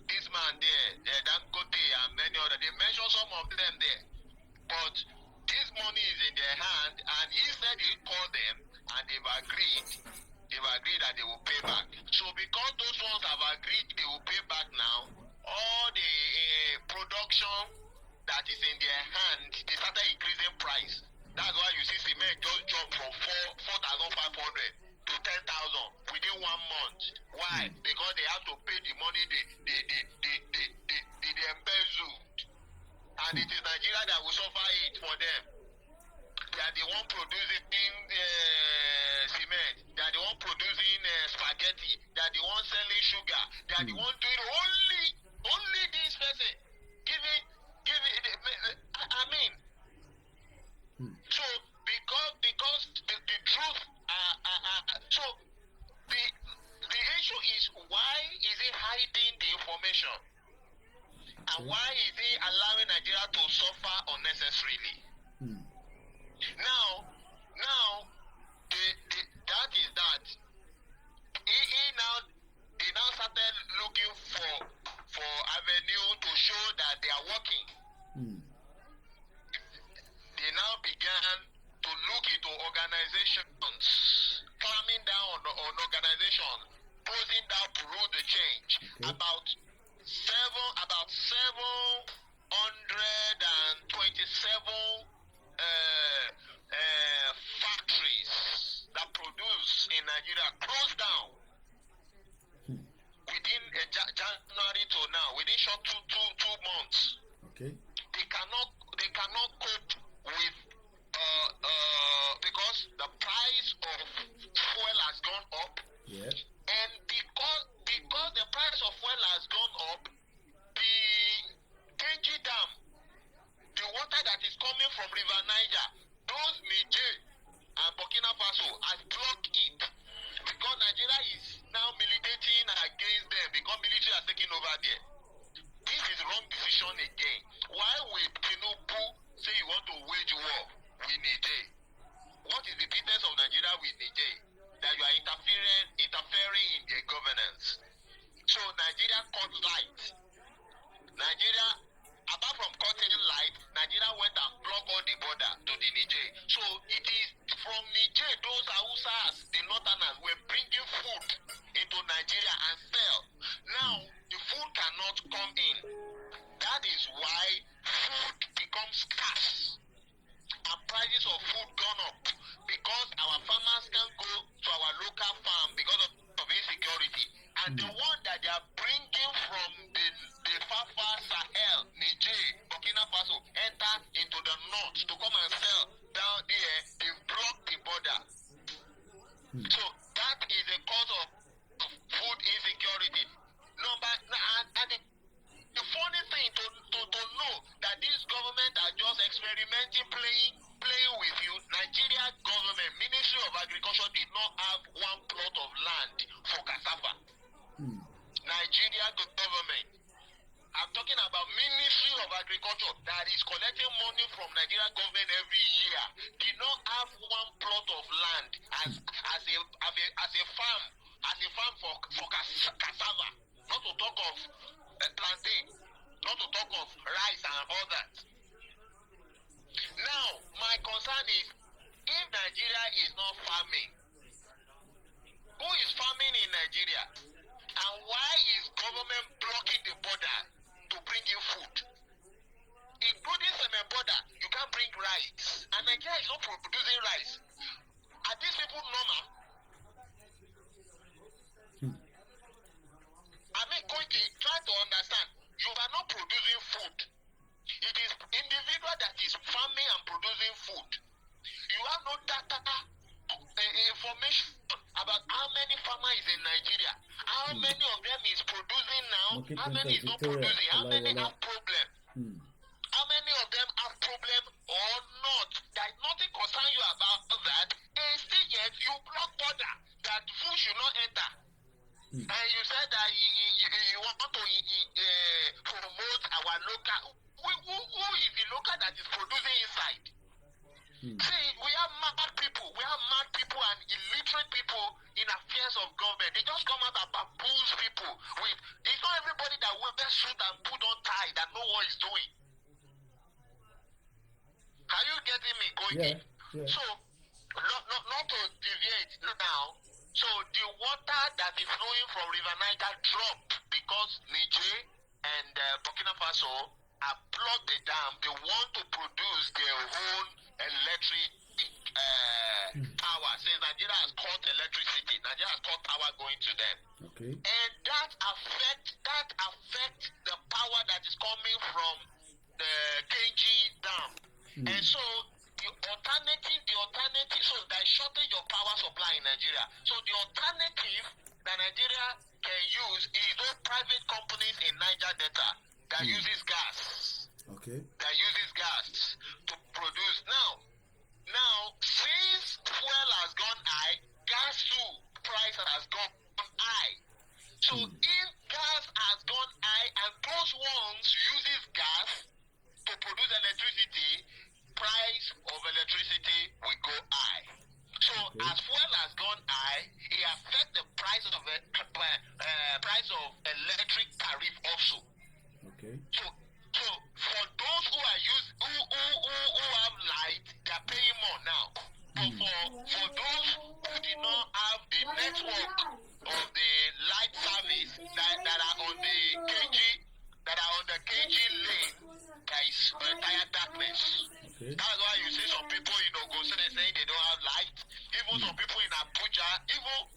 this man there, Dangote, and many others. They mention some of them there. But this money is in their hand, and he said he called them, and they've agreed. They've agreed that they will pay back. So because those ones have agreed they will pay back now, all the production that is in their hand, they started increasing price. That's why you see cement just jump from 4,500 to 10,000 within 1 month. Why? Because they have to pay the money they embezzled. And it is Nigeria that will suffer it for them. They are the one producing cement. They are the one producing spaghetti. They are the one selling sugar. They are the one doing only this person. Give it. I mean. So because the truth. So the issue is, why is he hiding the information? And why is he allowing Nigeria to suffer unnecessarily? Now, that is that. They now started looking for avenue to show that they are working. They now began to look into organizations, clamming down on organizations, posing down to rule the change. About 727 factories that produce in Nigeria closed down within January to now, within short two months. They cannot cope with because the price of fuel has gone up. And because the price of fuel has gone up, the Genji Dam, the water that is coming from River Niger, those Niger and Burkina Faso has blocked it, because Nigeria is now militating against them because military has taken over there. This is wrong decision again. Why will Tinubu say you want to wage war with Niger? What is the business of Nigeria with Niger? That you are interfering in their governance. So Nigeria caught light. Nigeria, apart from cutting light, Nigeria went and blocked all the border to the Niger. So it is from Niger, those Hausas, the northerners, were bringing food into Nigeria and sell. Now, the food cannot come in. That is why food becomes scarce. And prices of food gone up, because our farmers can go to our local farm because of insecurity. And the one that they are bringing from the far Sahel, Niger, Burkina Faso, enter into the north to come and sell down there, they block the border. So that is a cause of food insecurity. The funny thing to know that this government are just experimenting, playing with you. Nigeria government, Ministry of Agriculture did not have one plot of land for cassava. Nigeria government, I'm talking about Ministry of Agriculture that is collecting money from Nigeria government every year, did not have one plot of land as a farm for cassava. Not to talk of plantain, not to talk of rice and all that. Now, my concern is, if Nigeria is not farming, who is farming in Nigeria? And why is government blocking the border to bring in food? Including cement border, you can't bring rice. And Nigeria is not producing rice. Are these people normal? I mean, Koiki, try to understand. You are not producing food. It is individual that is farming and producing food. You have no data, information about how many farmers is in Nigeria, how many of them is producing now, how many is not producing, how many have problem, how many of them have problem or not. There is nothing concern you about that, and still yet you block border that food should not enter. And you said that you want to promote our local. Who is the local that is producing inside? See, we have mad people. We have mad people and illiterate people in affairs of government. They just come out and bamboozle people. It's not everybody that wears suit and put on tie that know what he's doing. Are you getting me, Koiki? Yeah. So, not to deviate now. So the water that is flowing from River Niger dropped because Niger and Burkina Faso have plugged the dam. They want to produce their own electric power. Since Nigeria has cut electricity, Nigeria has cut power going to them. Okay. And that affects the power that is coming from the KG dam. And so the alternative, so there is shortage of power supply in Nigeria. So the alternative that Nigeria can use is those private companies in Niger Delta that uses gas. Okay. That uses gas to produce. Now, since fuel has gone high, gas too price has gone high. So if gas has gone high and those ones uses gas to produce electricity, price of electricity will go high. So as fuel has gone high, it affects the price of electric tariff also. Okay. So for those who have light, they are paying more now. But for those who did not have the network of the light service that are on the KG lane, there is entire darkness. Okay. That's why you see some people go say they don't have light. Even some people in Abuja, even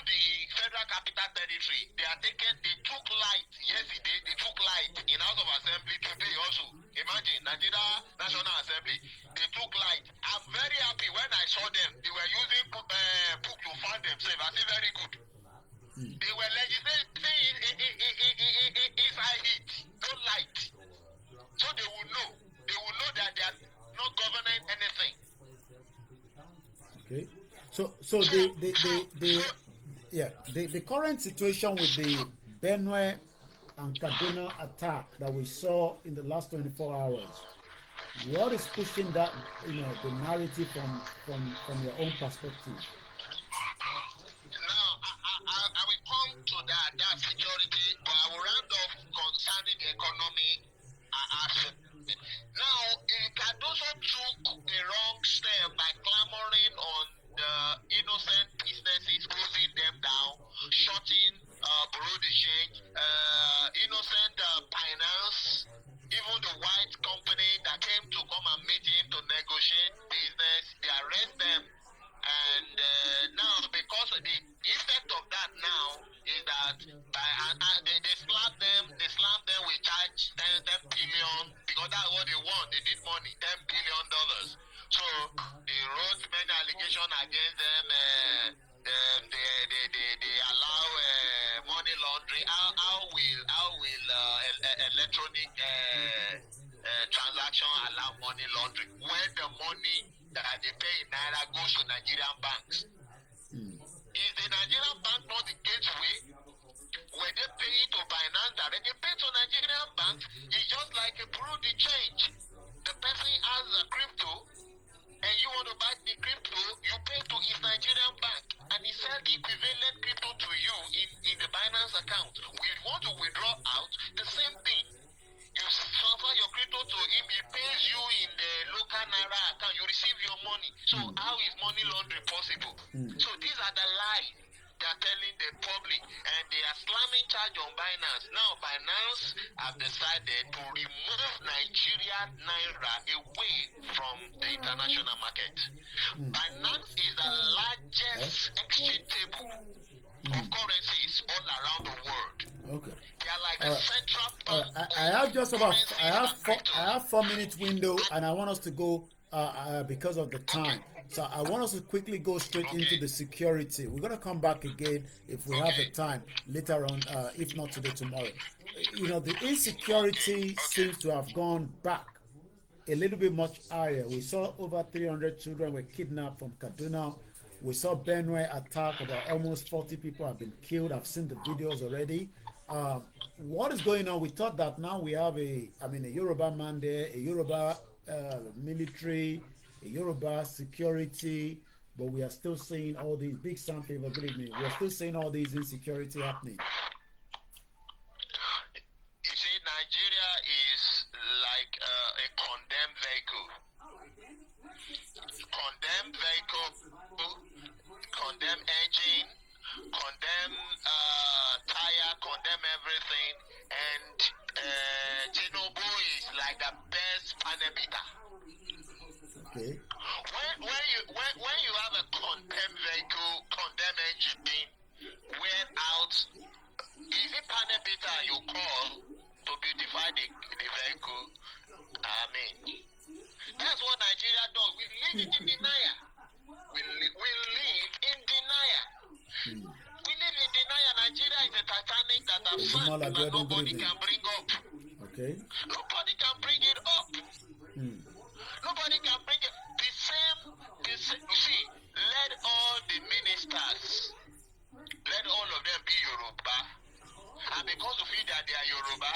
the Federal Capital Territory, they took light yesterday. They took light in House of Assembly today also. Imagine Nigeria National Assembly, they took light. I'm very happy when I saw them. They were using book to fund themselves. I say very good. They were legislating inside heat, no light. So they will know that they are not governing anything. Okay. So the current situation with the Benue and Kaduna attack that we saw in the last 24 hours, what is pushing that, the narrative from your own perspective? Now, I will come to that security, but I will round off concerning the economy aspect. Now, Cardoso took a wrong step by clamoring on the innocent businesses, closing them down, shutting bureau de change, innocent finance, even the white company that came to come and meet him to negotiate business, they arrest them. And now, because the effect of that now is that they slap them with charge 10 billion, because that's what they want. They need money, $10 billion. So they wrote many allegations against them. They allow money laundering. How will electronic transaction allow money laundering when the money that they pay in Naira goes to Nigerian banks? Is the Nigerian bank not the gateway? When they pay to Binance direct, they pay to Nigerian banks. It's just like a bureau de change. The person has a crypto, and you want to buy the crypto, you pay to his Nigerian bank, and he sell the equivalent crypto to you in the Binance account. We want to withdraw out, the same thing. You transfer your crypto to him, he pays you in the local Naira account, you receive your money. So how is money laundering possible? So these are the lies they are telling the public, and they are slamming charge on Binance. Now Binance have decided to remove Nigerian Naira away from the international market. Binance is the largest exchange table of currencies all around the world. Okay. They are like the central bank. I have 4 minutes window, and I want us to go because of the time. So I want us to quickly go straight into the security. We're going to come back again if we have the time later on, if not today, tomorrow. The insecurity seems to have gone back a little bit much higher. We saw over 300 children were kidnapped from Kaduna. We saw Benue attack, about almost 40 people have been killed. I've seen the videos already. What is going on? We thought that now we have a Yoruba man there, a Yoruba military, a Yoruba security, but we are still seeing all these big Sam favor, good evening. We are still seeing all these insecurity happening. You see, Nigeria is like a condemned vehicle. Condemned vehicle, condemned engine, condemn tire, condemn everything, and Tinubu is like the best panabita. Okay. When you have a condemned vehicle, condemned engine, wear out, is it panabita you call to beautify the vehicle? I mean, that's what Nigeria does. We live in denial. We live in denial. We live in denial. Nigeria is a Titanic that has sunk that nobody can bring up. Okay. Nobody can bring it up. Nobody can bring it. The same. See, let all the ministers, let all of them be Yoruba. And because of it that they are Yoruba,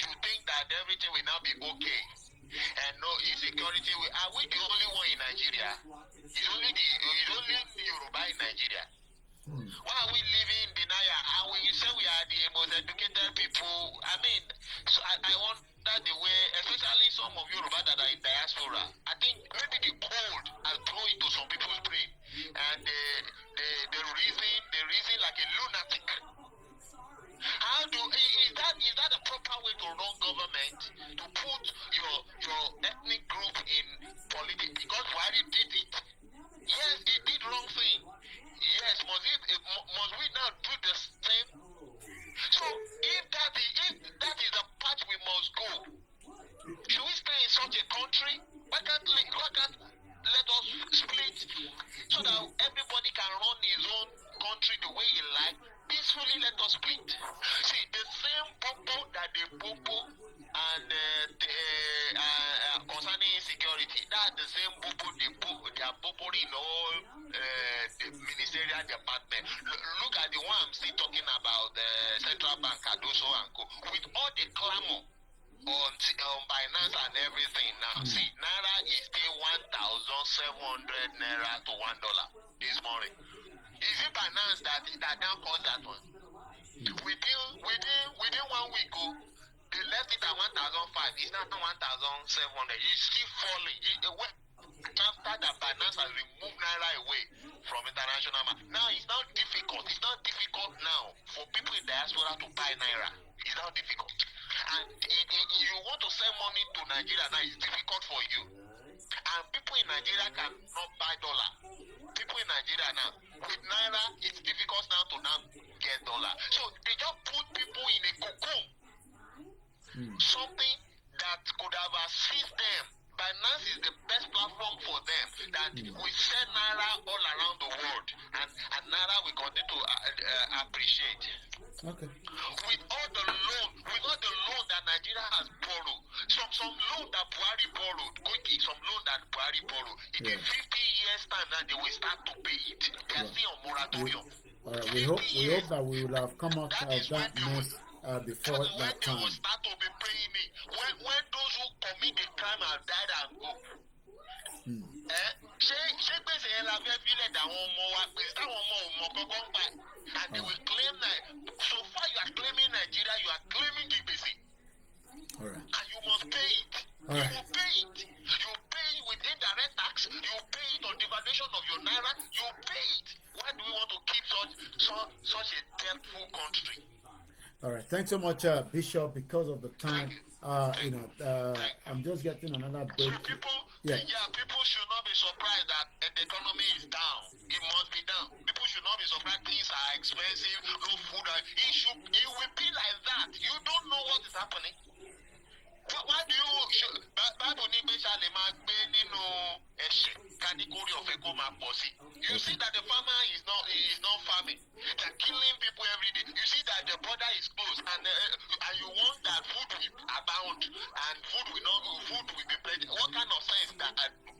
you think that everything will now be okay. And no insecurity. Are we the only one in Nigeria? It's only Yoruba in Nigeria. Why are we living in denial? And we say we are the most educated people. I mean, so I wonder the way, especially some of Yoruba that are in diaspora. I think maybe the cold has grown into some people's brain, and they reason like a lunatic. Is that a proper way to run government? To put your ethnic group in politics? Because Buhari did it. Yes, he did wrong thing. Yes, must we now do the same? So if that is the path we must go, should we stay in such a country? Why can't let us split so that everybody can run his own country the way he likes? Peacefully let us split. See, the same popo that they popo and concerning insecurity, that's the same popo they are popoing all the ministerial department. Look at the one I'm still talking about, the Central Bank, Kadoso and Co. With all the clamor on Binance and everything now. See, Naira is still 1,700 Naira to $1 this morning. Is it Binance that now caused that one? Within 1 week, they left it at 1,005. It's now 1,700. It's still falling. After that, Binance has removed Naira away from international market. Now it's now difficult. It's not difficult now for people in diaspora to buy Naira. It's now difficult. And if you want to send money to Nigeria now, it's difficult for you. And people in Nigeria cannot buy dollar. People in Nigeria now, with Naira, it's difficult now to get dollar. So they just put people in a cocoon. Something that could have assisted them. Binance is the best platform for them. That we send Naira all around the world, and Naira will continue to appreciate. Okay. With all the loan that Nigeria has borrowed, some loan that Buhari borrowed, Koiki, some loan that Buhari borrowed, in 50 years time now they will start to pay it. They are still on moratorium. We hope that we will have come out of that mess before that time. They will start to be paying it. When those who commit the crime have died and go. Ṣé gbèsè yẹn la fẹ́ fílẹ̀ dáwọn ọmọ wa gbèsè táwọn ọmọ ò mọ kọ́kọ́ ń pa and they will claim that so far you are claiming Nigeria, you are claiming the gbèsè. All right. And you must pay it. All right. You will pay it. You pay it with indirect tax. You pay it on devaluation of your Naira. You pay it. Why do we want to keep such a debtful country? All right. Thanks so much, Bishop. Because of the time, I'm just getting another break. People should not be surprised that the economy is down. It must be down. People should not be surprised things are expensive, no food. It will be like that. You don't know what is happening. Why do you Bible ní pé ṣá lè máa gbé nínú ẹ̀ṣẹ̀ káníkórì ọ̀fẹ́ kó máa pọ̀ sí? You see that the farmer is not farming. They are killing people every day. You see that the border is closed and you want that food will abound and food will be plenty. What kind of sense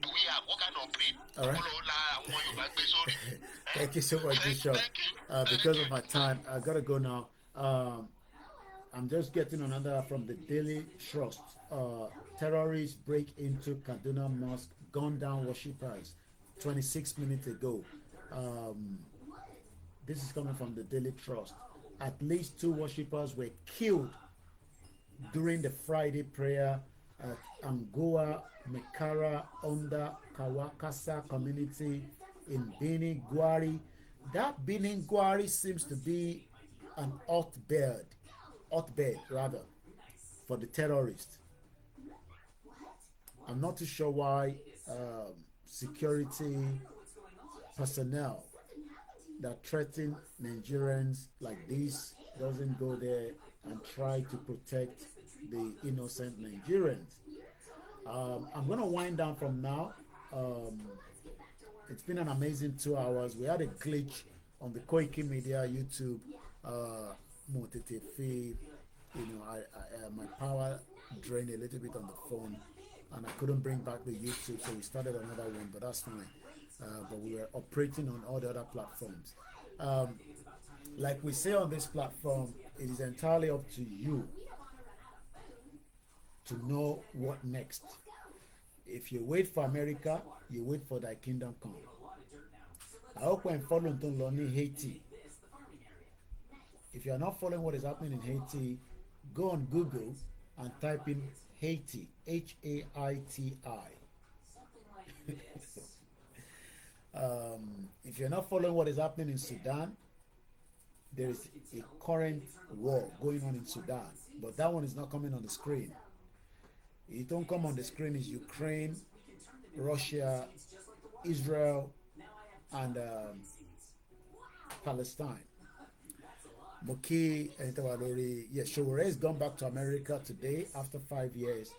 do we have? What kind of brain? All right. Thank you so much, Bishop. Thank you. Because of my time, I gotta go now. I'm just getting another from the Daily Trust. Terrorists break into Kaduna Mosque, gun down worshippers 26 minutes ago. This is coming from the Daily Trust. At least 2 worshippers were killed during the Friday prayer at Angoa Mekara under Kawakasa community in Benin Gwari. That Benin Gwari seems to be an hotbed rather, for the terrorists. I'm not too sure why security personnel that threaten Nigerians like this doesn't go there and try to protect the innocent Nigerians. I'm going to wind down from now. It's been an amazing 2 hours. We had a glitch on the Koikimedia YouTube. My power drained a little bit on the phone and I couldn't bring back the YouTube, so we started another one, but that's fine. But we were operating on all the other platforms. Like we say on this platform, it is entirely up to you to know what next. If you wait for America, you wait for thy kingdom come. I hope when following Haiti. If you are not following what is happening in Haiti, go on Google and type in Haiti, Haiti. If you're not following what is happening in Sudan, there is a current war going on in Sudan, but that one is not coming on the screen. It don't come on the screen is Ukraine, Russia, Israel, and Palestine. Moki Entawalori, yes, Showore has gone back to America today after 5 years.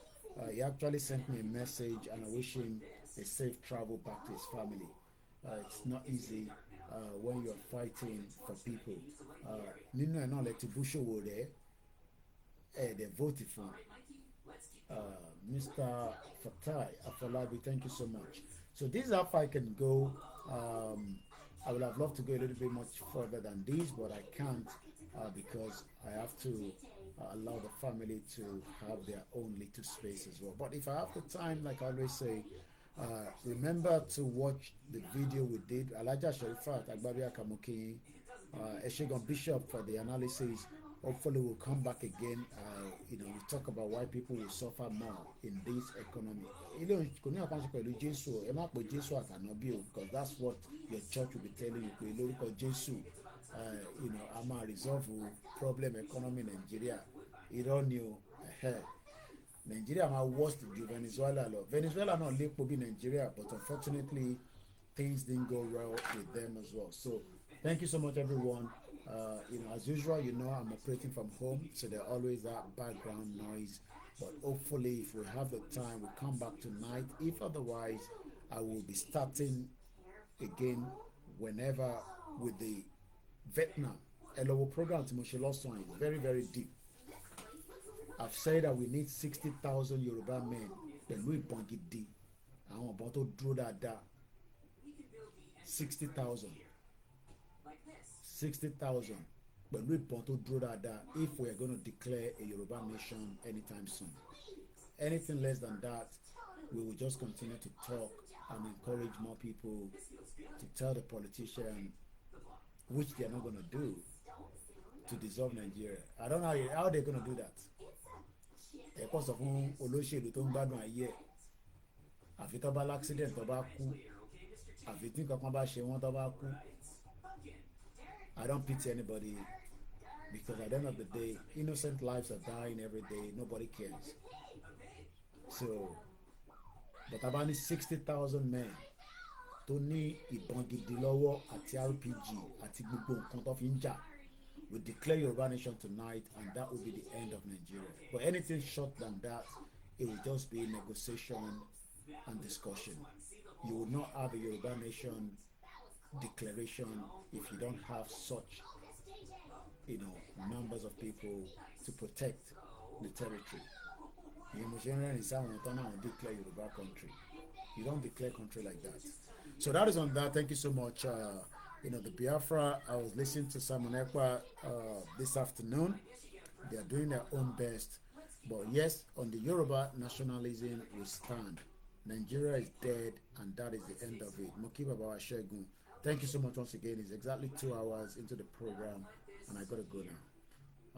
He actually sent me a message and I wish him a safe travel back to his family. It's not easy when you're fighting for people. Nino and all let Bushowore they voted for Mr. Fatai Afolabi. Thank you so much. So this is how far I can go. I would have loved to go a little bit much further than this, but I can't because I have to allow the family to have their own little space as well. But if I have the time, like I always say, remember to watch the video we did. Alaja Sharifat Agbabia Kamuki, Eshegon Bishop for the analysis. Hopefully we'll come back again. We talk about why people will suffer more in this economy. Because that's what your church will be telling you. I'm a resolve problem economy in Nigeria. Nigeria are worse than Venezuela. Venezuela not live to be Nigeria, but unfortunately things didn't go well with them as well. So thank you so much, everyone. As usual, I'm operating from home, so there's always that background noise. But hopefully, if we have the time, we'll come back tonight. If otherwise, I will be starting again whenever with the Vietnam LO program to Mosheloswan. It's very, very deep. I've said that we need 60,000 Yoruba men. Then we point it deep. I'm about to draw that 60,000. 60,000. But we want to draw that if we are going to declare a Yoruba nation anytime soon. Anything less than that, we will just continue to talk and encourage more people to tell the politician, which they are not going to do, to dissolve Nigeria. I don't know how they're going to do that. Because of Olóṣèlú tó ń gbádùn ayé ẹ̀, àfi tó bá l'accident tó bá kú, àfi tí nǹkan bá ṣe wọ́n tó bá kú. I don't pity anybody because at the end of the day, innocent lives are dying every day. Nobody cares. So, but about 60,000 men tó ní ìbọn gidi lọ́wọ́ àti RPG àti gbogbo nǹkan tó fi ń jà. We declare Yoruba nation tonight, and that will be the end of Nigeria. But anything short than that, it will just be negotiation and discussion. You will not have a Yoruba nation declaration if you don't have such, numbers of people to protect the territory. Declare Yoruba country. You don't declare country like that. So that is on that. Thank you so much. The Biafra, I was listening to Simon Ekpa this afternoon. They are doing their own best. But yes, on the Yoruba nationalism, we stand. Nigeria is dead, and that is the end of it. Mokiba Bawa Shegun, thank you so much once again. It's exactly 2 hours into the program, and I gotta go now.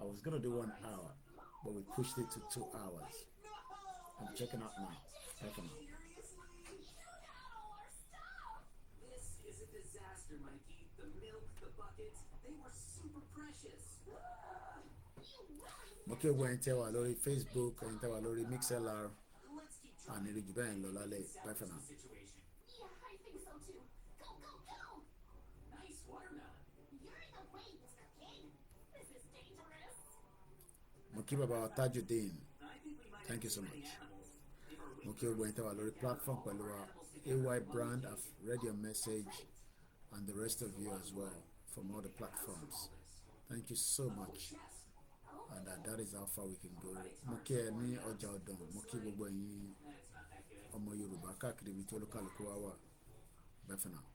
I was gonna do 1 hour, but we pushed it to 2 hours. I'm checking out now. Bye for now. This is a disaster, Mikey. The milk, the buckets, they were super precious. Okay, we're in Lori Facebook, in Lori MixLR, and in Rijuba Lola. Bye for now. Yeah, I think so too. Go, go, go! Nice watermelon. You're in the way, Mr. King. This is dangerous. Mokiba Bawa Tajuddin, thank you so much. Okay, we're in Lori platform, AY brand. I've read your message, and the rest of you as well from all the platforms. Thank you so much. And that is how far we can go. Moki ni ọjà ọdàn, moki gbogbo ẹ̀yin ọmọ Yorùbá káàkiri ibi tí olúkálùkù wá wà. Bye for now.